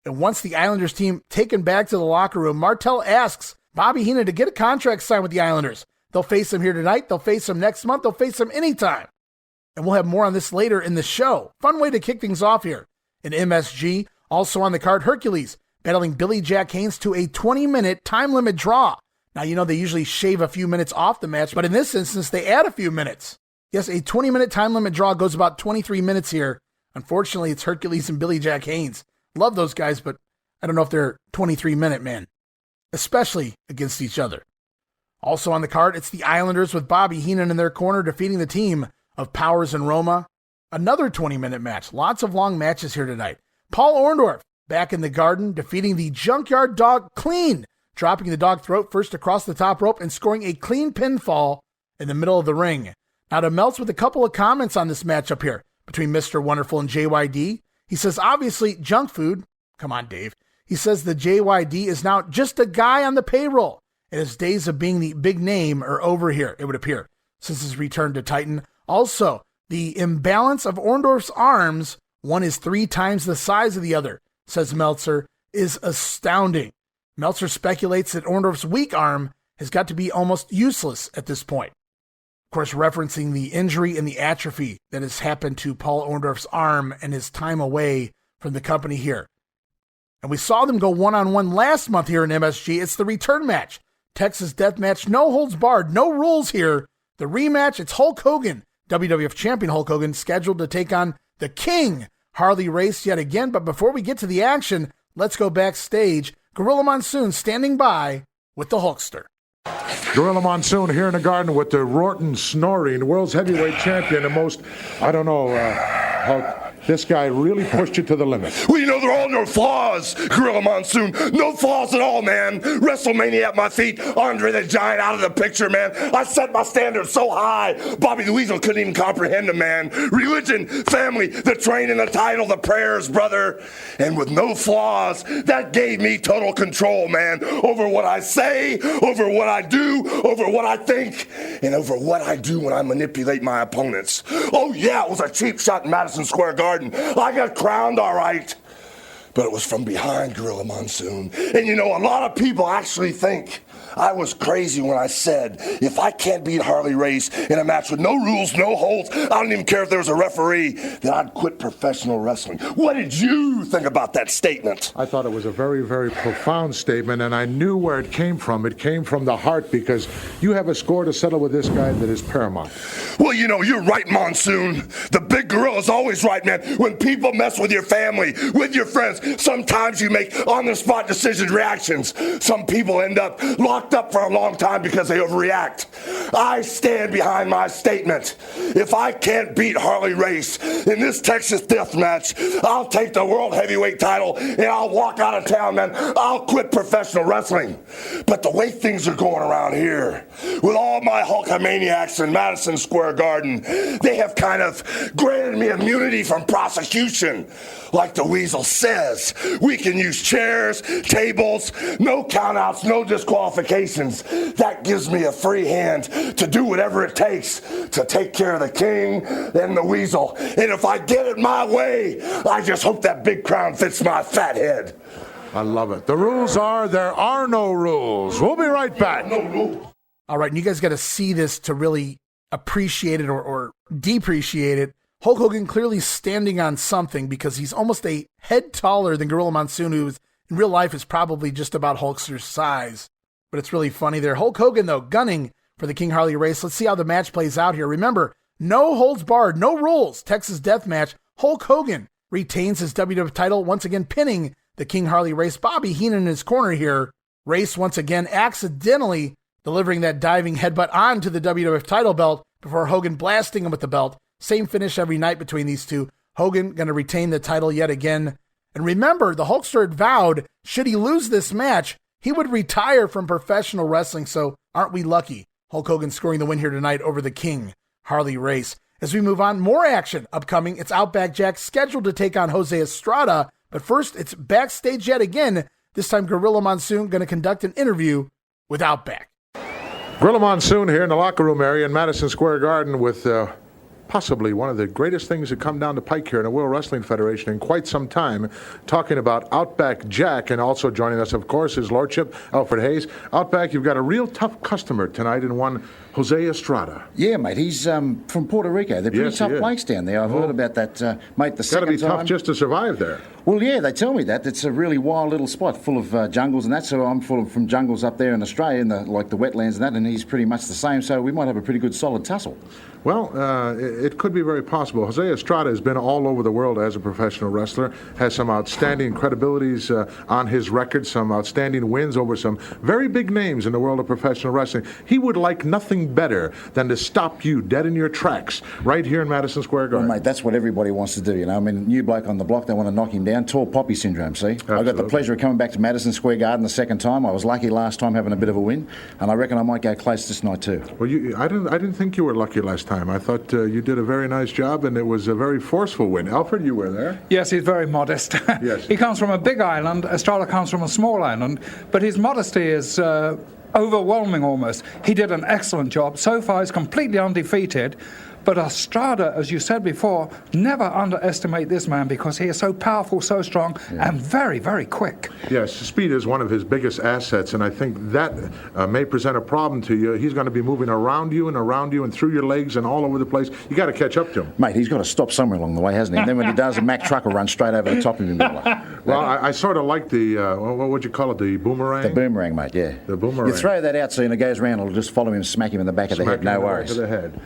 And once the Islanders team taken back to the locker room, Martel asks Bobby Heenan to get a contract signed with the Islanders. They'll face him here tonight. They'll face him next month. They'll face him anytime. And we'll have more on this later in the show. Fun way to kick things off here. In MSG, also on the card, Hercules battling Billy Jack Haynes to a 20-minute time limit draw. Now, you know they usually shave a few minutes off the match, but in this instance, they add a few minutes. Yes, a 20-minute time limit draw goes about 23 minutes here. Unfortunately, it's Hercules and Billy Jack Haynes. Love those guys, but I don't know if they're 23-minute men, especially against each other. Also on the card, it's the Islanders with Bobby Heenan in their corner defeating the team of Powers and Roma. Another 20-minute match. Lots of long matches here tonight. Paul Orndorff back in the Garden defeating the Junkyard Dog clean, dropping the dog throat first across the top rope and scoring a clean pinfall in the middle of the ring. Now to Meltz with a couple of comments on this matchup here between Mr. Wonderful and JYD. He says, obviously, junk food. Come on, Dave. He says the JYD is now just a guy on the payroll, and his days of being the big name are over here, it would appear, since his return to Titan. Also, the imbalance of Orndorff's arms, one is 3 times the size of the other, says Meltzer, is astounding. Meltzer speculates that Orndorff's weak arm has got to be almost useless at this point. Of course, referencing the injury and the atrophy that has happened to Paul Orndorff's arm and his time away from the company here. And we saw them go one-on-one last month here in MSG. It's the return match. Texas Death Match, no holds barred, no rules here. The rematch, it's Hulk Hogan, WWF Champion Hulk Hogan, scheduled to take on the King, Harley Race, yet again. But before we get to the action, let's go backstage. Gorilla Monsoon standing by with the Hulkster. Gorilla Monsoon here in the Garden with the Orton snoring, world's heavyweight champion, and most, Hulk. This guy really pushed you to the limit. Well, you know, there are no flaws, Gorilla Monsoon. No flaws at all, man. WrestleMania at my feet. Andre the Giant out of the picture, man. I set my standards so high. Bobby the Weasel couldn't even comprehend them, man. Religion, family, the training, the title, the prayers, brother. And with no flaws, that gave me total control, man. Over what I say, over what I do, over what I think, and over what I do when I manipulate my opponents. Oh, yeah, it was a cheap shot in Madison Square Garden. I got crowned, all right, but it was from behind, Gorilla Monsoon. And you know, a lot of people actually think I was crazy when I said, if I can't beat Harley Race in a match with no rules, no holds, I don't even care if there was a referee, that I'd quit professional wrestling. What did you think about that statement? I thought it was a very, very profound statement, and I knew where it came from. It came from the heart, because you have a score to settle with this guy that is paramount. Well, you know, you're right, Monsoon. The big gorilla's always right, man. When people mess with your family, with your friends, sometimes you make on-the-spot decisions, reactions. Some people end up locked up for a long time because they overreact. I stand behind my statement. If I can't beat Harley Race in this Texas death match, I'll take the world heavyweight title and I'll walk out of town, man. I'll quit professional wrestling. But the way things are going around here, with all my Hulkamaniacs in Madison Square Garden, they have kind of granted me immunity from prosecution. Like the Weasel says, we can use chairs, tables, no countouts, no disqualifications. That gives me a free hand to do whatever it takes to take care of the King and the Weasel. And if I get it my way, I just hope that big crown fits my fat head. I love it. The rules are, there are no rules. We'll be right back. No rules. All right, and you guys got to see this to really appreciate it or depreciate it. Hulk Hogan clearly standing on something, because he's almost a head taller than Gorilla Monsoon, who in real life is probably just about Hulkster's size. But it's really funny there. Hulk Hogan, though, gunning for the King Harley Race. Let's see how the match plays out here. Remember, no holds barred, no rules. Texas Death Match. Hulk Hogan retains his WWF title, once again pinning the King Harley Race. Bobby Heenan in his corner here. Race once again accidentally delivering that diving headbutt onto the WWF title belt before Hogan blasting him with the belt. Same finish every night between these two. Hogan going to retain the title yet again. And remember, the Hulkster had vowed, should he lose this match, he would retire from professional wrestling. So aren't we lucky? Hulk Hogan scoring the win here tonight over the King Harley Race. As we move on, more action upcoming. It's Outback Jack scheduled to take on Jose Estrada. But first, it's backstage yet again. This time, Gorilla Monsoon going to conduct an interview with Outback. Gorilla Monsoon here in the locker room area in Madison Square Garden with possibly one of the greatest things that come down the pike here in the World Wrestling Federation in quite some time, talking about Outback Jack, and also joining us, of course, his lordship, Alfred Hayes. Outback, you've got a real tough customer tonight in one Jose Estrada. Yeah, mate. He's from Puerto Rico. They're pretty tough blokes down there. I've heard about that, mate. The Got to be tough just to survive there. Well, yeah, they tell me that. It's a really wild little spot full of jungles and that. So I'm from jungles up there in Australia, in the wetlands and that, and he's pretty much the same. So we might have a pretty good solid tussle. Well, it could be very possible. Jose Estrada has been all over the world as a professional wrestler, has some outstanding credibilities on his record, some outstanding wins over some very big names in the world of professional wrestling. He would like nothing better than to stop you dead in your tracks right here in Madison Square Garden. Well, mate, that's what everybody wants to do, you know. I mean, new bloke on the block, they want to knock him down. Tall poppy syndrome, see? Absolutely. I got the pleasure of coming back to Madison Square Garden the second time. I was lucky last time having a bit of a win, and I reckon I might go close this night too. Well, I didn't think you were lucky last time. I thought you did a very nice job, and it was a very forceful win. Alfred, you were there. Yes, he's very modest. Yes. He comes from a big island. Estrada comes from a small island, but his modesty is overwhelming almost. He did an excellent job. So far, he's completely undefeated. But Estrada, as you said before, never underestimate this man because he is so powerful, so strong, and very, very quick. Yes, speed is one of his biggest assets, and I think that may present a problem to you. He's going to be moving around you and through your legs and all over the place. You got to catch up to him. Mate, he's got to stop somewhere along the way, hasn't he? And then when he does, a Mack truck will run straight over the top of him. Well, I sort of like the, what would you call it, the boomerang? The boomerang, mate, yeah. The boomerang. You throw that out so when it goes round, it'll just follow him, smack him in the back of the head, no worries. Back of the head.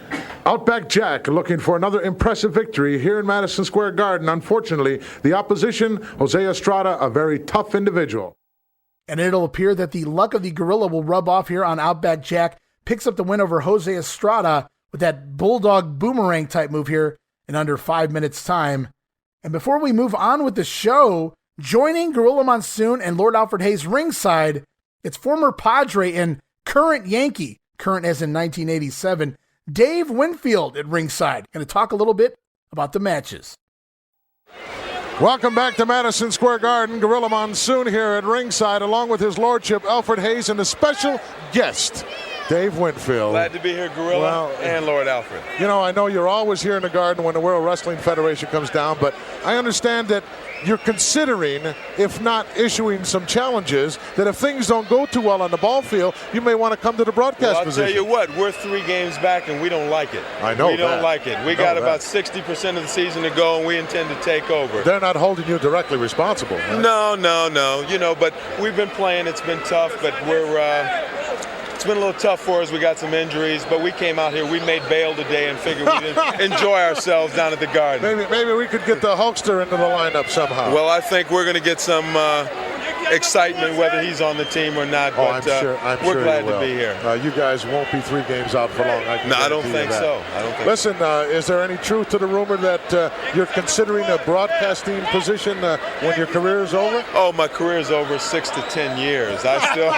Outback Jack looking for another impressive victory here in Madison Square Garden. Unfortunately, the opposition, Jose Estrada, a very tough individual. And it'll appear that the luck of the gorilla will rub off here on Outback Jack. Picks up the win over Jose Estrada with that bulldog boomerang type move here in under 5 minutes time. And before we move on with the show, joining Gorilla Monsoon and Lord Alfred Hayes ringside, it's former Padre and current Yankee, current as in 1987, Dave Winfield at ringside. Going to talk a little bit about the matches. Welcome back to Madison Square Garden. Gorilla Monsoon here at ringside, along with his lordship, Alfred Hayes, and a special guest, Dave Winfield. Glad to be here, Gorilla and Lord Alfred. You know, I know you're always here in the Garden when the World Wrestling Federation comes down, but I understand that you're considering, if not issuing some challenges, that if things don't go too well on the ball field, you may want to come to the broadcast position. I'll tell you what, we're 3 games back and we don't like it. I know We don't like it. We got about 60% of the season to go and we intend to take over. They're not holding you directly responsible. Right? No. You know, but we've been playing. It's been tough, but it's been a little tough for us. We got some injuries, but we came out here. We made bail today and figured we'd enjoy ourselves down at the Garden. Maybe we could get the Hulkster into the lineup somehow. Well, I think we're going to get some excitement whether he's on the team or not. But we're glad to be here. You guys won't be 3 games out for long. I don't think so. Listen, is there any truth to the rumor that you're considering a broadcasting position when your career is over? Oh, my career is over 6 to 10 years. I still...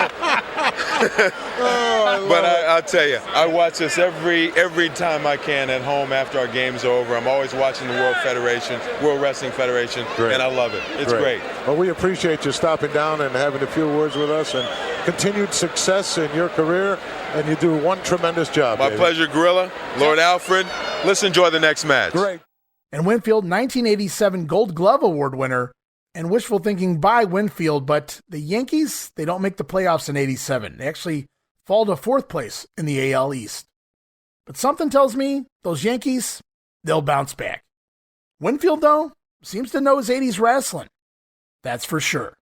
I'll tell you, I watch this every time I can at home after our games are over. I'm always watching the World Wrestling Federation, and I love it. It's great. Well, we appreciate you stopping down and having a few words with us, and continued success in your career, and you do one tremendous job. My pleasure, Gorilla. Lord Alfred, let's enjoy the next match. Great. And Winfield, 1987 Gold Glove Award winner, and wishful thinking by Winfield, but the Yankees, they don't make the playoffs in 87. They actually fall to 4th place in the AL East. But something tells me those Yankees, they'll bounce back. Winfield, though, seems to know his 80s wrestling. That's for sure.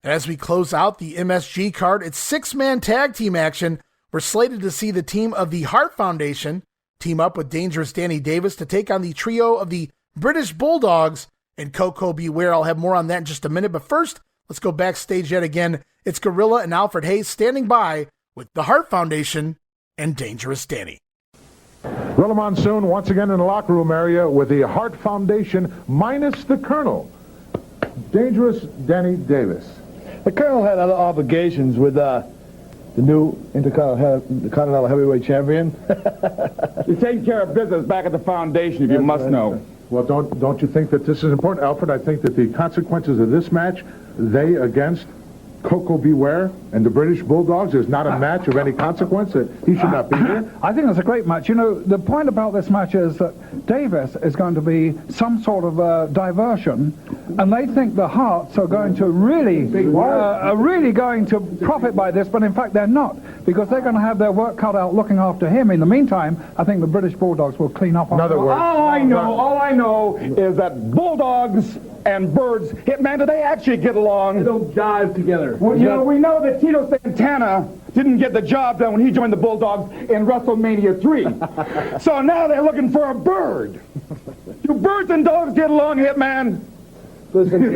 And as we close out the MSG card, it's 6-man tag team action. We're slated to see the team of the Hart Foundation team up with Dangerous Danny Davis to take on the trio of the British Bulldogs and Koko Beware. I'll have more on that in just a minute. But first, let's go backstage yet again. It's Gorilla and Alfred Hayes standing by with the Hart Foundation and Dangerous Danny. Gorilla Monsoon once again in the locker room area with the Hart Foundation minus the Colonel, Dangerous Danny Davis. The Colonel had other obligations with the new Intercontinental Heavyweight Champion. He's taking care of business back at the foundation, if you must know. Well, don't you think that this is important, Alfred? I think that the consequences of this match, they against Koko Beware and the British Bulldogs, is not a match of any consequence, that he should not be here? I think it's a great match. You know, the point about this match is that Davis is going to be some sort of diversion, and they think the Harts are going to really going to profit by this, but in fact they're not. because they're going to have their work cut out looking after him. In the meantime, I think the British Bulldogs will clean up. All I know is that Bulldogs and Birds, Hitman, do they actually get along? They don't jive together. Well, we know that Tito Santana didn't get the job done when he joined the Bulldogs in WrestleMania 3. So now they're looking for a bird. Do birds and dogs get along, Hitman? Listen,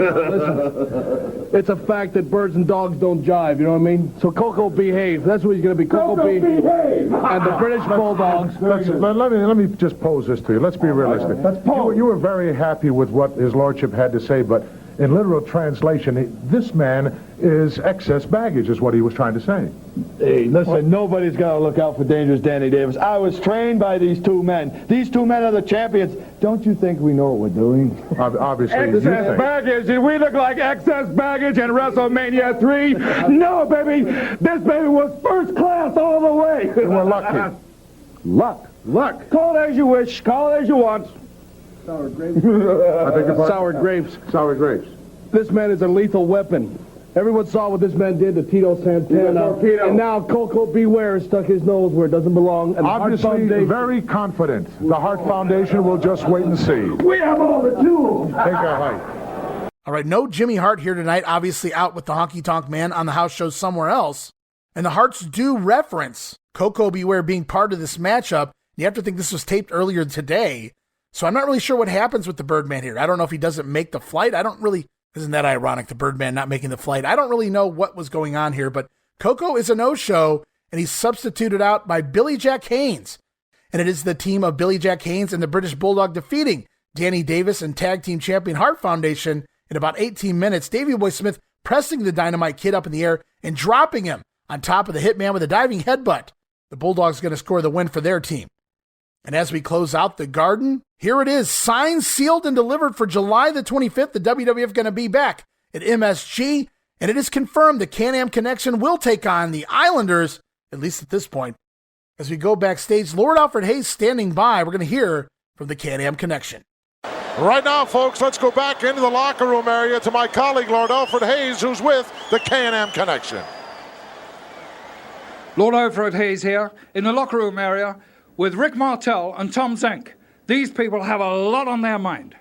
it's a fact that birds and dogs don't jive, you know what I mean? So Coco behave. That's what he's going to be. Coco behave. And the British Bulldogs. Let me just pose this to you. Let's be realistic. You were very happy with what his lordship had to say, but in literal translation, this man is excess baggage, is what he was trying to say. Hey, listen, nobody's got to look out for Dangerous Danny Davis. I was trained by these two men. These two men are the champions. Don't you think we know what we're doing? Obviously, excess baggage. Did we look like excess baggage in WrestleMania 3? No, baby. This baby was first class all the way. We're lucky. Luck. Call it as you wish. Call it as you want. Sour grapes. I beg your pardon? Sour grapes. Sour grapes. This man is a lethal weapon. Everyone saw what this man did to Tito Santana. And now Coco Beware stuck his nose where it doesn't belong. And obviously, very confident. The Hart Foundation will just wait and see. We have all the tools. Take a hike. All right, no Jimmy Hart here tonight, obviously out with the Honky Tonk Man on the house show somewhere else. And the Harts do reference Coco Beware being part of this matchup. You have to think this was taped earlier today. So I'm not really sure what happens with the Birdman here. I don't know if he doesn't make the flight. Isn't that ironic, the Birdman not making the flight? I don't really know what was going on here, but Coco is a no-show, and he's substituted out by Billy Jack Haynes. And it is the team of Billy Jack Haynes and the British Bulldog defeating Danny Davis and Tag Team Champion Hart Foundation in about 18 minutes. Davey Boy Smith pressing the Dynamite Kid up in the air and dropping him on top of the Hitman with a diving headbutt. The Bulldogs going to score the win for their team. And as we close out the Garden, here it is, signed, sealed, and delivered for July the 25th. The WWF going to be back at MSG, and it is confirmed the Can-Am Connection will take on the Islanders, at least at this point. As we go backstage, Lord Alfred Hayes standing by. We're going to hear from the Can-Am Connection. Right now, folks, let's go back into the locker room area to my colleague, Lord Alfred Hayes, who's with the Can-Am Connection. Lord Alfred Hayes here in the locker room area with Rick Martel and Tom Zenk. These people have a lot on their mind.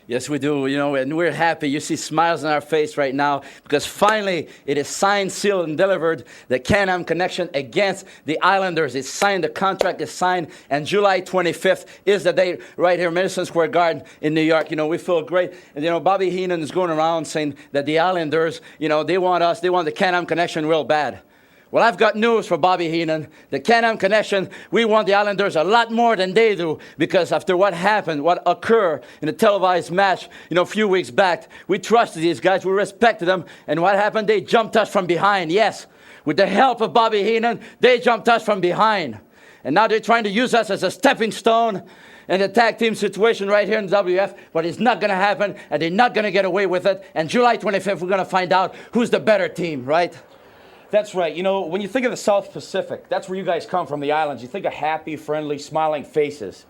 Yes, we do, and we're happy. You see smiles on our face right now because finally it is signed, sealed, and delivered. The Can-Am Connection against the Islanders. It's signed, the contract is signed, and July 25th is the date right here, Madison Square Garden in New York. We feel great. And, Bobby Heenan is going around saying that the Islanders, they want the Can-Am Connection real bad. Well, I've got news for Bobby Heenan. The Can-Am Connection, we want the Islanders a lot more than they do because after what happened, what occurred in a televised match, a few weeks back, we trusted these guys, we respected them, and what happened? They jumped us from behind. Yes, with the help of Bobby Heenan, they jumped us from behind. And now they're trying to use us as a stepping stone in the tag team situation right here in the WWF, but it's not going to happen, and they're not going to get away with it. And July 25th, we're going to find out who's the better team, right? That's right. When you think of the South Pacific, that's where you guys come from, the islands. You think of happy, friendly, smiling faces.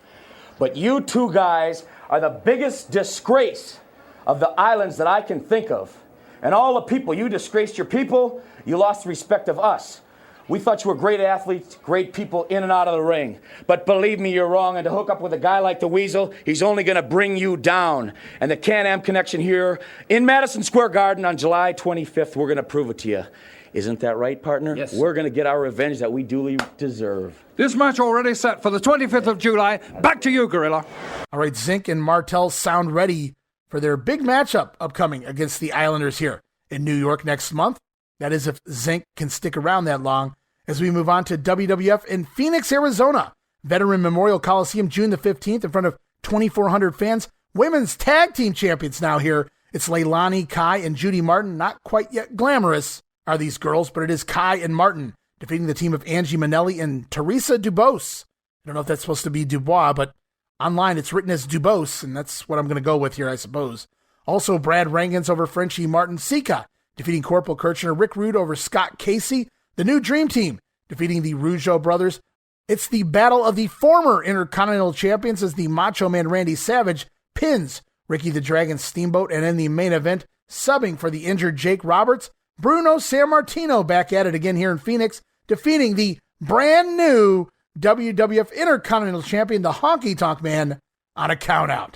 But you two guys are the biggest disgrace of the islands that I can think of. And all the people, you disgraced your people, you lost the respect of us. We thought you were great athletes, great people in and out of the ring. But believe me, you're wrong. And to hook up with a guy like the Weasel, he's only going to bring you down. And the Can-Am Connection here in Madison Square Garden on July 25th, we're going to prove it to you. Isn't that right, partner? Yes. We're going to get our revenge that we duly deserve. This match already set for the 25th of July. Back to you, Gorilla. All right, Zink and Martel sound ready for their big matchup upcoming against the Islanders here in New York next month. That is if Zink can stick around that long. As we move on to WWF in Phoenix, Arizona. Veteran Memorial Coliseum, June the 15th, in front of 2,400 fans. Women's Tag Team Champions now here. It's Leilani Kai and Judy Martin. Not quite yet glamorous are these girls, but it is Kai and Martin defeating the team of Angie Manelli and Teresa Dubose. I don't know if that's supposed to be Dubois, but online it's written as Dubose, and that's what I'm going to go with here, I suppose. Also, Brad Rangans over Frenchie Martin Sika, defeating Corporal Kirchner. Rick Rude over Scott Casey. The New Dream Team defeating the Rougeaus brothers. It's the battle of the former Intercontinental Champions as the Macho Man Randy Savage pins Ricky the Dragon Steamboat, and in the main event, subbing for the injured Jake Roberts, Bruno Sammartino back at it again here in Phoenix, defeating the brand new WWF Intercontinental Champion, the Honky Tonk Man, on a countout.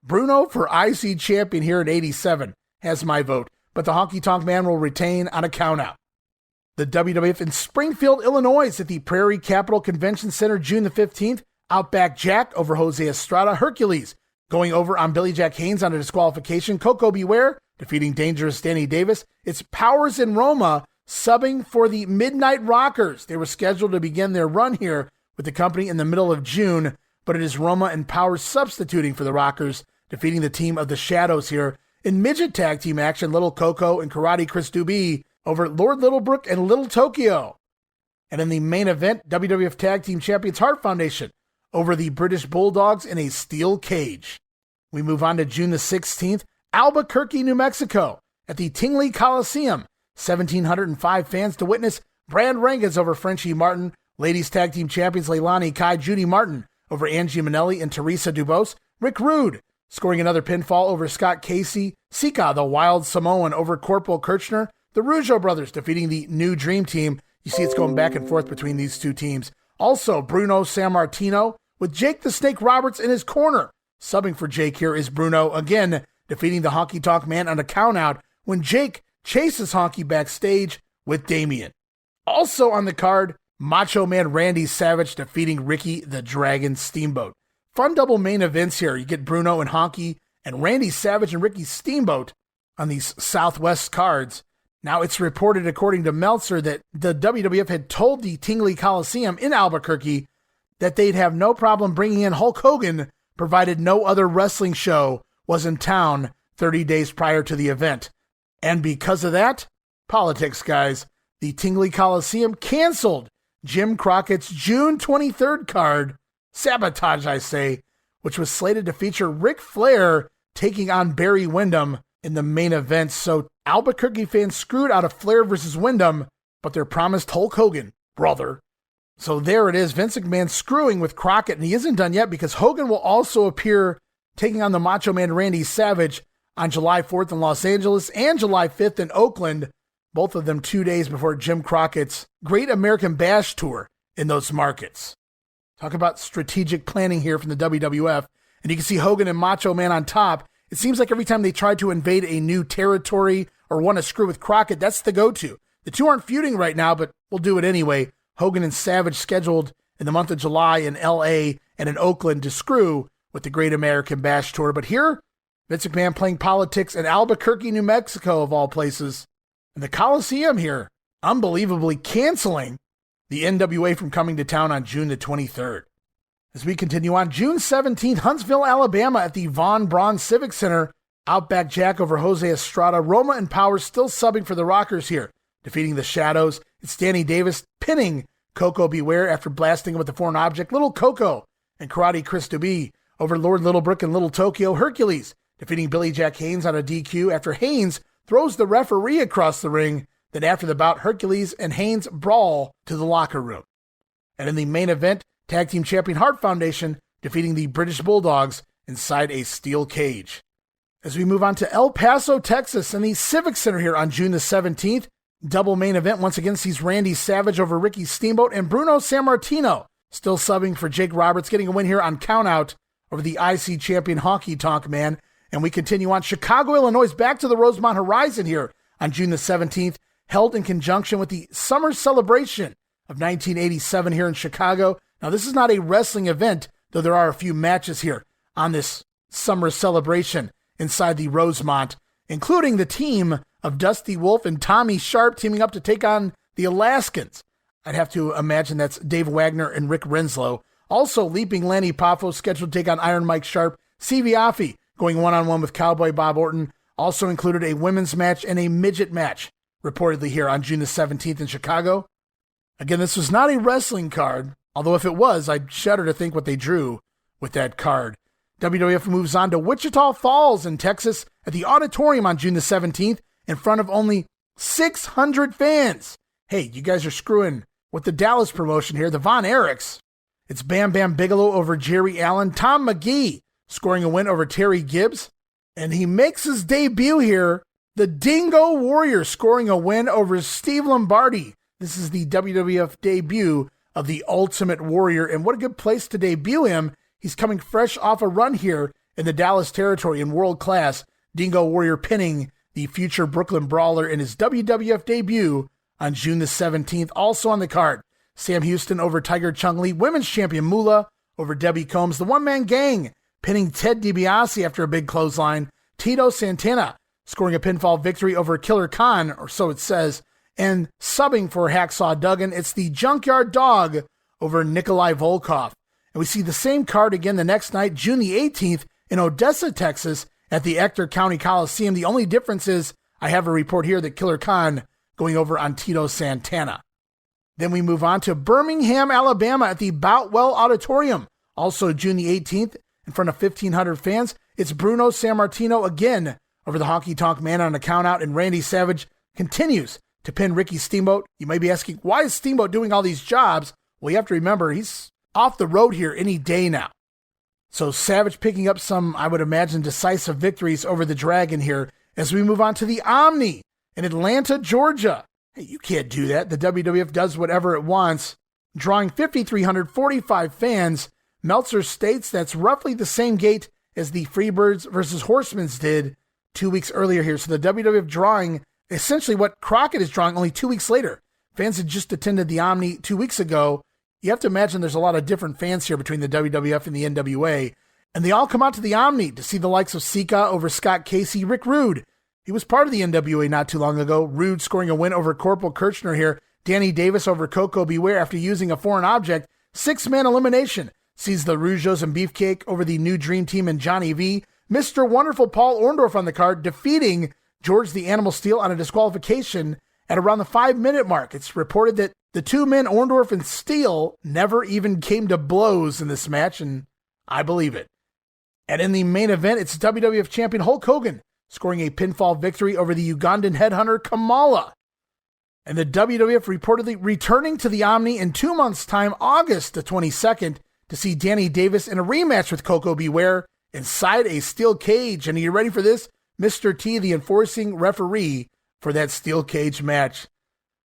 Bruno for IC Champion here at 87 has my vote, but the Honky Tonk Man will retain on a countout. The WWF in Springfield, Illinois at the Prairie Capital Convention Center, June the 15th. Outback Jack over Jose Estrada. Hercules going over on Billy Jack Haynes on a disqualification. Coco Beware defeating Dangerous Danny Davis. It's Powers and Roma subbing for the Midnight Rockers. They were scheduled to begin their run here with the company in the middle of June, but it is Roma and Powers substituting for the Rockers, defeating the team of the Shadows here. In midget tag team action, Little Coco and Karate Chris Doobie over Lord Littlebrook and Little Tokyo. And in the main event, WWF Tag Team Champions Hart Foundation over the British Bulldogs in a steel cage. We move on to June the 16th, Albuquerque, New Mexico at the Tingley Coliseum. 1,705 fans to witness Brand Rangas over Frenchie Martin, Ladies Tag Team Champions Leilani Kai, Judy Martin over Angie Minelli and Teresa Dubose. Rick Rude scoring another pinfall over Scott Casey. Sika, the Wild Samoan, over Corporal Kirchner. The Rougeaus brothers defeating the New Dream Team. You see it's going back and forth between these two teams. Also, Bruno Sammartino with Jake the Snake Roberts in his corner. Subbing for Jake here is Bruno, again defeating the Honky Tonk Man on a countout when Jake chases Honky backstage with Damien. Also on the card, Macho Man Randy Savage defeating Ricky the Dragon Steamboat. Fun double main events here. You get Bruno and Honky and Randy Savage and Ricky Steamboat on these Southwest cards. Now, it's reported, according to Meltzer, that the WWF had told the Tingley Coliseum in Albuquerque that they'd have no problem bringing in Hulk Hogan, provided no other wrestling show was in town 30 days prior to the event. And because of that, politics, guys, the Tingley Coliseum canceled Jim Crockett's June 23rd card, sabotage, I say, which was slated to feature Ric Flair taking on Barry Windham in the main event. So Albuquerque fans screwed out of Flair versus Windham, but they're promised Hulk Hogan, brother. So there it is, Vince McMahon screwing with Crockett, and he isn't done yet because Hogan will also appear taking on the Macho Man Randy Savage on July 4th in Los Angeles and July 5th in Oakland, both of them 2 days before Jim Crockett's Great American Bash Tour in those markets. Talk about strategic planning here from the WWF, and you can see Hogan and Macho Man on top. It seems like every time they try to invade a new territory or want to screw with Crockett, that's the go-to. The two aren't feuding right now, but we'll do it anyway. Hogan and Savage scheduled in the month of July in L.A. and in Oakland to screw with the Great American Bash Tour. But here, Vince McMahon playing politics in Albuquerque, New Mexico, of all places. And the Coliseum here, unbelievably canceling the NWA from coming to town on June the 23rd. As we continue on, June 17th, Huntsville, Alabama at the Von Braun Civic Center. Outback Jack over Jose Estrada. Roma and Powers still subbing for the Rockers here, defeating the Shadows. It's Danny Davis pinning Coco Beware after blasting him with the foreign object. Little Coco and Karate Chris Doobie over Lord Littlebrook and Little Tokyo. Hercules defeating Billy Jack Haynes on a DQ after Haynes throws the referee across the ring. Then after the bout, Hercules and Haynes brawl to the locker room. And in the main event, Tag Team Champion Hart Foundation defeating the British Bulldogs inside a steel cage. As we move on to El Paso, Texas, and the Civic Center here on June the 17th, double main event once again sees Randy Savage over Ricky Steamboat and Bruno Sammartino still subbing for Jake Roberts, getting a win here on countout over the IC champion Honky Tonk Man. And we continue on. Chicago, Illinois, back to the Rosemont Horizon here on June the 17th, held in conjunction with the Summer Celebration of 1987 here in Chicago. Now, this is not a wrestling event, though there are a few matches here on this Summer Celebration inside the Rosemont, including the team of Dusty Wolf and Tommy Sharp teaming up to take on the Alaskans. I'd have to imagine that's Dave Wagner and Rick Renslow. Also, Leaping Lanny Poffo scheduled to take on Iron Mike Sharp. Stevie Aoki going one-on-one with Cowboy Bob Orton. Also included a women's match and a midget match, reportedly here on June the 17th in Chicago. Again, this was not a wrestling card, although if it was, I'd shudder to think what they drew with that card. WWF moves on to Wichita Falls in Texas at the Auditorium on June the 17th in front of only 600 fans. Hey, you guys are screwing with the Dallas promotion here, the Von Erichs. It's Bam Bigelow over Jerry Allen. Tom McGee scoring a win over Terry Gibbs. And he makes his debut here. The Dingo Warrior scoring a win over Steve Lombardi. This is the WWF debut of the Ultimate Warrior, and what a good place to debut him. He's coming fresh off a run here in the Dallas territory in world class. Dingo Warrior pinning the future Brooklyn Brawler in his WWF debut on June the 17th. Also on the card, Sam Houston over Tiger Chung Lee, women's champion Moolah over Debbie Combs, the one-man gang pinning Ted DiBiase after a big clothesline, Tito Santana scoring a pinfall victory over Killer Khan, or so it says, and subbing for Hacksaw Duggan, it's the Junkyard Dog over Nikolai Volkov. And we see the same card again the next night, June the 18th, in Odessa, Texas, at the Ector County Coliseum. The only difference is I have a report here that Killer Khan going over on Tito Santana. Then we move on to Birmingham, Alabama at the Boutwell Auditorium. Also June the 18th, in front of 1,500 fans, it's Bruno Sammartino again over the Honky Tonk Man on a countout, and Randy Savage continues to pin Ricky Steamboat. You may be asking, why is Steamboat doing all these jobs? Well, you have to remember, he's off the road here any day now. So Savage picking up some, I would imagine, decisive victories over the Dragon here as we move on to the Omni in Atlanta, Georgia. Hey, you can't do that. The WWF does whatever it wants. Drawing 5,345 fans, Meltzer states that's roughly the same gate as the Freebirds versus Horsemen's did 2 weeks earlier here. So the WWF drawing essentially what Crockett is drawing only 2 weeks later. Fans had just attended the Omni 2 weeks ago. You have to imagine there's a lot of different fans here between the WWF and the NWA. And they all come out to the Omni to see the likes of Sika over Scott Casey, Rick Rude. He was part of the NWA not too long ago. Rude scoring a win over Corporal Kirchner here. Danny Davis over Coco Beware after using a foreign object. 6-man elimination sees the Rougeaus and Beefcake over the New Dream Team and Johnny V. Mr. Wonderful Paul Orndorff on the card, defeating George the Animal Steel on a disqualification at around the 5-minute mark. It's reported that the two men, Orndorff and Steele, never even came to blows in this match, and I believe it. And in the main event, it's WWF Champion Hulk Hogan scoring a pinfall victory over the Ugandan headhunter Kamala. And the WWF reportedly returning to the Omni in 2 months' time, August the 22nd, to see Danny Davis in a rematch with Coco Beware inside a steel cage. And are you ready for this? Mr. T, the enforcing referee for that steel cage match.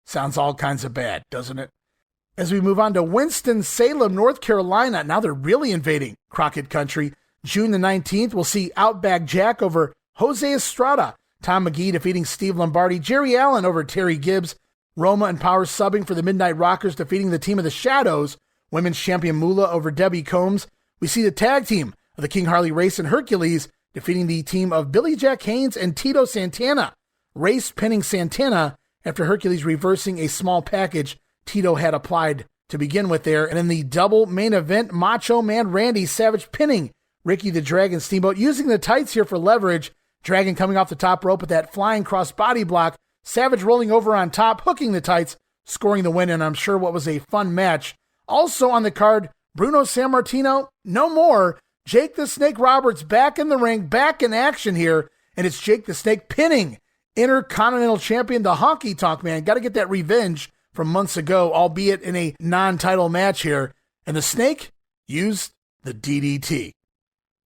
Sounds all kinds of bad, doesn't it? As we move on to Winston-Salem, North Carolina, now they're really invading Crockett country. June the 19th, we'll see Outback Jack over Jose Estrada, Tom McGee defeating Steve Lombardi, Jerry Allen over Terry Gibbs, Roma and Power subbing for the Midnight Rockers, defeating the Team of the Shadows, Women's Champion Moolah over Debbie Combs. We see the tag team of the King Harley Race and Hercules defeating the team of Billy Jack Haynes and Tito Santana. Race pinning Santana after Hercules reversing a small package Tito had applied to begin with there. And in the double main event, Macho Man Randy Savage pinning Ricky the Dragon Steamboat, using the tights here for leverage. Dragon coming off the top rope with that flying cross body block. Savage rolling over on top, hooking the tights, scoring the win, and I'm sure what was a fun match. Also on the card, Bruno Sammartino, no more. Jake the Snake Roberts back in the ring, back in action here, and it's Jake the Snake pinning Intercontinental Champion, the Honky Tonk Man. Got to get that revenge from months ago, albeit in a non-title match here. And the Snake used the DDT.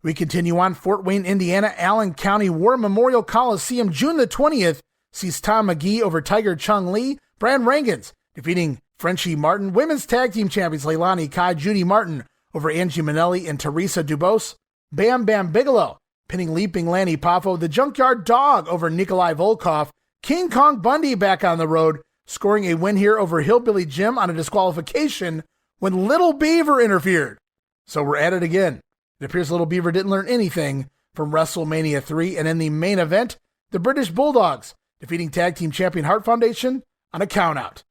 We continue on. Fort Wayne, Indiana, Allen County War Memorial Coliseum, June the 20th, sees Tom McGee over Tiger Chung Lee. Brad Rangans defeating Frenchie Martin. Women's Tag Team Champions Leilani Kai, Judy Martin over Angie Minelli and Teresa Dubose. Bam Bigelow pinning Leaping Lanny Poffo. The Junkyard Dog over Nikolai Volkov. King Kong Bundy back on the road, scoring a win here over Hillbilly Jim on a disqualification when Little Beaver interfered. So we're at it again. It appears Little Beaver didn't learn anything from WrestleMania 3. And in the main event, the British Bulldogs defeating Tag Team Champion Hart Foundation on a countout.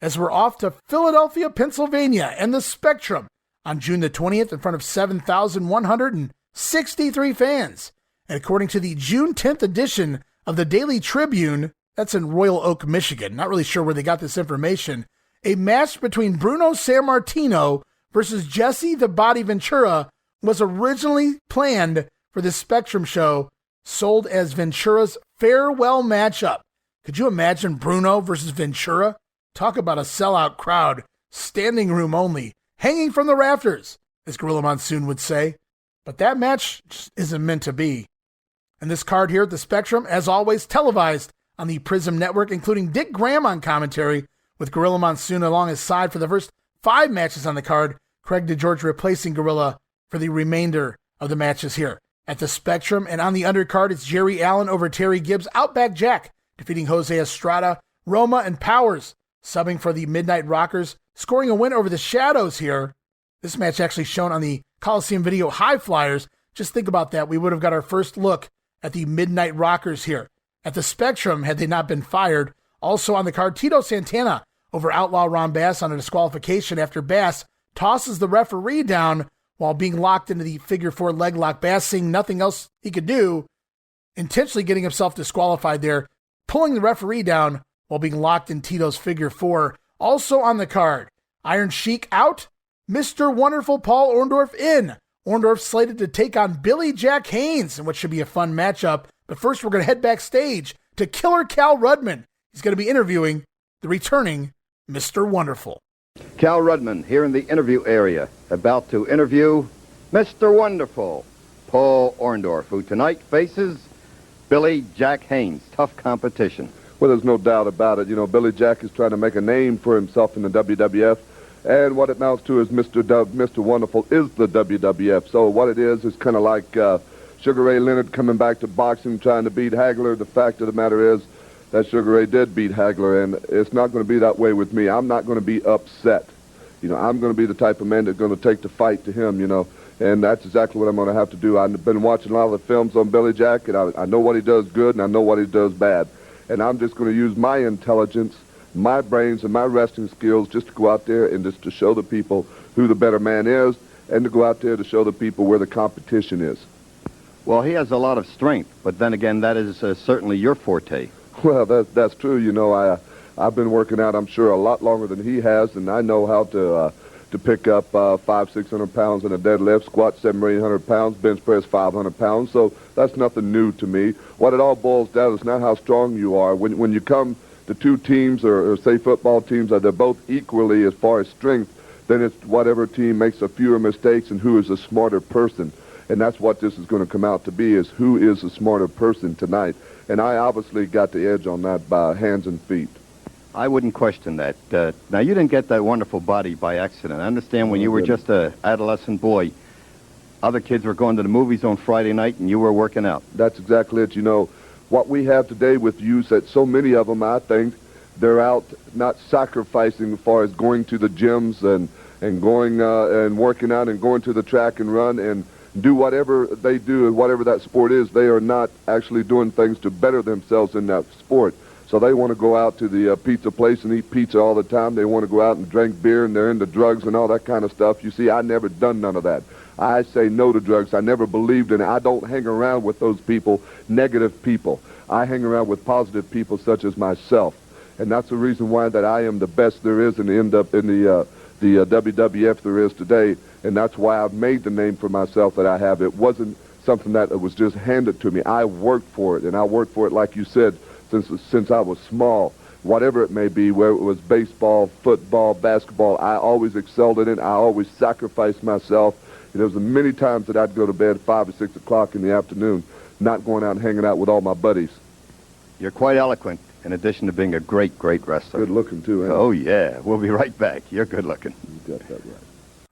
As we're off to Philadelphia, Pennsylvania, and the Spectrum on June the 20th in front of 7,163 fans. And according to the June 10th edition of the Daily Tribune, that's in Royal Oak, Michigan, not really sure where they got this information, a match between Bruno Sammartino versus Jesse the Body Ventura was originally planned for the Spectrum show, sold as Ventura's farewell matchup. Could you imagine Bruno versus Ventura? Talk about a sellout crowd, standing room only, hanging from the rafters, as Gorilla Monsoon would say. But that match just isn't meant to be. And this card here at the Spectrum, as always, televised on the Prism Network, including Dick Graham on commentary, with Gorilla Monsoon along his side for the first 5 matches on the card. Craig DeGeorge replacing Gorilla for the remainder of the matches here. At the Spectrum and on the undercard, it's Jerry Allen over Terry Gibbs. Outback Jack defeating Jose Estrada, Roma, and Powers subbing for the Midnight Rockers, scoring a win over the Shadows here. This match actually shown on the Coliseum Video High Flyers. Just think about that. We would have got our first look at the Midnight Rockers here. At the Spectrum, had they not been fired. Also on the card, Tito Santana over Outlaw Ron Bass on a disqualification after Bass tosses the referee down while being locked into the figure 4 leg lock. Bass, seeing nothing else he could do, intentionally getting himself disqualified there, pulling the referee down while being locked in Tito's figure 4. Also on the card, Iron Sheik out, Mr. Wonderful Paul Orndorff in. Orndorff slated to take on Billy Jack Haynes in what should be a fun matchup. But first, we're going to head backstage to Killer Cal Rudman. He's going to be interviewing the returning Mr. Wonderful. Cal Rudman here in the interview area, about to interview Mr. Wonderful, Paul Orndorff, who tonight faces Billy Jack Haynes. Tough competition. Well, there's no doubt about it. You know, Billy Jack is trying to make a name for himself in the WWF, and what it amounts to is Mr. Wonderful is the WWF. So what it is kind of like Sugar Ray Leonard coming back to boxing, trying to beat Hagler. The fact of the matter is that Sugar Ray did beat Hagler, and it's not going to be that way with me. I'm not going to be upset. You know, I'm going to be the type of man that's going to take the fight to him, you know, and that's exactly what I'm going to have to do. I've been watching a lot of the films on Billy Jack, and I know what he does good, and I know what he does bad. And I'm just going to use my intelligence, my brains, and my wrestling skills just to go out there and just to show the people who the better man is, and to go out there to show the people where the competition is. Well, he has a lot of strength, but then again, that is certainly your forte. Well, that's true. You know, I've been working out, I'm sure, a lot longer than he has, and I know how to pick up 500-600 pounds in a deadlift, squat 700-800 pounds, bench press 500 pounds. So that's nothing new to me. What it all boils down is not how strong you are. When you come to two teams or say football teams, they're both equally as far as strength, then it's whatever team makes a fewer mistakes and who is a smarter person. And that's what this is going to come out to be, is who is a smarter person tonight. And I obviously got the edge on that by hands and feet. I wouldn't question that. Now, you didn't get that wonderful body by accident. I understand when you were just an adolescent boy, other kids were going to the movies on Friday night and you were working out. That's exactly it. You know, what we have today with youth, that so many of them, I think, they're out not sacrificing as far as going to the gyms and going and working out and going to the track and run and do whatever they do and whatever that sport is. They are not actually doing things to better themselves in that sport. So they want to go out to the pizza place and eat pizza all the time. They want to go out and drink beer, and they're into drugs and all that kind of stuff. You see, I never done none of that. I say no to drugs. I never believed in it. I don't hang around with those people, negative people. I hang around with positive people such as myself. And that's the reason why that I am the best there is in the WWF there is today. And that's why I've made the name for myself that I have. It wasn't something that was just handed to me. I worked for it, and I worked for it, like you said, since I was small. Whatever it may be, whether it was baseball, football, basketball, I always excelled in it. I always sacrificed myself. There was many times that I'd go to bed 5 or 6 o'clock in the afternoon, not going out and hanging out with all my buddies. You're quite eloquent, in addition to being a great, great wrestler. Good looking, too, ain't Oh, yeah. We'll be right back. You're good looking. You got that right.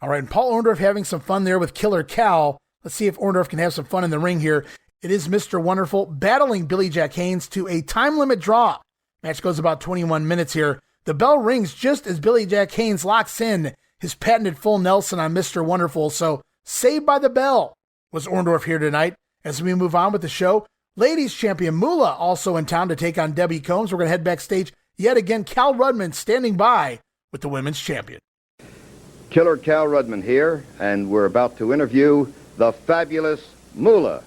All right, and Paul Orndorff having some fun there with Killer Cal. Let's see if Orndorff can have some fun in the ring here. It is Mr. Wonderful battling Billy Jack Haynes to a time limit draw. Match goes about 21 minutes here. The bell rings just as Billy Jack Haynes locks in his patented full Nelson on Mr. Wonderful. So saved by the bell was Orndorff here tonight. As we move on with the show, ladies champion Moolah also in town to take on Debbie Combs. We're going to head backstage. Yet again, Cal Rudman standing by with the women's champion. Killer Cal Rudman here, and we're about to interview the fabulous Moolah,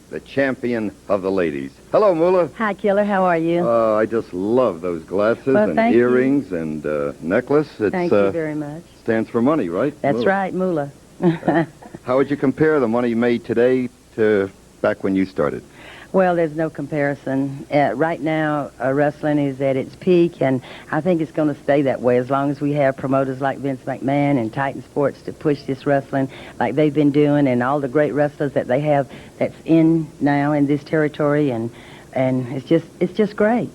the champion of the ladies. Hello, Moolah. Hi, Killer. How are you? I just love those glasses and earrings and necklace. Thank you very much. Stands for money, right? That's Moolah. right, Moolah. How would you compare the money you made today to back when you started? Well, there's no comparison. Right now, wrestling is at its peak, and I think it's going to stay that way as long as we have promoters like Vince McMahon and Titan Sports to push this wrestling like they've been doing, and all the great wrestlers that they have that's in now in this territory, and it's just great.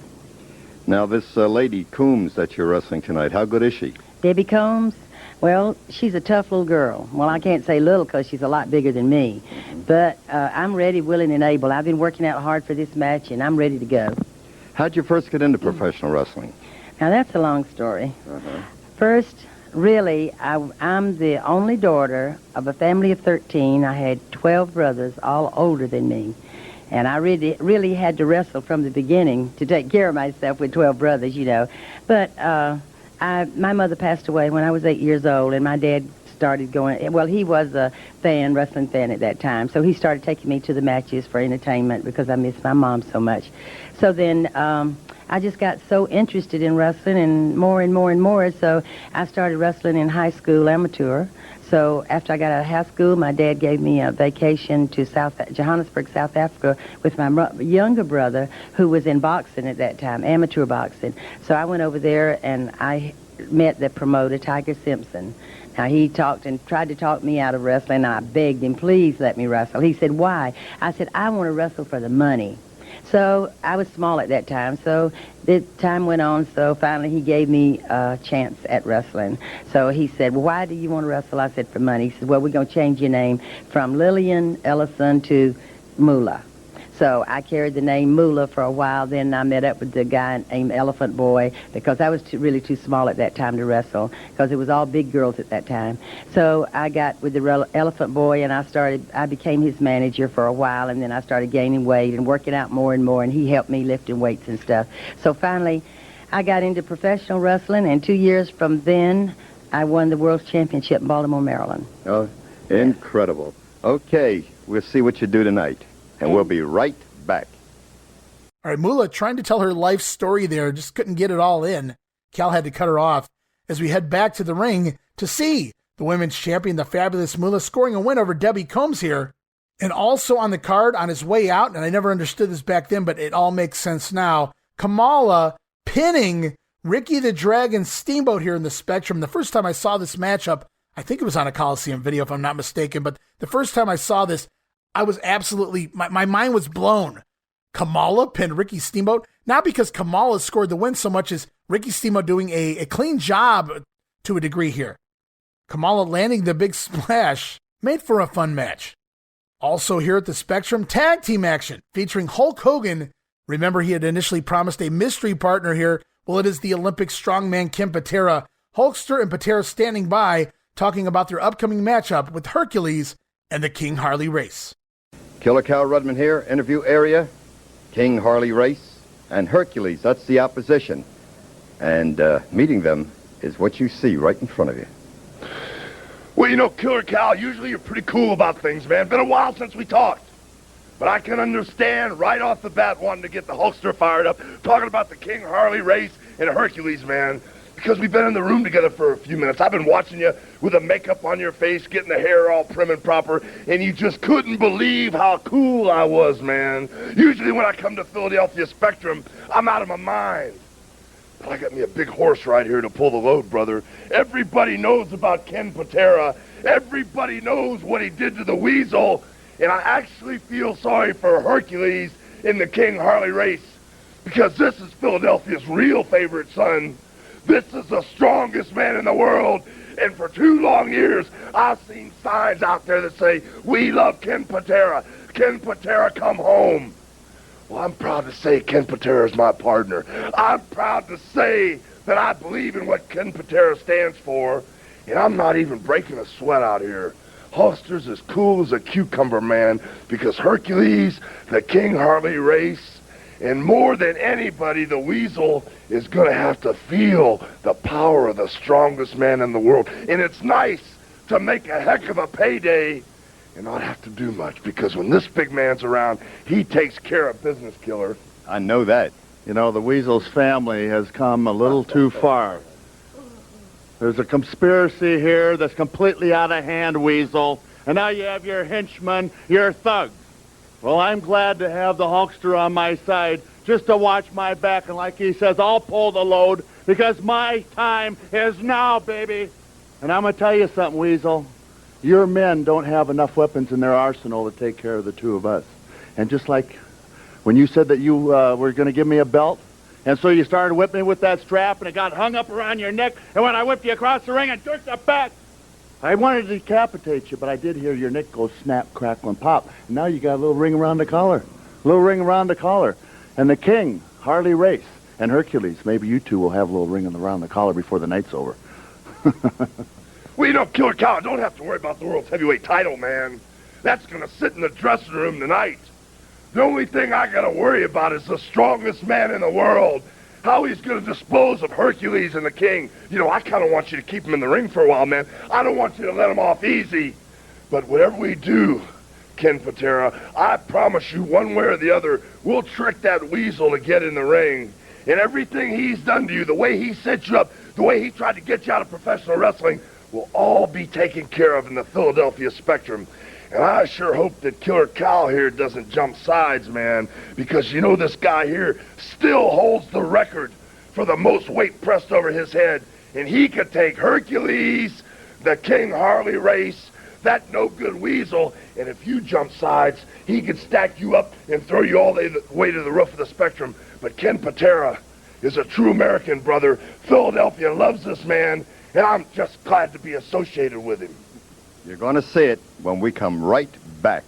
Now, this lady Coombs that you're wrestling tonight, how good is she? Debbie Combs? Well, she's a tough little girl. Well, I can't say little because she's a lot bigger than me. But I'm ready, willing, and able. I've been working out hard for this match, and I'm ready to go. How'd you first get into professional wrestling? Now, that's a long story. First, really, I'm the only daughter of a family of 13. I had 12 brothers, all older than me. And I really had to wrestle from the beginning to take care of myself with 12 brothers, you know. But my mother passed away when I was 8 years old, and my dad started going, well, he was a wrestling fan at that time, so he started taking me to the matches for entertainment because I missed my mom so much. So then I just got so interested in wrestling and more and more and more, so I started wrestling in high school amateur. So after I got out of high school, my dad gave me a vacation to Johannesburg, South Africa, with my younger brother, who was in boxing at that time, amateur boxing. So I went over there, and I met the promoter, Tiger Simpson. Now, he talked and tried to talk me out of wrestling, and I begged him, please let me wrestle. He said, why? I said, I want to wrestle for the money. So I was small at that time, so the time went on, so finally he gave me a chance at wrestling. So he said, well, why do you want to wrestle? I said, for money. He said, well, we're going to change your name from Lillian Ellison to Moolah. So I carried the name Moolah for a while. Then I met up with the guy named Elephant Boy because I was really too small at that time to wrestle because it was all big girls at that time. So I got with the Elephant Boy, and I became his manager for a while, and then I started gaining weight and working out more and more, and he helped me lifting weights and stuff. So finally I got into professional wrestling, and 2 years from then I won the World Championship in Baltimore, Maryland. Oh, incredible. Okay, we'll see what you do tonight. And we'll be right back. All right, Moolah trying to tell her life story there, just couldn't get it all in. Cal had to cut her off as we head back to the ring to see the women's champion, the fabulous Moolah, scoring a win over Debbie Combs here. And also on the card on his way out, and I never understood this back then, but it all makes sense now, Kamala pinning Ricky the Dragon Steamboat here in the Spectrum. The first time I saw this matchup, I think it was on a Coliseum video if I'm not mistaken, but the first time I saw this, I was absolutely, my mind was blown. Kamala pinned Ricky Steamboat, not because Kamala scored the win so much as Ricky Steamboat doing a clean job to a degree here. Kamala landing the big splash made for a fun match. Also here at the Spectrum, tag team action featuring Hulk Hogan. Remember, he had initially promised a mystery partner here. Well, it is the Olympic strongman Ken Patera. Hulkster and Patera standing by, talking about their upcoming matchup with Hercules and the King Harley Race. Killer Cal Rudman here, interview area. King Harley Race and Hercules, that's the opposition. And meeting them is what you see right in front of you. Well, you know, Killer Cal, usually you're pretty cool about things, man. Been a while since we talked. But I can understand right off the bat wanting to get the Hulkster fired up, talking about the King Harley Race and Hercules, man. Because we've been in the room together for a few minutes. I've been watching you with the makeup on your face, getting the hair all prim and proper, and you just couldn't believe how cool I was, man. Usually when I come to Philadelphia Spectrum, I'm out of my mind. But I got me a big horse right here to pull the load, brother. Everybody knows about Ken Patera. Everybody knows what he did to the Weasel. And I actually feel sorry for Hercules in the King Harley Race. Because this is Philadelphia's real favorite son. This is the strongest man in the world, and for 2 long years, I've seen signs out there that say, we love Ken Patera. Ken Patera, come home. Well, I'm proud to say Ken Patera is my partner. I'm proud to say that I believe in what Ken Patera stands for, and I'm not even breaking a sweat out here. Hulkster's as cool as a cucumber, man, because Hercules, the King Harley Race, and more than anybody, the Weasel is going to have to feel the power of the strongest man in the world. And it's nice to make a heck of a payday and not have to do much, because when this big man's around, he takes care of business, Killer. I know that. You know, the Weasel's family has come a little too far. There's a conspiracy here that's completely out of hand, Weasel. And now you have your henchmen, your thugs. Well, I'm glad to have the Hulkster on my side just to watch my back. And like he says, I'll pull the load because my time is now, baby. And I'm going to tell you something, Weasel. Your men don't have enough weapons in their arsenal to take care of the two of us. And just like when you said that you were going to give me a belt, And so you started whipping me with that strap, and it got hung up around your neck, and when I whipped you across the ring and jerked it back, I wanted to decapitate you, but I did hear your neck go snap, crackle, and pop. And now you got a little ring around the collar. A little ring around the collar. And the king, Harley Race, and Hercules, maybe you two will have a little ring around the collar before the night's over. Well, you know, Killer Cal, don't have to worry about the world's heavyweight title, man. That's going to sit in the dressing room tonight. The only thing I got to worry about is the strongest man in the world. How he's going to dispose of Hercules and the King. You know, I kind of want you to keep him in the ring for a while, man. I don't want you to let him off easy. But whatever we do, Ken Patera, I promise you one way or the other, we'll trick that weasel to get in the ring. And everything he's done to you, the way he set you up, the way he tried to get you out of professional wrestling, will all be taken care of in the Philadelphia Spectrum. And I sure hope that Killer Cal here doesn't jump sides, man, because you know this guy here still holds the record for the most weight pressed over his head, and he could take Hercules, the King Harley Race, that no-good weasel, and if you jump sides, he could stack you up and throw you all the way to the roof of the Spectrum. But Ken Patera is a true American, brother. Philadelphia loves this man, and I'm just glad to be associated with him. You're going to see it when we come right back.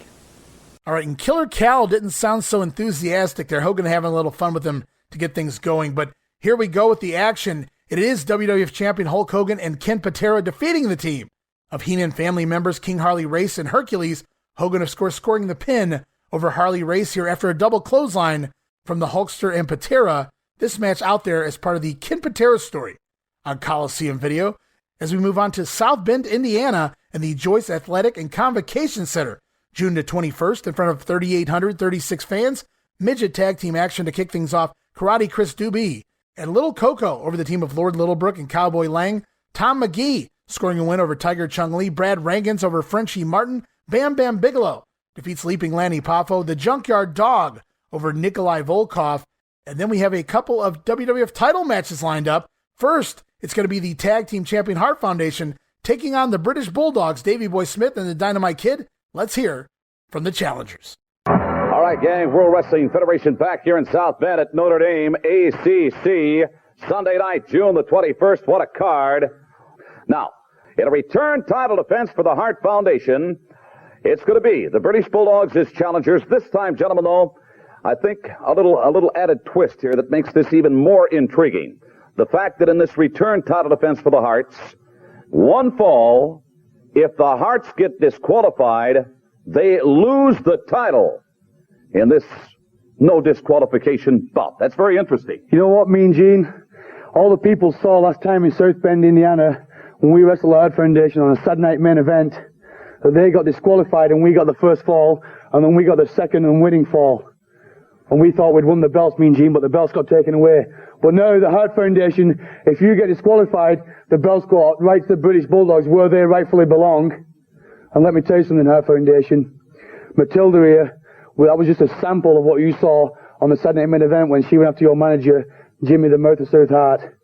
All right, and Killer Cal didn't sound so enthusiastic there. Hogan having a little fun with him to get things going. But here we go with the action. It is WWF Champion Hulk Hogan and Ken Patera defeating the team of Heenan family members King Harley Race and Hercules. Hogan, of course, scoring the pin over Harley Race here after a double clothesline from the Hulkster and Patera. This match out there as part of the Ken Patera story on Coliseum Video. As we move on to South Bend, Indiana, and the Joyce Athletic and Convocation Center, June the 21st, in front of 3,836 fans. Midget tag team action to kick things off. Karate Chris Doobie and Little Coco over the team of Lord Littlebrook and Cowboy Lang. Tom McGee scoring a win over Tiger Chung Lee. Brad Rangans over Frenchie Martin. Bam Bigelow defeats Leaping Lanny Poffo. The Junkyard Dog over Nikolai Volkov. And then we have a couple of WWF title matches lined up. First, it's going to be the Tag Team Champion Hart Foundation taking on the British Bulldogs, Davey Boy Smith and the Dynamite Kid. Let's hear from the challengers. All right, gang, World Wrestling Federation back here in South Bend at Notre Dame ACC. Sunday night, June the 21st. What a card. Now, in a return title defense for the Hart Foundation, it's going to be the British Bulldogs as challengers. This time, gentlemen, though, I think a little added twist here that makes this even more intriguing. The fact that in this return title defense for the Harts, one fall, if the Harts get disqualified, they lose the title in this no disqualification bout. That's very interesting. You know what, Mean Gene? All the people saw last time in South Bend, Indiana, when we wrestled the Hart Foundation on a Saturday night main event, that they got disqualified and we got the first fall, and then we got the second and winning fall. And we thought we'd won the belts, Mean Gene, but the belts got taken away. But now the Hart Foundation, if you get disqualified, the belts go right to the British Bulldogs where they rightfully belong. And let me tell you something, Hart Foundation. Matilda here, well, that was just a sample of what you saw on the Saturday night main event when she went after your manager, Jimmy the Mouth of South Hart.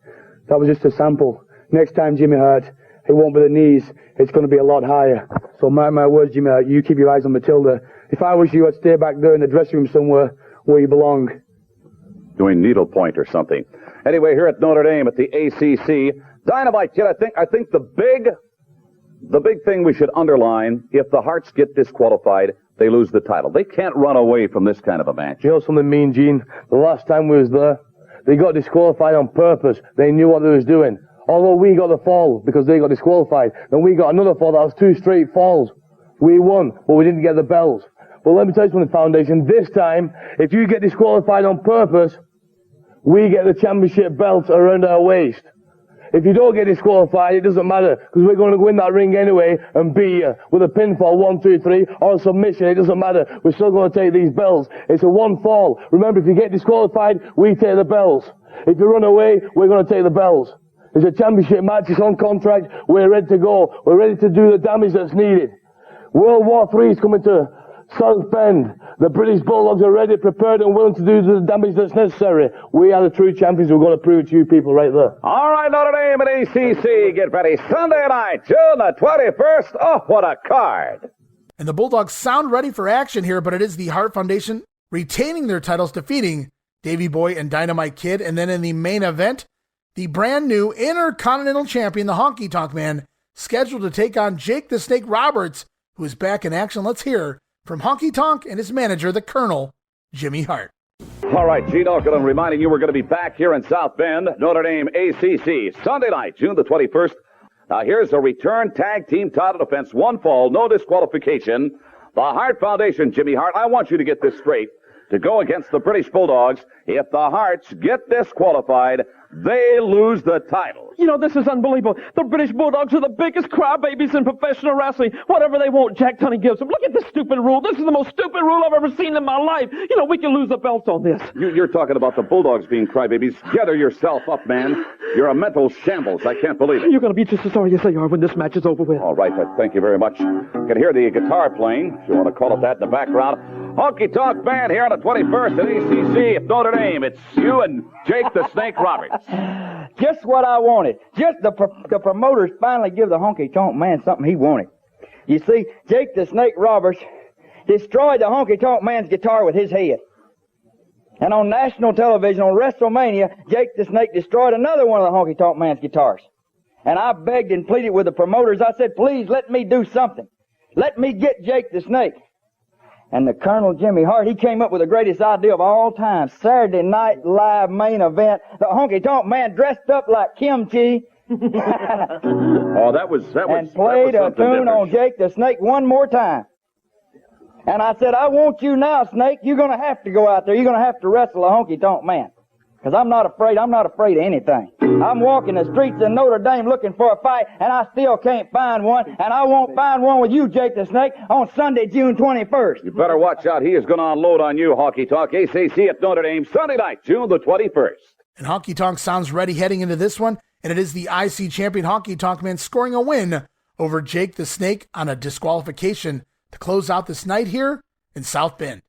That was just a sample. Next time, Jimmy Hart, it won't be the knees. It's going to be a lot higher. So mark my words, Jimmy Hart, you keep your eyes on Matilda. If I was you, I'd stay back there in the dressing room somewhere where you belong. Doing needlepoint or something. Anyway, here at Notre Dame at the ACC, Dynamite Kid, I think the big thing we should underline, if the Harts get disqualified, they lose the title. They can't run away from this kind of a match. You know something, Mean Gene? The last time we was there, they got disqualified on purpose. They knew what they was doing. Although we got the fall because they got disqualified. Then we got another fall that was 2 straight falls. We won, but we didn't get the belts. Well, let me tell you something, Foundation. This time, if you get disqualified on purpose, we get the championship belts around our waist. If you don't get disqualified, it doesn't matter, because we're going to go in that ring anyway and beat you with a pinfall, 1, 2, 3, or submission. It doesn't matter. We're still going to take these belts. It's a one fall. Remember, if you get disqualified, we take the belts. If you run away, we're going to take the belts. It's a championship match. It's on contract. We're ready to go. We're ready to do the damage that's needed. World War III is coming to South Bend. The British Bulldogs are ready, prepared, and willing to do the damage that's necessary. We are the true champions. We're going to prove it to you people right there. All right, Notre Dame and ACC, get ready. Sunday night, June the 21st. Oh, what a card. And the Bulldogs sound ready for action here, but it is the Hart Foundation retaining their titles, defeating Davey Boy and Dynamite Kid. And then in the main event, the brand new Intercontinental Champion, the Honky Tonk Man, scheduled to take on Jake the Snake Roberts, who is back in action. Let's hear from Honky Tonk and his manager, the Colonel, Jimmy Hart. All right, Gene Okerlund reminding you we're going to be back here in South Bend, Notre Dame ACC, Sunday night, June the 21st. Now here's a return tag team title defense, one fall, no disqualification. The Hart Foundation, Jimmy Hart, I want you to get this straight. To go against the British Bulldogs, if the Harts get disqualified, they lose the title. You know, this is unbelievable. The British Bulldogs are the biggest crybabies in professional wrestling. Whatever they want, Jack Tunney gives them. Look at this stupid rule. This is the most stupid rule I've ever seen in my life. You know, we can lose the belts on this. You're talking about the Bulldogs being crybabies. Gather yourself up, man. You're a mental shambles. I can't believe it. You're going to be just as sorry as they are when this match is over with. All right, thank you very much. You can hear the guitar playing, if you want to call it that, in the background. Honky Tonk Band here on the 21st at ACC at Notre Dame. It's you and Jake the Snake Roberts. Just what I wanted. Just the promoters finally give the Honky Tonk Man something he wanted. You see, Jake the Snake Roberts destroyed the Honky Tonk Man's guitar with his head. And on national television, on WrestleMania, Jake the Snake destroyed another one of the Honky Tonk Man's guitars. And I begged and pleaded with the promoters. I said, please let me do something. Let me get Jake the Snake. And the Colonel Jimmy Hart, he came up with the greatest idea of all time. Saturday Night Live main event. The Honky Tonk Man dressed up like kimchi. Oh, that was and played a tune on Jake the Snake one more time. And I said, I want you now, Snake. You're going to have to go out there. You're going to have to wrestle a Honky Tonk Man. Because I'm not afraid. I'm not afraid of anything. I'm walking the streets in Notre Dame looking for a fight, and I still can't find one. And I won't find one with you, Jake the Snake, on Sunday, June 21st. You better watch out. He is going to unload on you, Honky Tonk. ACC at Notre Dame, Sunday night, June the 21st. And Honky Tonk sounds ready heading into this one, and it is the IC champion Honky Tonk Man scoring a win over Jake the Snake on a disqualification to close out this night here in South Bend.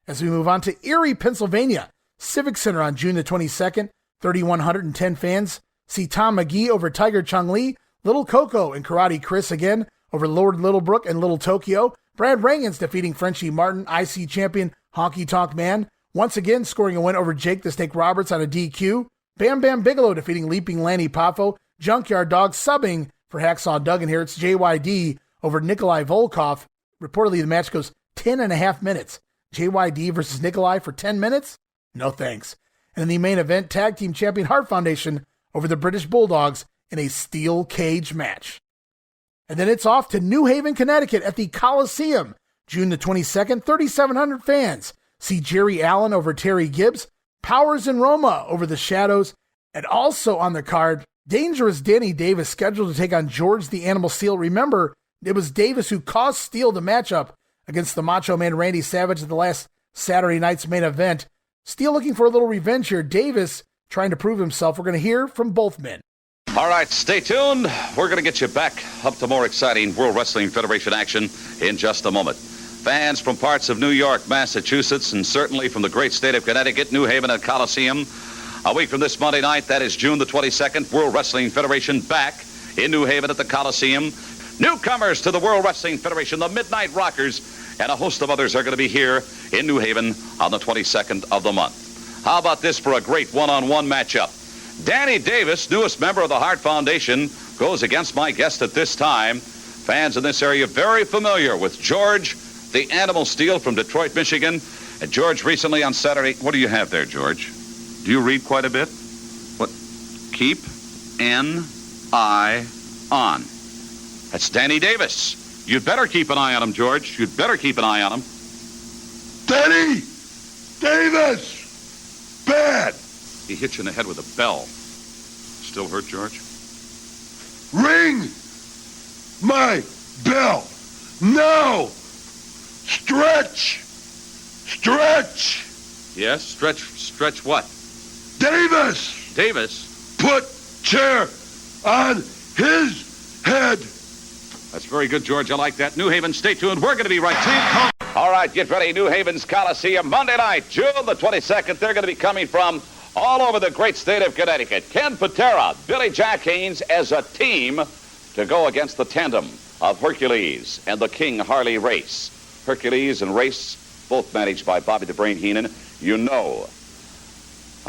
As we move on to Erie, Pennsylvania, Civic Center on June the 22nd, 3,110 fans. See Tom McGee over Tiger Chung Lee, Little Coco and Karate Chris again over Lord Littlebrook and Little Tokyo. Brad Reagan's defeating Frenchie Martin, IC champion Honky Tonk Man, once again scoring a win over Jake the Snake Roberts on a DQ. Bam Bigelow defeating Leaping Lanny Poffo. Junkyard Dog subbing for Hacksaw Duggan here. It's JYD over Nikolai Volkov. Reportedly, the match goes 10.5 minutes. JYD versus Nikolai for 10 minutes? No thanks. And in the main event, Tag Team Champion Hart Foundation over the British Bulldogs in a steel cage match. And then it's off to New Haven, Connecticut at the Coliseum, June the 22nd, 3,700 fans. See Jerry Allen over Terry Gibbs, Powers and Roma over the Shadows, and also on the card, Dangerous Danny Davis scheduled to take on George the Animal Steel. Remember, it was Davis who caused Steel the matchup against the Macho Man Randy Savage at the last Saturday night's main event. Steel looking for a little revenge here. Davis trying to prove himself. We're going to hear from both men. All right, stay tuned. We're going to get you back up to more exciting World Wrestling Federation action in just a moment. Fans from parts of New York, Massachusetts, and certainly from the great state of Connecticut, New Haven at Coliseum. A week from this Monday night, that is June the 22nd, World Wrestling Federation back in New Haven at the Coliseum. Newcomers to the World Wrestling Federation, the Midnight Rockers, and a host of others are going to be here in New Haven on the 22nd of the month. How about this for a great one-on-one matchup? Danny Davis, newest member of the Hart Foundation, goes against my guest at this time. Fans in this area very familiar with George, the Animal Steel from Detroit, Michigan. And George recently on Saturday, what do you have there, George? Do you read quite a bit? What? Keep N-I on. That's Danny Davis. You'd better keep an eye on him, George. You'd better keep an eye on him. Danny Davis! Bad! He hit you in the head with a bell. Still hurt, George? Ring my bell! No! Stretch! Stretch! Yes, stretch what? Davis! Davis? Put chair on his head! That's very good, George. I like that. New Haven, stay tuned. We're going to be right back. All right, get ready. New Haven's Coliseum, Monday night, June the 22nd. They're going to be coming from all over the great state of Connecticut. Ken Patera, Billy Jack Haynes as a team to go against the tandem of Hercules and the King Harley Race. Hercules and Race, both managed by Bobby the Brain Heenan. You know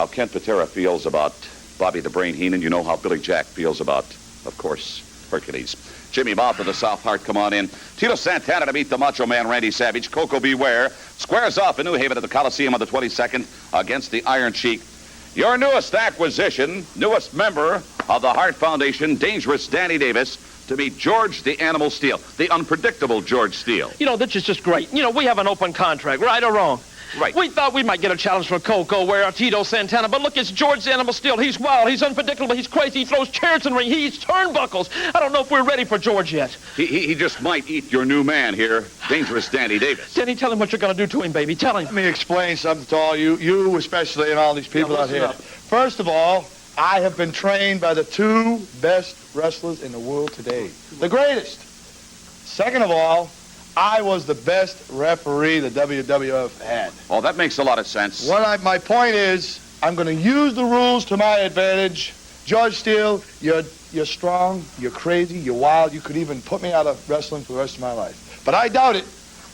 how Ken Patera feels about Bobby the Brain Heenan. You know how Billy Jack feels about, of course, Hercules. Jimmy Mouth of the South Heart, come on in. Tito Santana to meet the Macho Man Randy Savage. Coco Beware squares off in New Haven at the Coliseum on the 22nd against the Iron Sheik. Your newest acquisition, newest member of the Hart Foundation, Dangerous Danny Davis, to meet George the Animal Steele, the unpredictable George Steele. You know, this is just great. You know, we have an open contract, right or wrong? Right. We thought we might get a challenge from Coco, where Tito Santana, but look, it's George the Animal Steele. He's wild, he's unpredictable, he's crazy, he throws chairs in the ring, he eats turnbuckles. I don't know if we're ready for George yet. He just might eat your new man here, Dangerous Danny Davis. Danny, tell him what you're going to do to him, baby. Tell him. Let me explain something to all you especially, and all these people out here. Up. First of all, I have been trained by the two best wrestlers in the world today. The greatest. Second of all, I was the best referee the WWF had. Oh, that makes a lot of sense. My point is, I'm going to use the rules to my advantage. George Steele, you're strong, you're crazy, you're wild. You could even put me out of wrestling for the rest of my life. But I doubt it,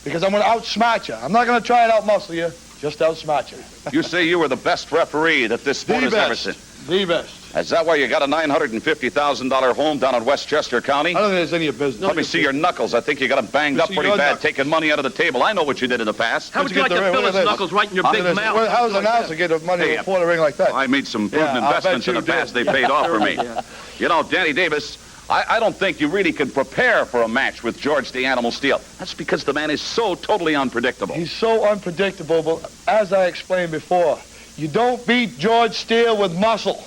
because I'm going to outsmart you. I'm not going to try and outmuscle you, just outsmart you. You say you were the best referee that this sport has ever seen. The best. Is that why you got a $950,000 home down in Westchester County? I don't think there's any business. Let me see your knuckles. I think you got them banged up pretty bad, taking money out of the table. I know what you did in the past. How would you like to fill his knuckles right in your big mouth? Well, how does an announcer get money before the ring like that? I made some prudent investments in the past. They paid off for me. Yeah. You know, Danny Davis, I don't think you really can prepare for a match with George the Animal Steele. That's because the man is so totally unpredictable. He's so unpredictable, but as I explained before, you don't beat George Steele with muscle.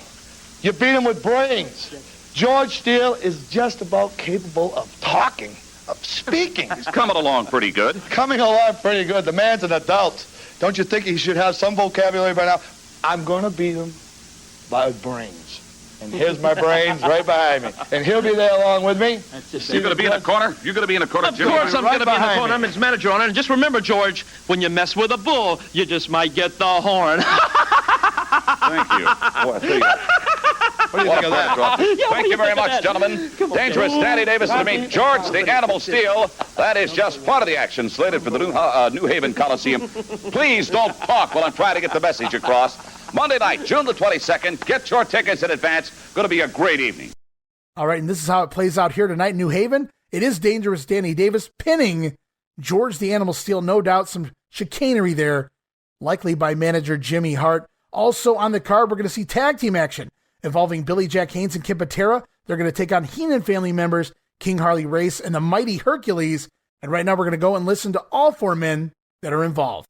You beat him with brains. George Steele is just about capable of talking, of speaking. He's coming along pretty good. Coming along pretty good. The man's an adult. Don't you think he should have some vocabulary by now? I'm going to beat him by brains. And here's my brains right behind me. And he'll be there along with me. You're going to be in the corner? You're going to be in the corner, Jimmy? Of course I'm going to be in the corner. I'm his manager on it. And just remember, George, when you mess with a bull, you just might get the horn. Thank you. Boy, I tell you. What do you think of that? Thank you very much, gentlemen. Dangerous Danny Davis to meet George the Animal Steele. That is just part of the action slated for the New Haven Coliseum. Please don't talk while I'm trying to get the message across. Monday night, June the 22nd. Get your tickets in advance. Going to be a great evening. All right, and this is how it plays out here tonight in New Haven. It is Dangerous Danny Davis pinning George the Animal Steele. No doubt some chicanery there, likely by manager Jimmy Hart. Also on the card, we're going to see tag team action involving Billy Jack Haynes and Ken Patera. They're going to take on Heenan Family members King Harley Race and the mighty Hercules. And right now we're going to go and listen to all four men that are involved.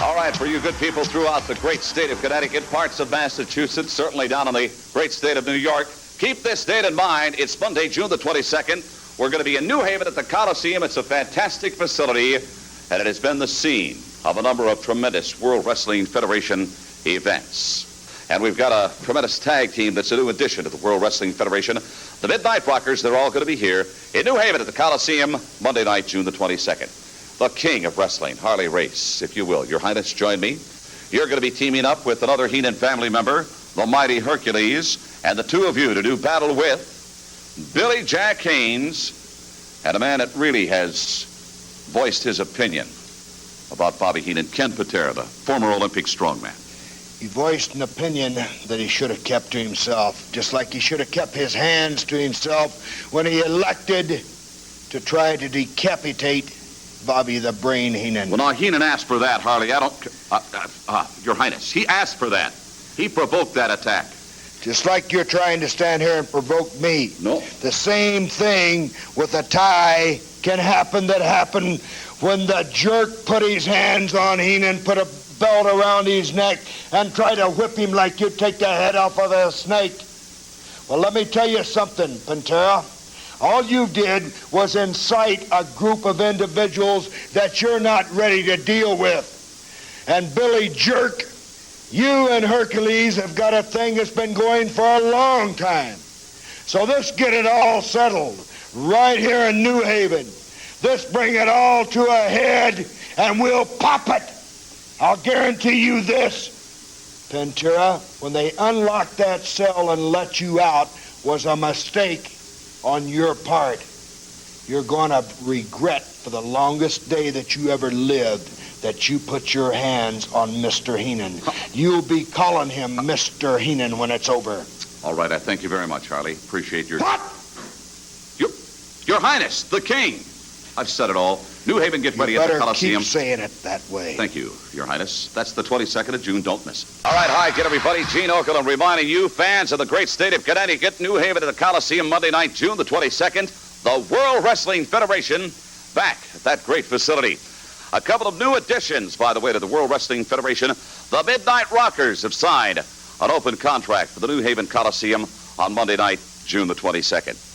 All right, for you good people throughout the great state of Connecticut, parts of Massachusetts, certainly down in the great state of New York, keep this date in mind. It's Monday, June the 22nd. We're going to be in New Haven at the Coliseum. It's a fantastic facility, and it has been the scene of a number of tremendous World Wrestling Federation events. And we've got a tremendous tag team that's a new addition to the World Wrestling Federation. The Midnight Rockers, they're all going to be here in New Haven at the Coliseum, Monday night, June the 22nd. The king of wrestling, Harley Race, if you will. Your Highness, join me. You're going to be teaming up with another Heenan family member, the mighty Hercules, and the two of you to do battle with Billy Jack Haynes, and a man that really has voiced his opinion about Bobby Heenan, Ken Patera, the former Olympic strongman. He voiced an opinion that he should have kept to himself, just like he should have kept his hands to himself when he elected to try to decapitate Bobby the Brain Heenan. Well, now, Heenan asked for that, Harley. I don't... Your Highness, he asked for that. He provoked that attack. Just like you're trying to stand here and provoke me. No. The same thing with a tie can happen that happened when the jerk put his hands on Heenan, put a belt around his neck, and tried to whip him like you'd take the head off of a snake. Well, let me tell you something, Patera. All you did was incite a group of individuals that you're not ready to deal with. And Billy Jerk, you and Hercules have got a thing that's been going for a long time. So let's get it all settled right here in New Haven. Let's bring it all to a head, and we'll pop it. I'll guarantee you this, Ventura, when they unlocked that cell and let you out was a mistake on your part. You're going to regret for the longest day that you ever lived that you put your hands on Mr. Heenan. You'll be calling him Mr. Heenan when it's over. All right, I thank you very much, Harley. Appreciate your... What? Your Highness, the King. I've said it all. New Haven, get ready at the Coliseum. You better keep saying it that way. Thank you, Your Highness. That's the 22nd of June. Don't miss it. All right, hi again, everybody. Gene Okerlund reminding you, fans of the great state of Connecticut, New Haven at the Coliseum Monday night, June the 22nd. The World Wrestling Federation back at that great facility. A couple of new additions, by the way, to the World Wrestling Federation. The Midnight Rockers have signed an open contract for the New Haven Coliseum on Monday night, June the 22nd.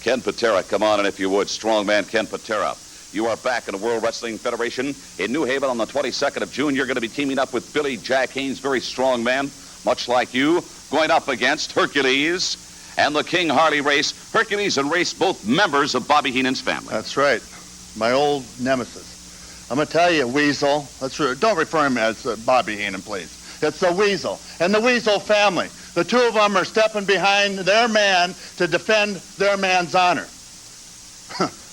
Ken Patera, come on in if you would. Strongman Ken Patera. You are back in the World Wrestling Federation in New Haven on the 22nd of June. You're going to be teaming up with Billy Jack Haynes, very strong man, much like you, going up against Hercules and the King Harley Race. Hercules and Race, both members of Bobby Heenan's family. That's right. My old nemesis. I'm going to tell you, Weasel. Don't refer him as Bobby Heenan, please. It's the Weasel and the Weasel family. The two of them are stepping behind their man to defend their man's honor.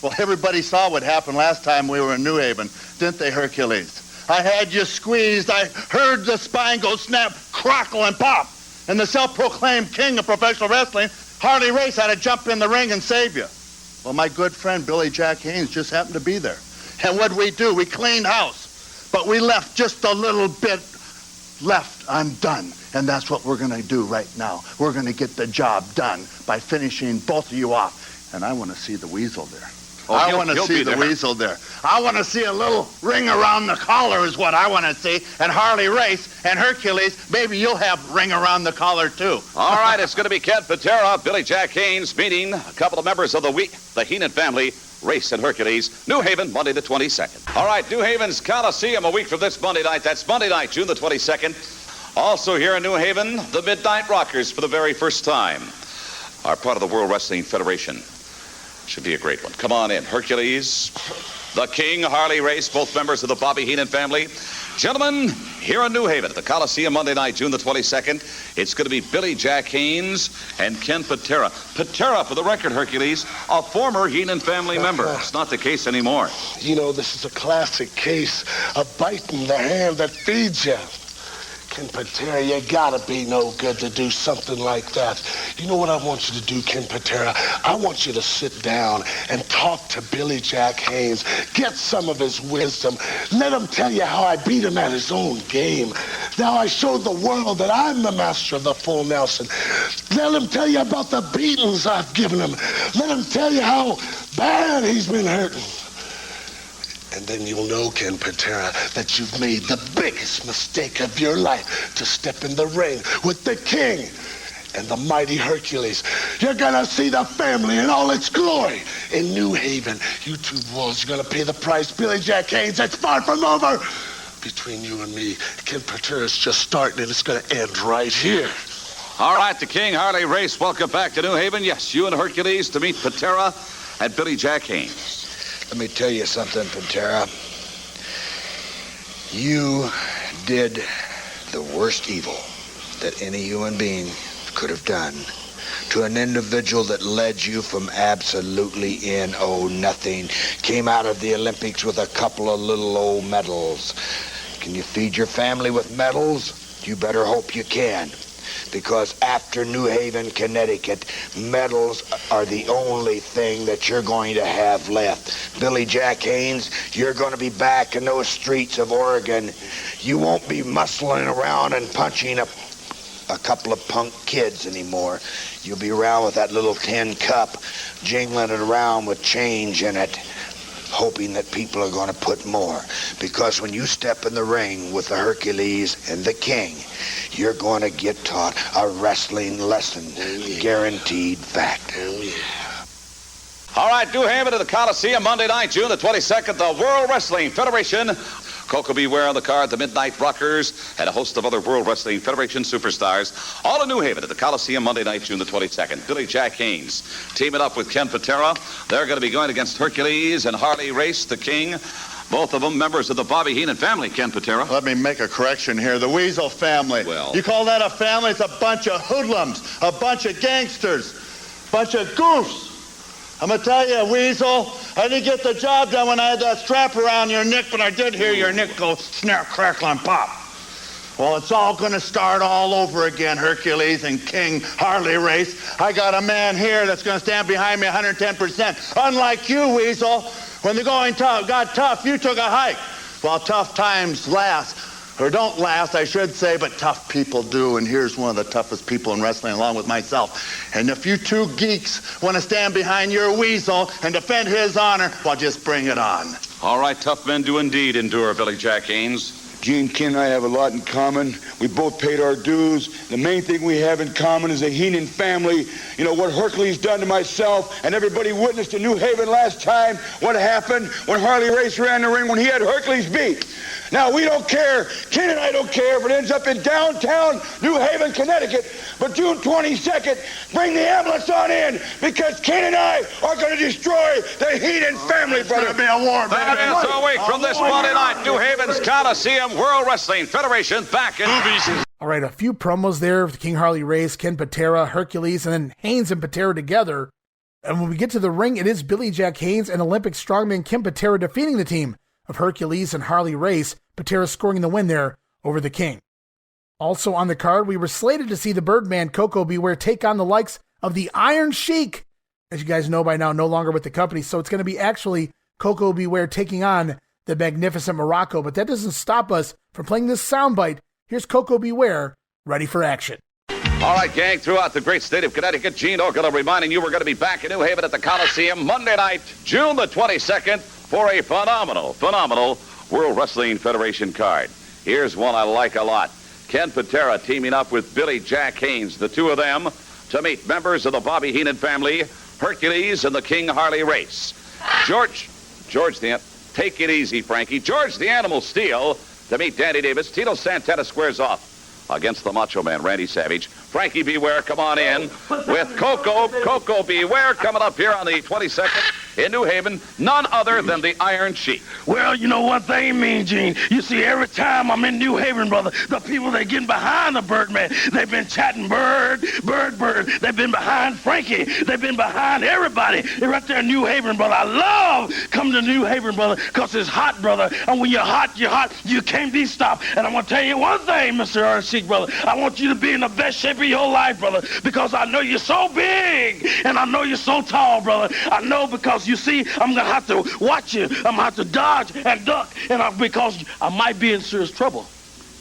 Well, everybody saw what happened last time we were in New Haven, didn't they, Hercules? I had you squeezed. I heard the spine go snap, crackle, and pop. And the self-proclaimed king of professional wrestling, Harley Race, had to jump in the ring and save you. Well, my good friend Billy Jack Haynes just happened to be there. And what'd we do? We cleaned house. But we left just a little bit left undone. And that's what we're going to do right now. We're going to get the job done by finishing both of you off. And I want to see the Weasel there. Oh, I want to see the Weasel there. I want to see a little ring around the collar is what I want to see. And Harley Race and Hercules, maybe you'll have ring around the collar too. All right, it's going to be Ken Patera, Billy Jack Haynes meeting a couple of members of the Heenan family, Race and Hercules, New Haven, Monday the 22nd. All right, New Haven's Coliseum a week from this Monday night. That's Monday night, June the 22nd. Also here in New Haven, the Midnight Rockers for the very first time are part of the World Wrestling Federation. Should be a great one. Come on in. Hercules, the King, Harley Race, both members of the Bobby Heenan family. Gentlemen, here in New Haven at the Coliseum Monday night, June the 22nd, it's going to be Billy Jack Haynes and Ken Patera. Patera, for the record, Hercules, a former Heenan family member. It's not the case anymore. You know, this is a classic case of biting the hand that feeds you. Ken Patera, you gotta be no good to do something like that. You know what I want you to do, Ken Patera? I want you to sit down and talk to Billy Jack Haynes. Get some of his wisdom. Let him tell you how I beat him at his own game. Now I showed the world that I'm the master of the full Nelson. Let him tell you about the beatings I've given him. Let him tell you how bad he's been hurting. And then you'll know, Ken Patera, that you've made the biggest mistake of your life to step in the ring with the King and the mighty Hercules. You're gonna see the family in all its glory in New Haven. You two wolves are gonna pay the price. Billy Jack Haynes, it's far from over. Between you and me, Ken Patera's just starting and it's gonna end right here. All right, the King, Harley Race, welcome back to New Haven. Yes, you and Hercules to meet Patera and Billy Jack Haynes. Let me tell you something, Patera. You did the worst evil that any human being could have done to an individual that led you from absolutely nothing, came out of the Olympics with a couple of little old medals. Can you feed your family with medals? You better hope you can. Because after New Haven, Connecticut, medals are the only thing that you're going to have left. Billy Jack Haynes, you're going to be back in those streets of Oregon. You won't be muscling around and punching a couple of punk kids anymore. You'll be around with that little tin cup, jingling it around with change in it, hoping that people are going to put more. Because when you step in the ring with the Hercules and the King, you're going to get taught a wrestling lesson. Guaranteed fact. All right, New Haven at the Coliseum, Monday night, June the 22nd, the World Wrestling Federation. Coco Beware on the card, the Midnight Rockers, and a host of other World Wrestling Federation superstars. All in New Haven at the Coliseum, Monday night, June the 22nd. Billy Jack Haynes teaming up with Ken Patera. They're going to be going against Hercules and Harley Race, the King. Both of them members of the Bobby Heenan family, Ken Patera. Let me make a correction here. The Weasel family. Well, you call that a family? It's a bunch of hoodlums, a bunch of gangsters, bunch of goofs. I'm going to tell you, Weasel, I didn't get the job done when I had that strap around your neck, but I did hear your neck go snap, crackle, and pop. Well, it's all going to start all over again, Hercules and King Harley Race. I got a man here that's going to stand behind me 110%. Unlike you, Weasel, when the going got tough, you took a hike. Well, tough times last. Or don't last, I should say, but tough people do, and here's one of the toughest people in wrestling along with myself. And if you two geeks want to stand behind your Weasel and defend his honor, well, just bring it on. All right, tough men do indeed endure, Billy Jack Haynes. Gene, Ken and I have a lot in common. We both paid our dues. The main thing we have in common is the Heenan family. You know, what Hercules done to myself, and everybody witnessed in New Haven last time what happened when Harley Race ran the ring when he had Hercules beat. Now, we don't care, Ken and I don't care if it ends up in downtown New Haven, Connecticut, but June 22nd, bring the ambulance on in, because Ken and I are going to destroy the Heenan family, brother. It's going to be a war, baby. That is a week from this Monday night, New Haven's Coliseum, World Wrestling Federation back in movies. All right, a few promos there with King Harley Race, Ken Patera, Hercules, and then Haynes and Patera together. And when we get to the ring, it is Billy Jack Haynes and Olympic strongman Ken Patera defeating the team of Hercules and Harley Race, Patera scoring the win there over the King. Also on the card, we were slated to see the Birdman Koko B. Ware take on the likes of the Iron Sheik. As you guys know by now, no longer with the company, so it's going to be actually Koko B. Ware taking on the magnificent Muraco, but that doesn't stop us from playing this soundbite. Here's Koko B. Ware, ready for action. All right, gang, throughout the great state of Connecticut, Gene Okerlund reminding you we're going to be back in New Haven at the Coliseum Monday night, June the 22nd, for a phenomenal World Wrestling Federation card. Here's one I like a lot. Ken Patera teaming up with Billy Jack Haynes, the two of them, to meet members of the Bobby Heenan family, Hercules and the King Harley Race. George take it easy, Frankie. George the Animal Steel to meet Danny Davis. Tito Santana squares off against the Macho Man, Randy Savage. Frankie B. Ware, come on in with Koko B. Ware coming up here on the 22nd in New Haven, none other than the Iron Sheik. Well, you know one thing, Mean Gene. You see, every time I'm in New Haven, brother, the people that getting behind the Birdman, they've been chatting Bird. They've been behind Frankie. They've been behind everybody. They're right there in New Haven, brother. I love coming to New Haven, brother, because it's hot, brother. And when you're hot, you can't be stopped. And I'm going to tell you one thing, Mr. Iron Sheik, brother. I want you to be in the best shape of your life, brother, because I know you're so big, and I know you're so tall, brother. I know because, you see, I'm going to have to watch you. I'm going to have to dodge and duck, because I might be in serious trouble.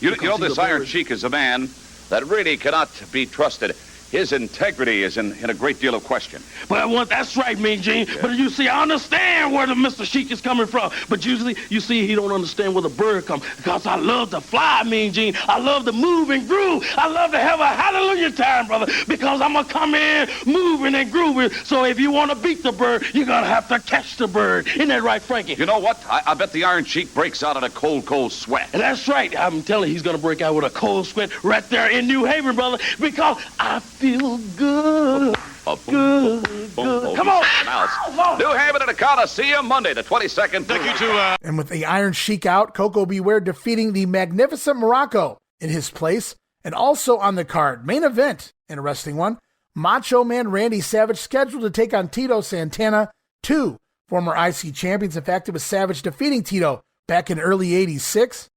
You know, this Iron Sheik is a man that really cannot be trusted. His integrity is in a great deal of question. Well, that's right, Mean Gene. Yeah. But you see, I understand where the Mr. Sheik is coming from. But usually, you see, he don't understand where the bird comes. Because I love to fly, Mean Gene. I love to move and groove. I love to have a hallelujah time, brother. Because I'm going to come in moving and grooving. So if you want to beat the bird, you're going to have to catch the bird. Isn't that right, Frankie? You know what? I bet the Iron Sheik breaks out in a cold sweat. And that's right. I'm telling you, he's going to break out with a cold sweat right there in New Haven, brother. Because I feel good. Good. Come on. New Haven at the Coliseum, Monday, the 22nd. Thank you to... And with the Iron Sheik out, Koko B. Ware defeating the magnificent Muraco in his place. And also on the card, main event, interesting one, Macho Man Randy Savage scheduled to take on Tito Santana, two former IC champions. In fact, it was Savage defeating Tito back in early 86.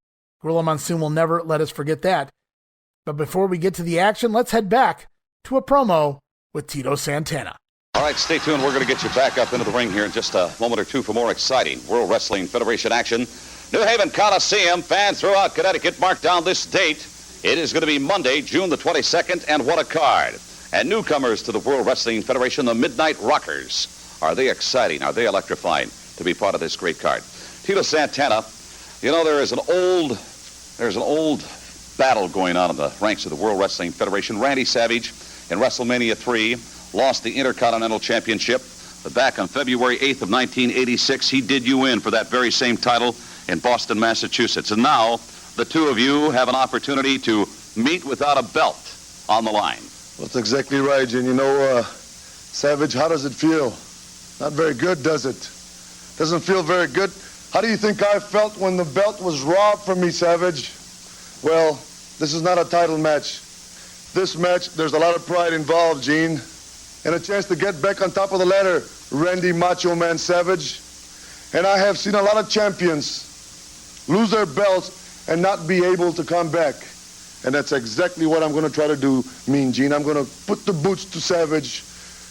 Gorilla Monsoon will never let us forget that. But before we get to the action, let's head back to a promo with Tito Santana. All right, stay tuned. We're going to get you back up into the ring here in just a moment or two for more exciting World Wrestling Federation action. New Haven Coliseum, fans throughout Connecticut, mark down this date. It is going to be Monday, June the 22nd, and what a card. And newcomers to the World Wrestling Federation, the Midnight Rockers. Are they exciting? Are they electrifying to be part of this great card? Tito Santana, you know, there's an old battle going on in the ranks of the World Wrestling Federation. Randy Savage in WrestleMania 3 lost the Intercontinental Championship. But back on February 8th of 1986, he did you in for that very same title in Boston, Massachusetts. And now the two of you have an opportunity to meet without a belt on the line. Well, that's exactly right, and you know, Savage, how does it feel? Not very good, does it? Doesn't feel very good. How do you think I felt when the belt was robbed from me, Savage? Well, this is not a title match. This match, there's a lot of pride involved, Gene. And a chance to get back on top of the ladder, Randy Macho Man Savage. And I have seen a lot of champions lose their belts and not be able to come back. And that's exactly what I'm going to try to do, Mean Gene. I'm going to put the boots to Savage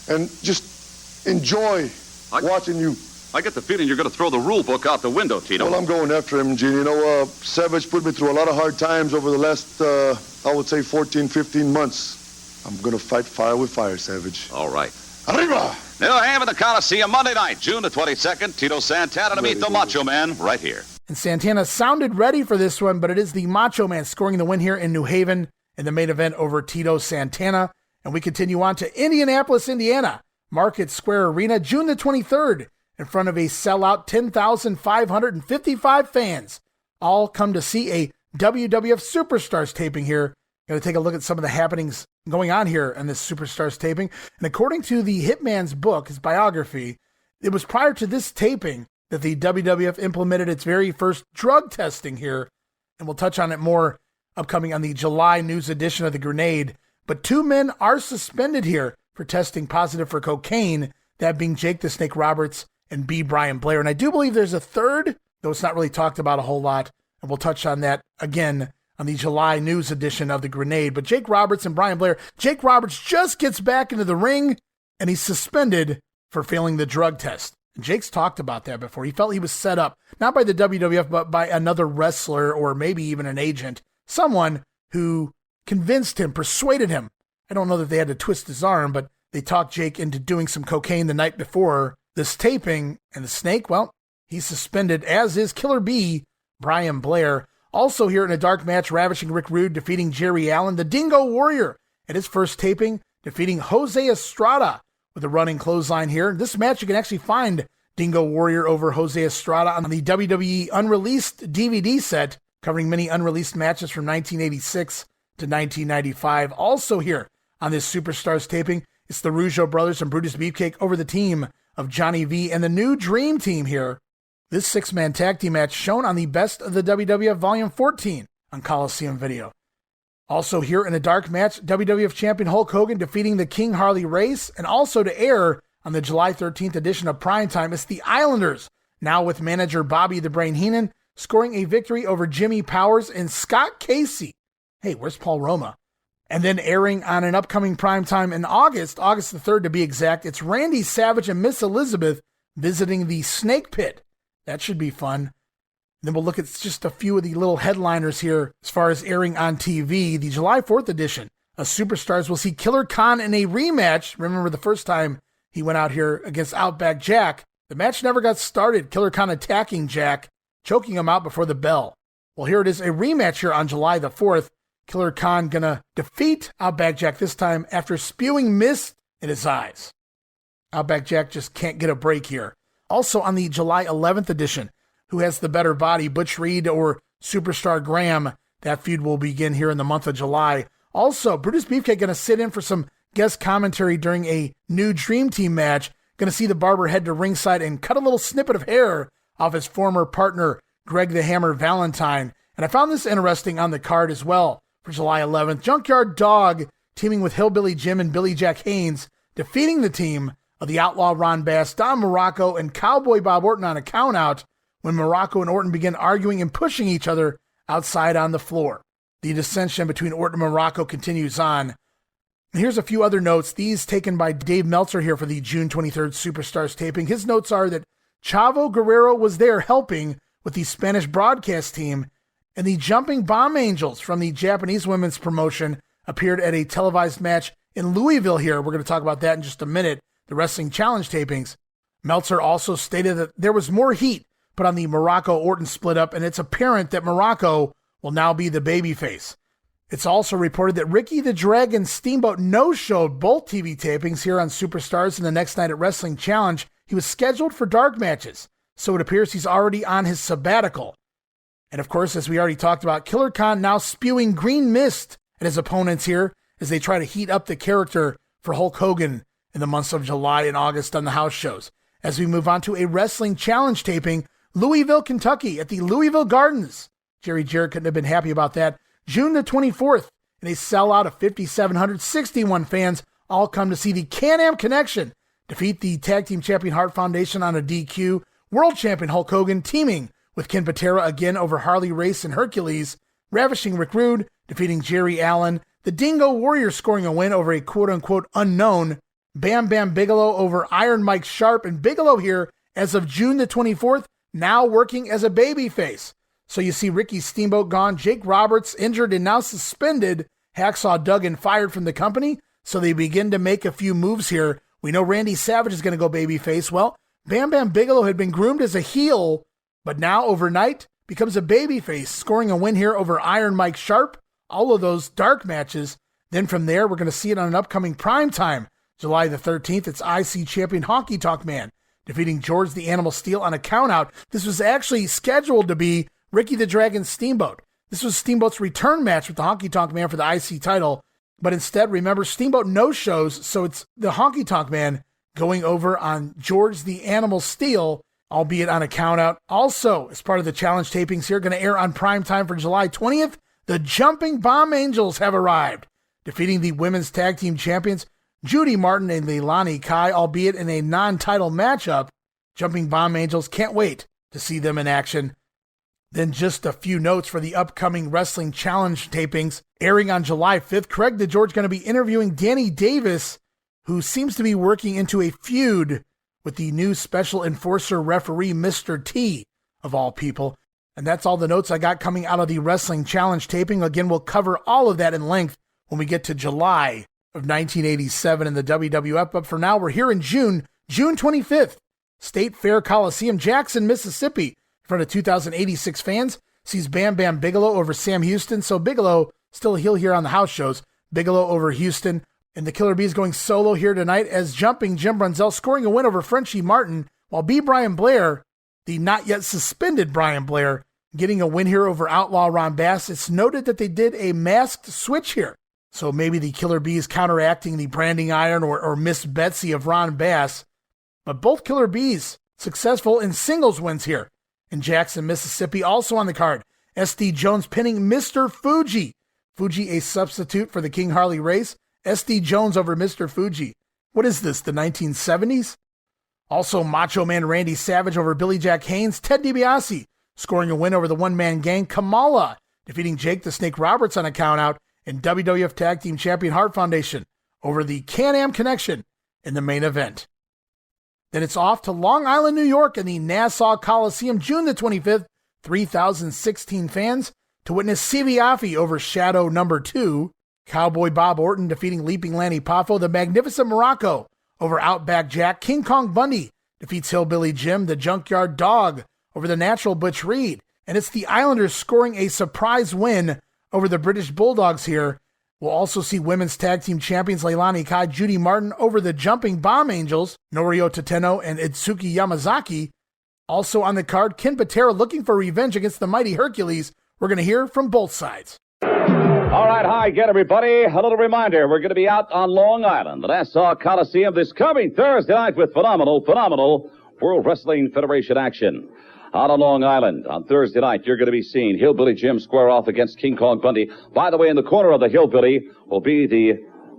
and just enjoy watching you. I get the feeling you're going to throw the rule book out the window, Tito. Well, I'm going after him, Gene. You know, Savage put me through a lot of hard times over the last, I would say, 14, 15 months. I'm going to fight fire with fire, Savage. All right. Arriba! New Haven, the Coliseum, Monday night, June the 22nd. Tito Santana to meet the Macho Man right here. And Santana sounded ready for this one, but it is the Macho Man scoring the win here in New Haven in the main event over Tito Santana. And we continue on to Indianapolis, Indiana, Market Square Arena, June the 23rd, in front of a sellout 10,555 fans. All come to see a WWF Superstars taping here. Going to take a look at some of the happenings going on here in this Superstars taping. And according to the Hitman's book, his biography, it was prior to this taping that the WWF implemented its very first drug testing here. And we'll touch on it more upcoming on the July news edition of The Grenade. But 2 men are suspended here for testing positive for cocaine, that being Jake the Snake Roberts and B. Brian Blair. And I do believe there's a third, though it's not really talked about a whole lot. And we'll touch on that again on the July news edition of The Grenade. But Jake Roberts and Brian Blair, Jake Roberts just gets back into the ring and he's suspended for failing the drug test. And Jake's talked about that before. He felt he was set up, not by the WWF, but by another wrestler or maybe even an agent, someone who convinced him, persuaded him. I don't know that they had to twist his arm, but they talked Jake into doing some cocaine the night before this taping. And the Snake, well, he's suspended, as is Killer B, Brian Blair. Also here in a dark match, Ravishing Rick Rude defeating Jerry Allen. The Dingo Warrior at his first taping, defeating Jose Estrada with a running clothesline here. This match, you can actually find Dingo Warrior over Jose Estrada on the WWE Unreleased DVD set, covering many unreleased matches from 1986 to 1995. Also here on this Superstars taping, it's the Rougeaus brothers and Brutus Beefcake over the team of Johnny V and the New Dream Team here. This 6-man tag team match shown on the Best of the WWF Volume 14 on Coliseum Video. Also here in a dark match, WWF Champion Hulk Hogan defeating the King Harley Race, and also to air on the July 13th edition of Primetime, it's the Islanders, now with manager Bobby the Brain Heenan, scoring a victory over Jimmy Powers and Scott Casey. Hey, where's Paul Roma? And then airing on an upcoming Primetime in August the 3rd to be exact, it's Randy Savage and Miss Elizabeth visiting the Snake Pit. That should be fun. Then we'll look at just a few of the little headliners here as far as airing on TV. The July 4th edition of Superstars will see Killer Khan in a rematch. Remember the first time he went out here against Outback Jack. The match never got started. Killer Khan attacking Jack, choking him out before the bell. Well, here it is, a rematch here on July the 4th. Killer Khan gonna defeat Outback Jack this time after spewing mist in his eyes. Outback Jack just can't get a break here. Also on the July 11th edition, who has the better body, Butch Reed or Superstar Graham? That feud will begin here in the month of July. Also, Brutus Beefcake going to sit in for some guest commentary during a New Dream Team match. Going to see the barber head to ringside and cut a little snippet of hair off his former partner, Greg the Hammer Valentine. And I found this interesting on the card as well for July 11th. Junkyard Dog teaming with Hillbilly Jim and Billy Jack Haynes, defeating the team of the Outlaw Ron Bass, Don Muraco, and Cowboy Bob Orton on a countout when Muraco and Orton begin arguing and pushing each other outside on the floor. The dissension between Orton and Muraco continues on. And here's a few other notes, these taken by Dave Meltzer here for the June 23rd Superstars taping. His notes are that Chavo Guerrero was there helping with the Spanish broadcast team, and the Jumping Bomb Angels from the Japanese women's promotion appeared at a televised match in Louisville here. We're going to talk about that in just a minute, the Wrestling Challenge tapings. Meltzer also stated that there was more heat put on the Muraco-Orton split up, and it's apparent that Muraco will now be the babyface. It's also reported that Ricky the Dragon Steamboat no-showed both TV tapings here on Superstars, and the next night at Wrestling Challenge, he was scheduled for dark matches, so it appears he's already on his sabbatical. And of course, as we already talked about, Killer Khan now spewing green mist at his opponents here as they try to heat up the character for Hulk Hogan in the months of July and August on the house shows. As we move on to a Wrestling Challenge taping, Louisville, Kentucky at the Louisville Gardens. Jerry Jarrett couldn't have been happy about that. June the 24th, in a sellout of 5,761 fans, all come to see the Can-Am Connection defeat the Tag Team Champion Hart Foundation on a DQ, World Champion Hulk Hogan teaming with Ken Patera again over Harley Race and Hercules, ravishing Rick Rude, defeating Jerry Allen, the Dingo Warrior scoring a win over a quote-unquote unknown, Bam Bigelow over Iron Mike Sharp, and Bigelow here as of June the 24th, now working as a babyface. So you see Ricky Steamboat gone, Jake Roberts injured and now suspended, Hacksaw Duggan fired from the company, so they begin to make a few moves here. We know Randy Savage is going to go babyface. Well, Bam Bigelow had been groomed as a heel, but now overnight becomes a babyface, scoring a win here over Iron Mike Sharp. All of those dark matches. Then from there, we're going to see it on an upcoming primetime, July the 13th. It's IC champion Honky Tonk Man defeating George the Animal Steel on a countout. This was actually scheduled to be Ricky the Dragon Steamboat. This was Steamboat's return match with the Honky Tonk Man for the IC title. But instead, remember, Steamboat no-shows, so it's the Honky Tonk Man going over on George the Animal Steel, albeit on a countout. Also, as part of the challenge tapings here, going to air on primetime for July 20th, the Jumping Bomb Angels have arrived, defeating the women's tag team champions Judy Martin and Leilani Kai, albeit in a non-title matchup. Jumping Bomb Angels, can't wait to see them in action. Then just a few notes for the upcoming Wrestling Challenge tapings. Airing on July 5th, Craig DeGeorge going to be interviewing Danny Davis, who seems to be working into a feud with the new special enforcer referee, Mr. T, of all people. And that's all the notes I got coming out of the Wrestling Challenge taping. Again, we'll cover all of that in length when we get to July of 1987 in the WWF. But for now, we're here in June 25th, State Fair Coliseum, Jackson, Mississippi, in front of 2,086 fans. Sees Bam Bigelow over Sam Houston. So Bigelow still a heel here on the house shows. Bigelow over Houston. And the Killer Bees going solo here tonight as Jumping Jim Brunzell scoring a win over Frenchie Martin, while B. Brian Blair, the not yet suspended Brian Blair, getting a win here over Outlaw Ron Bass. It's noted that they did a masked switch here. So maybe the Killer Bees counteracting the branding iron or Miss Betsy of Ron Bass. But both Killer Bees successful in singles wins here in Jackson, Mississippi. Also on the card, SD Jones pinning Mr. Fuji. Fuji a substitute for the King Harley Race. SD Jones over Mr. Fuji. What is this, the 1970s? Also, Macho Man Randy Savage over Billy Jack Haynes. Ted DiBiase scoring a win over the one-man gang. Kamala defeating Jake the Snake Roberts on a countout. And WWF Tag Team Champion Hart Foundation over the Can-Am Connection in the main event. Then it's off to Long Island, New York in the Nassau Coliseum, June the 25th, 3,016 fans to witness Sibiafi over Shadow number 2. Cowboy Bob Orton defeating Leaping Lanny Poffo. The Magnificent Muraco over Outback Jack. King Kong Bundy defeats Hillbilly Jim. The Junkyard Dog over the Natural Butch Reed. And it's the Islanders scoring a surprise win over the British Bulldogs here. We'll also see women's tag team champions Leilani Kai, Judy Martin over the Jumping Bomb Angels, Norio Tateno and Itsuki Yamazaki. Also on the card, Ken Patera looking for revenge against the mighty Hercules. We're going to hear from both sides. All right, hi again, everybody. A little reminder, we're going to be out on Long Island, the Nassau Coliseum, this coming Thursday night with phenomenal World Wrestling Federation action. Out on Long Island on Thursday night, you're going to be seeing Hillbilly Jim square off against King Kong Bundy. By the way, in the corner of the Hillbilly will be the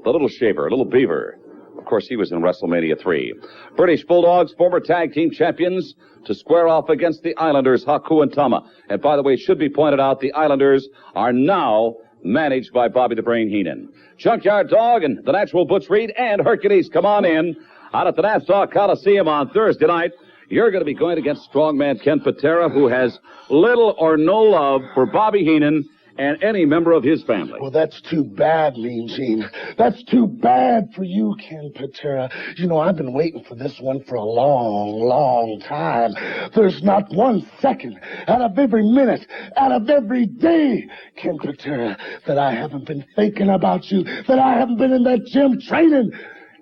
little shaver, little beaver. Of course, he was in WrestleMania 3. British Bulldogs, former tag team champions, to square off against the Islanders, Haku and Tama. And by the way, it should be pointed out, the Islanders are now managed by Bobby the Brain Heenan. Junkyard Dog and the Natural Butch Reed and Hercules come on in out at the Nassau Coliseum on Thursday night. You're going to be going against strongman Ken Patera, who has little or no love for Bobby Heenan and any member of his family. Well, that's too bad, Mean Gene. That's too bad for you, Ken Patera. You know, I've been waiting for this one for a long, long time. There's not 1 second out of every minute, out of every day, Ken Patera, that I haven't been thinking about you, that I haven't been in that gym training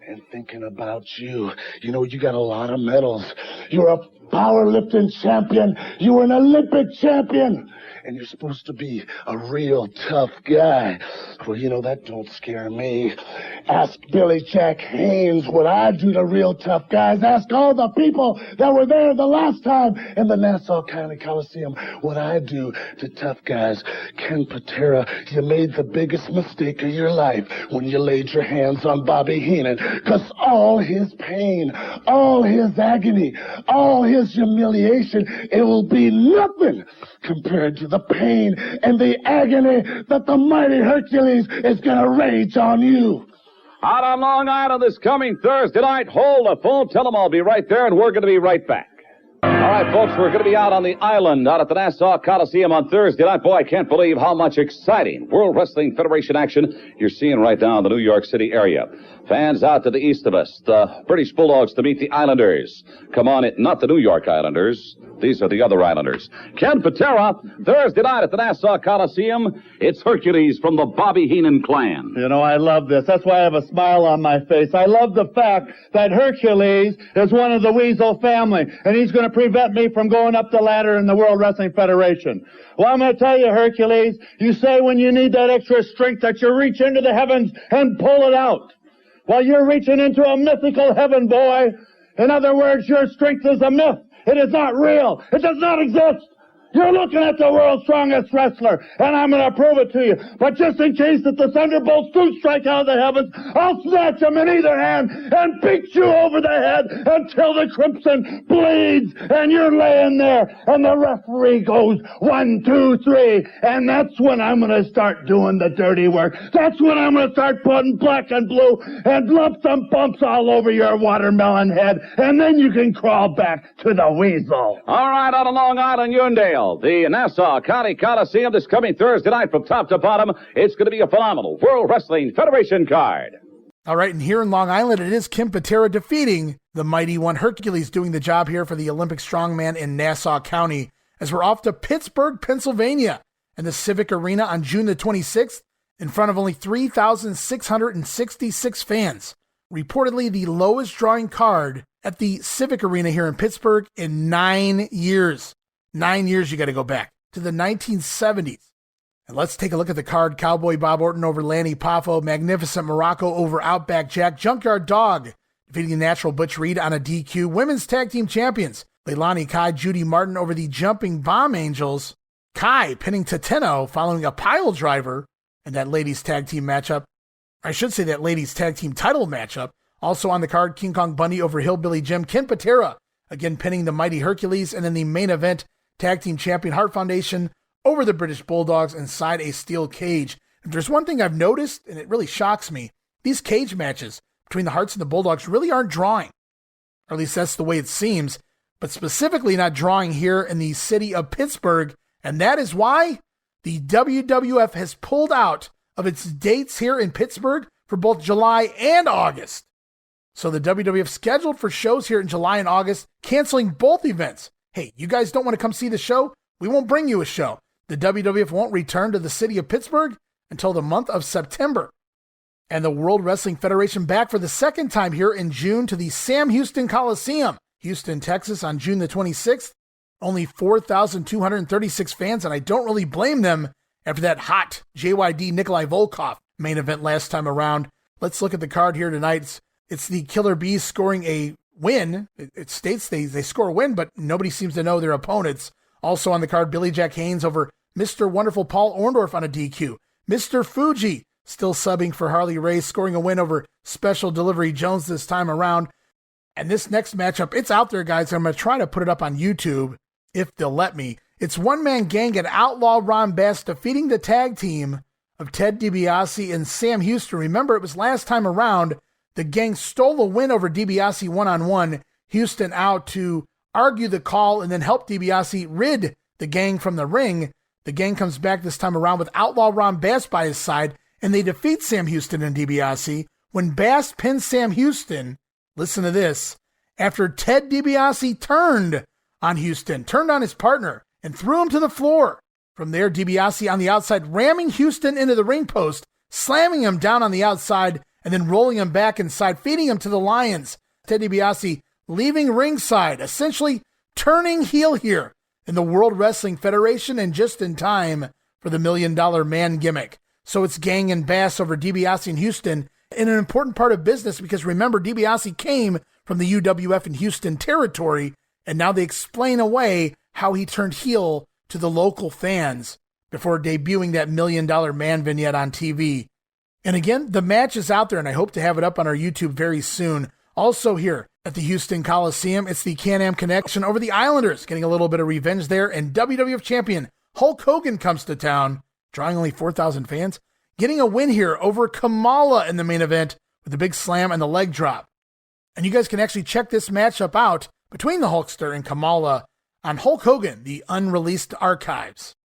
and thinking about you. You know, you got a lot of medals. You're a powerlifting champion. You're an Olympic champion. And you're supposed to be a real tough guy. Well, you know, that don't scare me. Ask Billy Jack Haynes what I do to real tough guys. Ask all the people that were there the last time in the Nassau County Coliseum what I do to tough guys. Ken Patera, you made the biggest mistake of your life when you laid your hands on Bobby Heenan, because all his pain, all his agony, all his humiliation, it will be nothing compared to the pain and the agony that the mighty Hercules is going to rage on you. Out on Long Island this coming Thursday night. Hold the phone. Tell them I'll be right there, and we're going to be right back. All right, folks, we're going to be out on the island, out at the Nassau Coliseum on Thursday night. Boy, I can't believe how much exciting World Wrestling Federation action you're seeing right now in the New York City area. Fans out to the east of us, the British Bulldogs to meet the Islanders. Come on in, not the New York Islanders. These are the other Islanders. Ken Patera, Thursday night at the Nassau Coliseum. It's Hercules from the Bobby Heenan clan. You know, I love this. That's why I have a smile on my face. I love the fact that Hercules is one of the Weasel family, and he's going to prevent me from going up the ladder in the World Wrestling Federation. Well, I'm going to tell you, Hercules, you say when you need that extra strength that you reach into the heavens and pull it out. Well, you're reaching into a mythical heaven, boy. In other words, your strength is a myth. It is not real. It does not exist. You're looking at the world's strongest wrestler, and I'm going to prove it to you. But just in case that the thunderbolts do strike out of the heavens, I'll snatch them in either hand and beat you over the head until the crimson bleeds, and you're laying there, and the referee goes 1, 2, 3, and that's when I'm going to start doing the dirty work. That's when I'm going to start putting black and blue and lumps and bumps all over your watermelon head, and then you can crawl back to the Weasel. All right, out of Long Island, Uniondale. The Nassau County Coliseum this coming Thursday night from top to bottom. It's going to be a phenomenal World Wrestling Federation card. All right, and here in Long Island, it is Ken Patera defeating the mighty one Hercules, doing the job here for the Olympic strongman in Nassau County, as we're off to Pittsburgh, Pennsylvania, and the Civic Arena on June the 26th, in front of only 3,666 fans. Reportedly the lowest drawing card at the Civic Arena here in Pittsburgh in 9 years. 9 years you got to go back to the 1970s. And let's take a look at the card. Cowboy Bob Orton over Lanny Poffo. Magnificent Muraco over Outback Jack. Junkyard Dog defeating the Natural Butch Reed on a DQ. Women's Tag Team Champions Leilani Kai, Judy Martin over the Jumping Bomb Angels. Kai pinning Tateno following a pile driver in that ladies tag team matchup. I should say that ladies tag team title matchup. Also on the card, King Kong Bundy over Hillbilly Jim. Ken Patera again pinning the mighty Hercules. And then the main event, Tag Team Champion Hart Foundation over the British Bulldogs inside a steel cage. If there's one thing I've noticed, and it really shocks me, these cage matches between the Harts and the Bulldogs really aren't drawing. Or at least that's the way it seems. But specifically not drawing here in the city of Pittsburgh. And that is why the WWF has pulled out of its dates here in Pittsburgh for both July and August. So the WWF scheduled for shows here in July and August, canceling both events. Hey, you guys don't want to come see the show? We won't bring you a show. The WWF won't return to the city of Pittsburgh until the month of September. And the World Wrestling Federation back for the second time here in June to the Sam Houston Coliseum, Houston, Texas on June the 26th. Only 4,236 fans, and I don't really blame them after that hot JYD Nikolai Volkov main event last time around. Let's look at the card here tonight. It's the Killer Bees scoring a win. It states they score a win, but nobody seems to know their opponents. Also on the card, Billy Jack Haynes over Mr. Wonderful Paul Orndorff on a DQ. Mr. Fuji still subbing for Harley Race, scoring a win over Special Delivery Jones this time around. And this next matchup, it's out there, guys. I'm going to try to put it up on YouTube if they'll let me. It's one-man gang and Outlaw Ron Bass defeating the tag team of Ted DiBiase and Sam Houston. Remember, it was last time around the gang stole a win over DiBiase one-on-one. Houston out to argue the call and then help DiBiase rid the gang from the ring. The gang comes back this time around with Outlaw Ron Bass by his side, and they defeat Sam Houston and DiBiase. When Bass pins Sam Houston, listen to this, after Ted DiBiase turned on Houston, turned on his partner, and threw him to the floor. From there, DiBiase on the outside, ramming Houston into the ring post, slamming him down on the outside, and then rolling him back inside, feeding him to the Lions. Ted DiBiase leaving ringside, essentially turning heel here in the World Wrestling Federation and just in time for the $1 Million Man gimmick. So it's Gang and Bass over DiBiase and Houston. in an important part of business because remember, Dibiase came from the UWF in Houston territory, and now they explain away how he turned heel to the local fans before debuting that $1 Million Man vignette on TV. And again, the match is out there, and I hope to have it up on our YouTube very soon. Also here at the Houston Coliseum, it's the Can-Am connection over the Islanders, getting a little bit of revenge there, and WWF Champion Hulk Hogan comes to town, drawing only 4,000 fans, getting a win here over Kamala in the main event with the big slam and the leg drop. And you guys can actually check this matchup out between the Hulkster and Kamala on Hulk Hogan, the unreleased archives.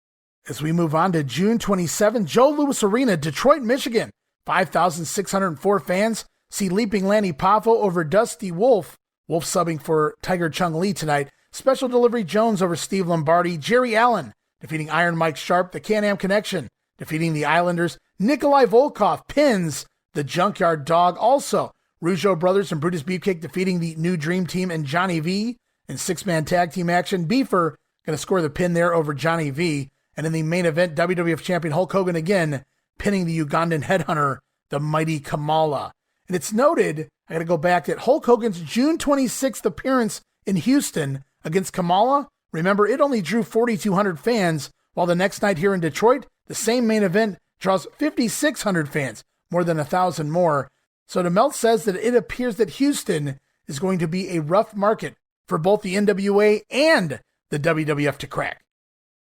As we move on to June 27, Joe Louis Arena, Detroit, Michigan. 5,604 fans see Leaping Lanny Poffo over Dusty Wolf. Wolf subbing for Tiger Chung Lee tonight. Special Delivery Jones over Steve Lombardi. Jerry Allen defeating Iron Mike Sharp. The Can-Am Connection defeating the Islanders. Nikolai Volkov pins the Junkyard Dog. Also, Rougeaus brothers and Brutus Beefcake defeating the New Dream Team and Johnny V. In six-man tag team action, Beefer going to score the pin there over Johnny V. And in the main event, WWF Champion Hulk Hogan again pinning the Ugandan headhunter, the mighty Kamala. And it's noted, I got to go back, that Hulk Hogan's June 26th appearance in Houston against Kamala, remember, it only drew 4,200 fans, while the next night here in Detroit, the same main event draws 5,600 fans, more than 1,000 more. So DeMelt says that it appears that Houston is going to be a rough market for both the NWA and the WWF to crack.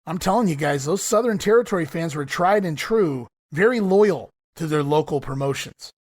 I'm telling you guys, those Southern Territory fans were tried and true, very loyal to their local promotions.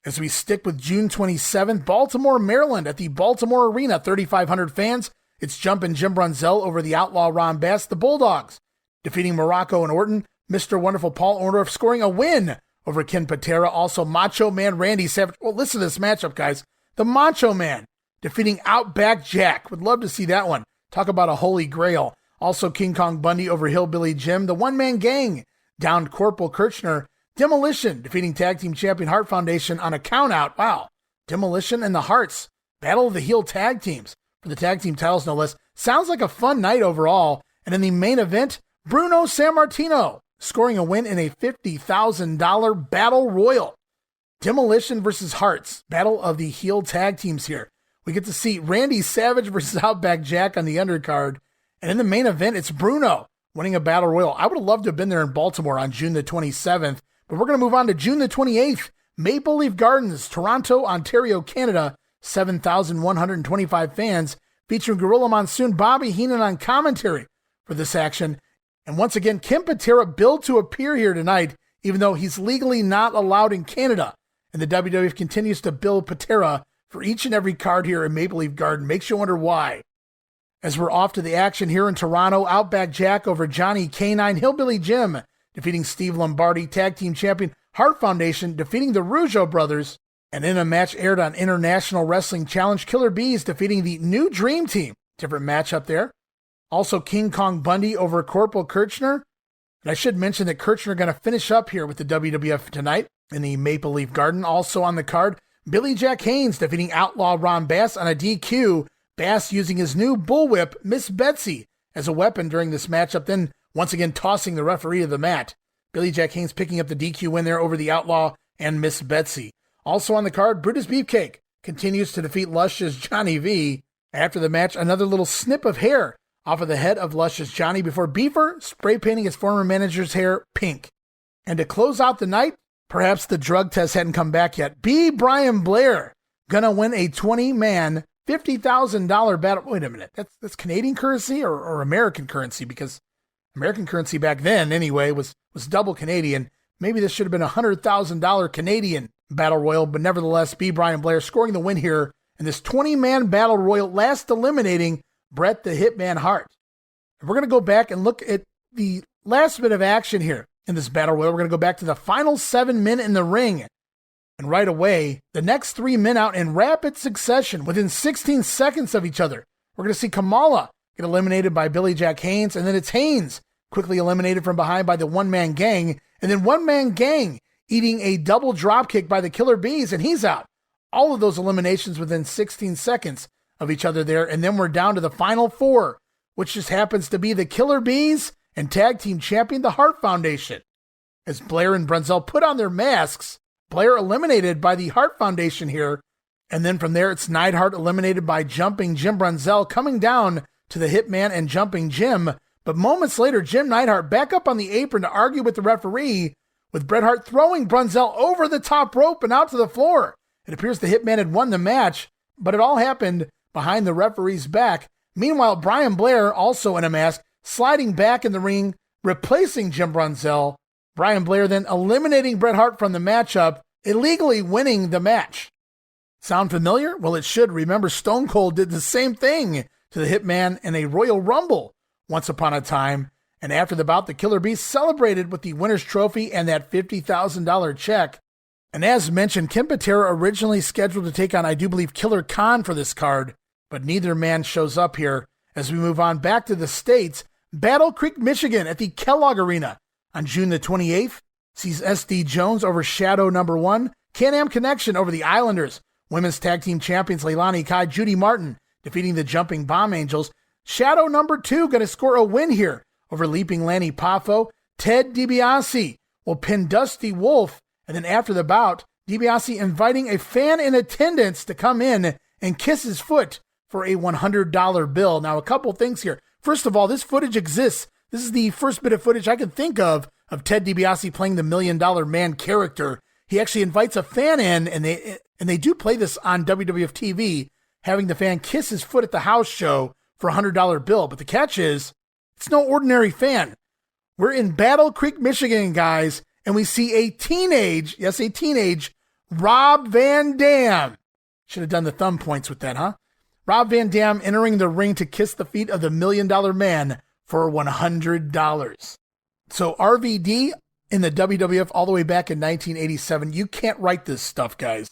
As we stick with June 27th, Baltimore, Maryland at the Baltimore Arena, 3,500 fans. It's Jumpin' Jim Brunzell over the Outlaw Ron Bass, the Bulldogs, defeating Muraco and Orton. Mr. Wonderful Paul Orndorff scoring a win over Ken Patera. Also, Macho Man Randy Savage. Well, listen to this matchup, guys. The Macho Man defeating Outback Jack. Would love to see that one. Talk about a holy grail. Also, King Kong Bundy over Hillbilly Jim. The one-man gang downed Corporal Kirchner. Demolition defeating Tag Team Champion Hart Foundation on a countout. Wow. Demolition and the Hearts. Battle of the Heel Tag Teams for the tag team titles, no less. Sounds like a fun night overall. And in the main event, Bruno Sammartino scoring a win in a $50,000 Battle Royal. Demolition versus Hearts. Battle of the Heel Tag Teams here. We get to see Randy Savage versus Outback Jack on the undercard. And in the main event, it's Bruno winning a Battle Royal. I would have loved to have been there in Baltimore on June the 27th. But we're going to move on to June the 28th. Maple Leaf Gardens, Toronto, Ontario, Canada. 7,125 fans featuring Gorilla Monsoon, Bobby Heenan on commentary for this action. And once again, Ken Patera billed to appear here tonight, even though he's legally not allowed in Canada. And the WWF continues to bill Patera for each and every card here in Maple Leaf Garden. Makes you wonder why. As we're off to the action here in Toronto, Outback Jack over Johnny K9, Hillbilly Jim defeating Steve Lombardi, Tag Team Champion Hart Foundation defeating the Rougeaus brothers. And in a match aired on International Wrestling Challenge, Killer Bees defeating the New Dream Team. Different matchup there. Also, King Kong Bundy over Corporal Kirchner. And I should mention that Kirchner going to finish up here with the WWF tonight in the Maple Leaf Garden. Also on the card, Billy Jack Haynes defeating Outlaw Ron Bass on a DQ. Bass using his new bullwhip, Miss Betsy, as a weapon during this matchup, then once again tossing the referee to the mat. Billy Jack Haynes picking up the DQ win there over the Outlaw and Miss Betsy. Also on the card, Brutus Beefcake continues to defeat Lush's Johnny V. After the match, another little snip of hair off of the head of Lush's Johnny before Beaver spray painting his former manager's hair pink. And to close out the night, perhaps the drug test hadn't come back yet, B. Brian Blair gonna win a 20-man, $50,000 battle. Wait a minute, that's Canadian currency or American currency? Because American currency back then, anyway, was double Canadian. Maybe this should have been a $100,000 Canadian Battle Royal, but nevertheless, B. Brian Blair scoring the win here in this 20-man Battle Royal, last eliminating Bret the Hitman Hart. And we're going to go back and look at the last bit of action here in this Battle Royal. We're going to go back to the final 7 men in the ring. And right away, the next 3 men out in rapid succession within 16 seconds of each other. We're going to see Kamala get eliminated by Billy Jack Haynes, and then it's Haynes quickly eliminated from behind by the one-man gang, and then one-man gang eating a double dropkick by the Killer Bees, and he's out. All of those eliminations within 16 seconds of each other there, and then we're down to the final 4, which just happens to be the Killer Bees and Tag Team Champion, the Hart Foundation. As Blair and Brunzell put on their masks, Blair eliminated by the Hart Foundation here. And then from there, it's Neidhart eliminated by Jumping Jim Brunzell, coming down to the Hitman and Jumping Jim. But moments later, Jim Neidhart back up on the apron to argue with the referee, with Bret Hart throwing Brunzell over the top rope and out to the floor. It appears the Hitman had won the match, but it all happened behind the referee's back. Meanwhile, Brian Blair, also in a mask, sliding back in the ring, replacing Jim Brunzell. Brian Blair then eliminating Bret Hart from the matchup, illegally winning the match. Sound familiar? Well, it should. Remember, Stone Cold did the same thing to the Hitman in a Royal Rumble once upon a time. And after the bout, the Killer Beast celebrated with the winner's trophy and that $50,000 check. And as mentioned, Ken Patera originally scheduled to take on, I do believe, Killer Khan for this card, but neither man shows up here. As we move on back to the States, Battle Creek, Michigan at the Kellogg Arena on June the 28th sees SD Jones over Shadow number 1, Can-Am Connection over the Islanders, Women's Tag Team Champions Leilani Kai, Judy Martin defeating the Jumping Bomb Angels. Shadow number 2 going to score a win here over Leaping Lanny Poffo. Ted DiBiase will pin Dusty Wolf. And then after the bout, DiBiase inviting a fan in attendance to come in and kiss his foot for a $100 bill. Now, a couple things here. First of all, this footage exists. This is the first bit of footage I can think of Ted DiBiase playing the $1 Million Man character. He actually invites a fan in, and they do play this on WWF TV, having the fan kiss his foot at the house show for a $100 bill. But the catch is, it's no ordinary fan. We're in Battle Creek, Michigan, guys, and we see a teenage Rob Van Dam. Should have done the thumb points with that, huh? Rob Van Dam entering the ring to kiss the feet of the $1 Million Man for $100. So RVD in the WWF all the way back in 1987. You can't write this stuff, guys.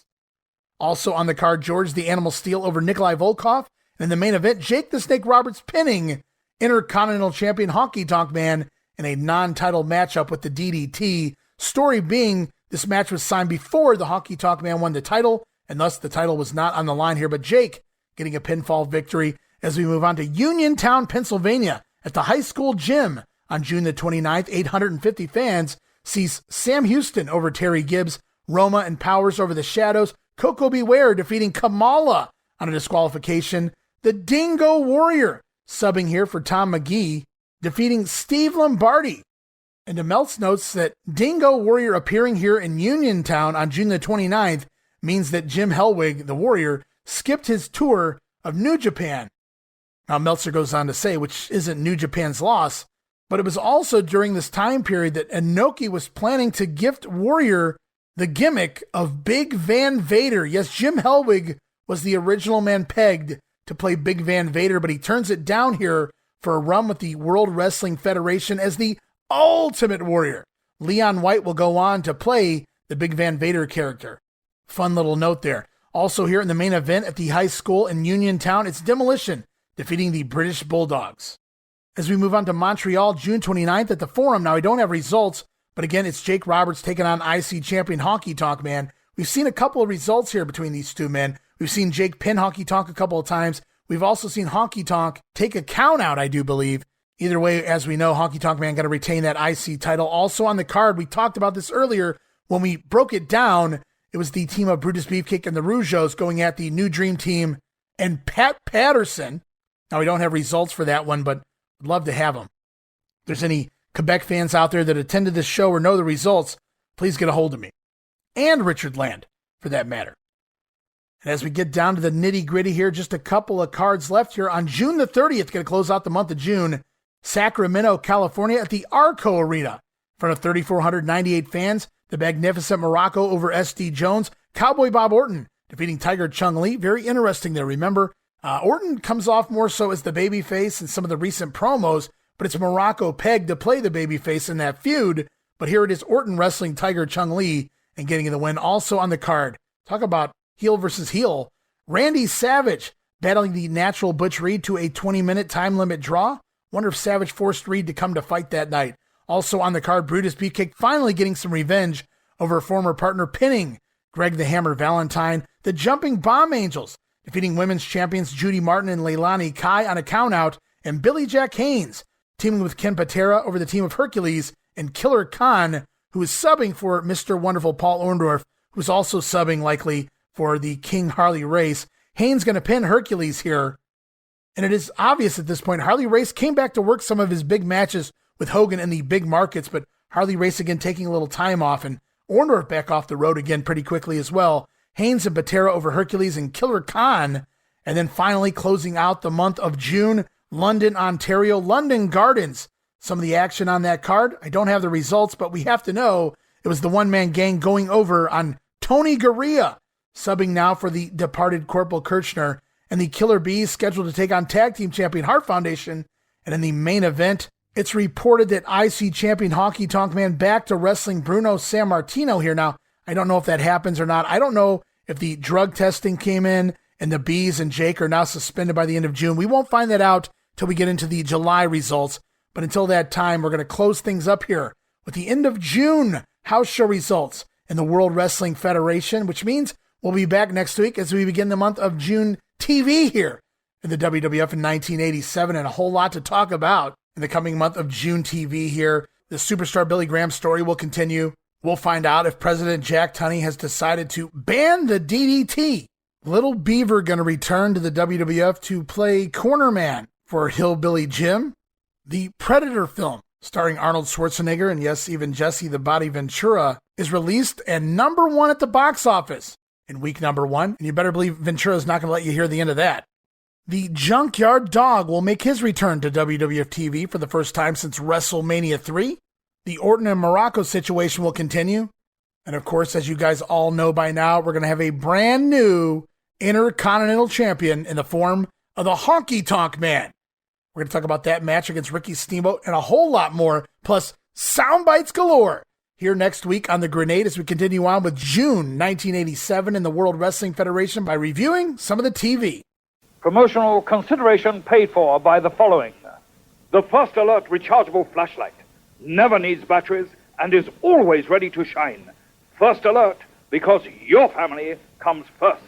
Also on the card, George the Animal Steel over Nikolai Volkov. And in the main event, Jake the Snake Roberts pinning Intercontinental Champion Honky Tonk Man in a non-title matchup with the DDT. Story being, this match was signed before the Honky Tonk Man won the title, and thus the title was not on the line here. But Jake getting a pinfall victory as we move on to Uniontown, Pennsylvania at the high school gym on June the 29th. 850 fans sees Sam Houston over Terry Gibbs, Roma and Powers over the Shadows, Coco Beware defeating Kamala on a disqualification, the Dingo Warrior subbing here for Tom McGee, defeating Steve Lombardi. And DeMeltz notes that Dingo Warrior appearing here in Uniontown on June the 29th means that Jim Hellwig, the Warrior, skipped his tour of New Japan. Now Meltzer goes on to say, which isn't New Japan's loss, but it was also during this time period that Inoki was planning to gift Warrior the gimmick of Big Van Vader. Yes, Jim Hellwig was the original man pegged to play Big Van Vader, but he turns it down here for a run with the World Wrestling Federation as the Ultimate Warrior. Leon White will go on to play the Big Van Vader character. Fun little note there. Also here in the main event at the high school in Uniontown, it's Demolition defeating the British Bulldogs. As we move on to Montreal, June 29th at the Forum. Now, I don't have results, but again, it's Jake Roberts taking on IC champion Honky Tonk Man. We've seen a couple of results here between these two men. We've seen Jake pin Honky Tonk a couple of times. We've also seen Honky Tonk take a count out, I do believe. Either way, as we know, Honky Tonk Man got to retain that IC title. Also on the card, we talked about this earlier when we broke it down. It was the team of Brutus Beefcake and the Rougeaus going at the New Dream Team and Pat Patterson. Now, we don't have results for that one, but I'd love to have them. If there's any Quebec fans out there that attended this show or know the results, please get a hold of me. And Richard Land, for that matter. And as we get down to the nitty-gritty here, just a couple of cards left here. On June the 30th, going to close out the month of June, Sacramento, California at the ARCO Arena. In front of 3,498 fans, the magnificent Muraco over SD Jones. Cowboy Bob Orton defeating Tiger Chung Lee. Very interesting there. Remember, Orton comes off more so as the babyface in some of the recent promos, but it's Muraco pegged to play the babyface in that feud. But here it is, Orton wrestling Tiger Chung Lee and getting the win. Also on the card, talk about heel versus heel. Randy Savage battling the Natural Butch Reed to a 20-minute time limit draw. Wonder if Savage forced Reed to come to fight that night. Also on the card, Brutus Beefcake finally getting some revenge over a former partner, pinning Greg the Hammer Valentine. The Jumping Bomb Angels defeating women's champions Judy Martin and Leilani Kai on a countout. And Billy Jack Haynes teaming with Ken Patera over the team of Hercules and Killer Khan, who is subbing for Mr. Wonderful Paul Orndorff who's also subbing likely for the King Harley Race. Haines going to pin Hercules here. And it is obvious at this point, Harley Race came back to work some of his big matches with Hogan in the big markets, but Harley Race again taking a little time off, and Orndorff back off the road again pretty quickly as well. Haines and Patera over Hercules and Killer Khan. And then finally closing out the month of June, London, Ontario, London Gardens. Some of the action on that card, I don't have the results, but we have to know it was the one-man gang going over on Tony Garea, subbing now for the departed Corporal Kirchner, and the Killer Bees scheduled to take on Tag Team Champion Hart Foundation. And in the main event, it's reported that IC Champion Honky Tonk Man back to wrestling Bruno Sammartino here. Now, I don't know if that happens or not. I don't know if the drug testing came in and the Bees and Jake are now suspended by the end of June. We won't find that out till we get into the July results. But until that time, we're going to close things up here with the end of June house show results in the World Wrestling Federation, which means we'll be back next week as we begin the month of June TV here in the WWF in 1987, and a whole lot to talk about in the coming month of June TV here. The Superstar Billy Graham story will continue. We'll find out if President Jack Tunney has decided to ban the DDT. Little Beaver going to return to the WWF to play cornerman for Hillbilly Jim. The Predator film, starring Arnold Schwarzenegger and yes, even Jesse the Body Ventura, is released and number 1 at the box office in week number 1. And you better believe Ventura is not going to let you hear the end of that. The Junkyard Dog will make his return to WWF TV for the first time since WrestleMania 3. The Orton and Muraco situation will continue. And of course, as you guys all know by now, we're going to have a brand new Intercontinental Champion in the form of the Honky Tonk Man. We're going to talk about that match against Ricky Steamboat and a whole lot more, plus Soundbites Galore here next week on The Grenade as we continue on with June 1987 in the World Wrestling Federation by reviewing some of the TV. Promotional consideration paid for by the following. The First Alert rechargeable flashlight never needs batteries and is always ready to shine. First Alert, because your family comes first.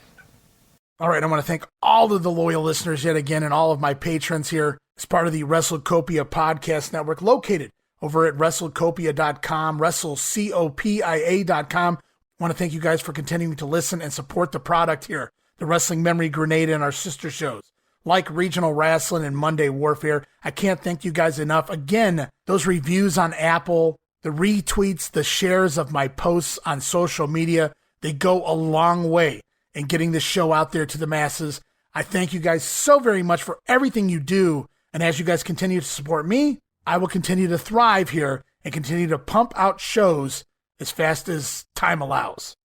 All right, I want to thank all of the loyal listeners yet again and all of my patrons here as part of the WrestleCopia Podcast Network, located over at WrestleCopia.com, WrestleCopia.com. I want to thank you guys for continuing to listen and support the product here, the Wrestling Memory Grenade and our sister shows, like Regional Wrestling and Monday Warfare. I can't thank you guys enough. Again, those reviews on Apple, the retweets, the shares of my posts on social media, they go a long way in getting this show out there to the masses. I thank you guys so very much for everything you do. And as you guys continue to support me, I will continue to thrive here and continue to pump out shows as fast as time allows.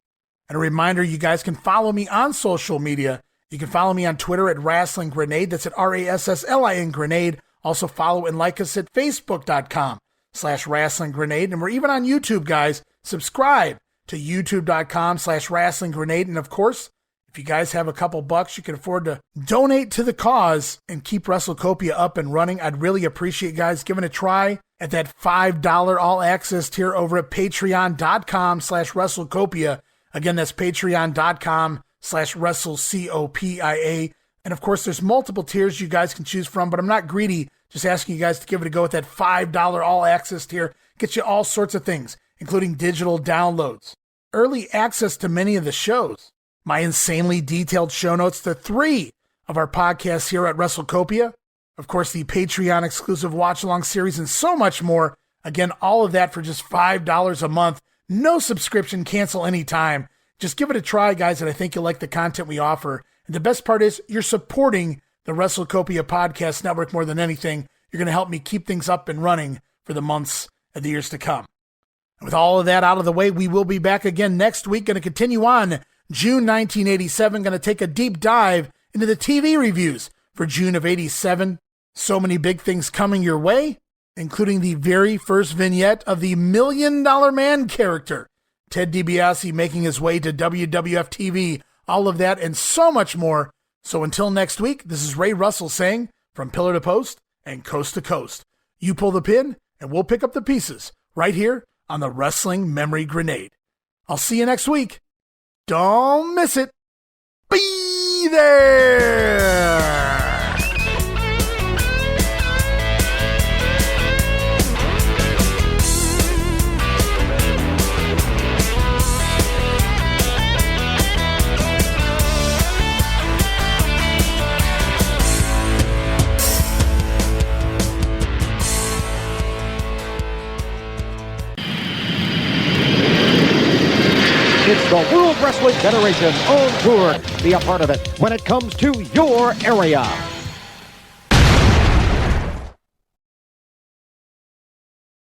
And a reminder, you guys can follow me on social media. You can follow me on Twitter at Wrestling Grenade. That's at RASSLIN Grenade. Also follow and like us at Facebook.com/Wrestling Grenade. And we're even on YouTube, guys. Subscribe to YouTube.com/Wrestling Grenade. And of course, if you guys have a couple bucks you can afford to donate to the cause and keep WrestleCopia up and running, I'd really appreciate you guys giving it a try at that $5 all-access tier over at Patreon.com/WrestleCopia. Again, that's Patreon.com/WrestleCopia. And of course, there's multiple tiers you guys can choose from, but I'm not greedy. Just asking you guys to give it a go at that $5 all-access tier. Gets you all sorts of things, including digital downloads, early access to many of the shows, my insanely detailed show notes to 3 of our podcasts here at WrestleCopia, of course, the Patreon-exclusive watch-along series, and so much more. Again, all of that for just $5 a month. No subscription, cancel anytime. Just give it a try, guys, and I think you'll like the content we offer. And the best part is you're supporting the WrestleCopia Podcast Network more than anything. You're going to help me keep things up and running for the months and the years to come. And with all of that out of the way, we will be back again next week. Going to continue on June 1987. Going to take a deep dive into the TV reviews for June of 87. So many big things coming your way, including the very first vignette of the $1 Million Man character, Ted DiBiase, making his way to WWF TV. All of that and so much more. So until next week, this is Ray Russell saying, from pillar to post and coast to coast, you pull the pin and we'll pick up the pieces right here on the Wrestling Memory Grenade. I'll see you next week. Don't miss it. Be there! Wrestling Federation on tour. Be a part of it when it comes to your area.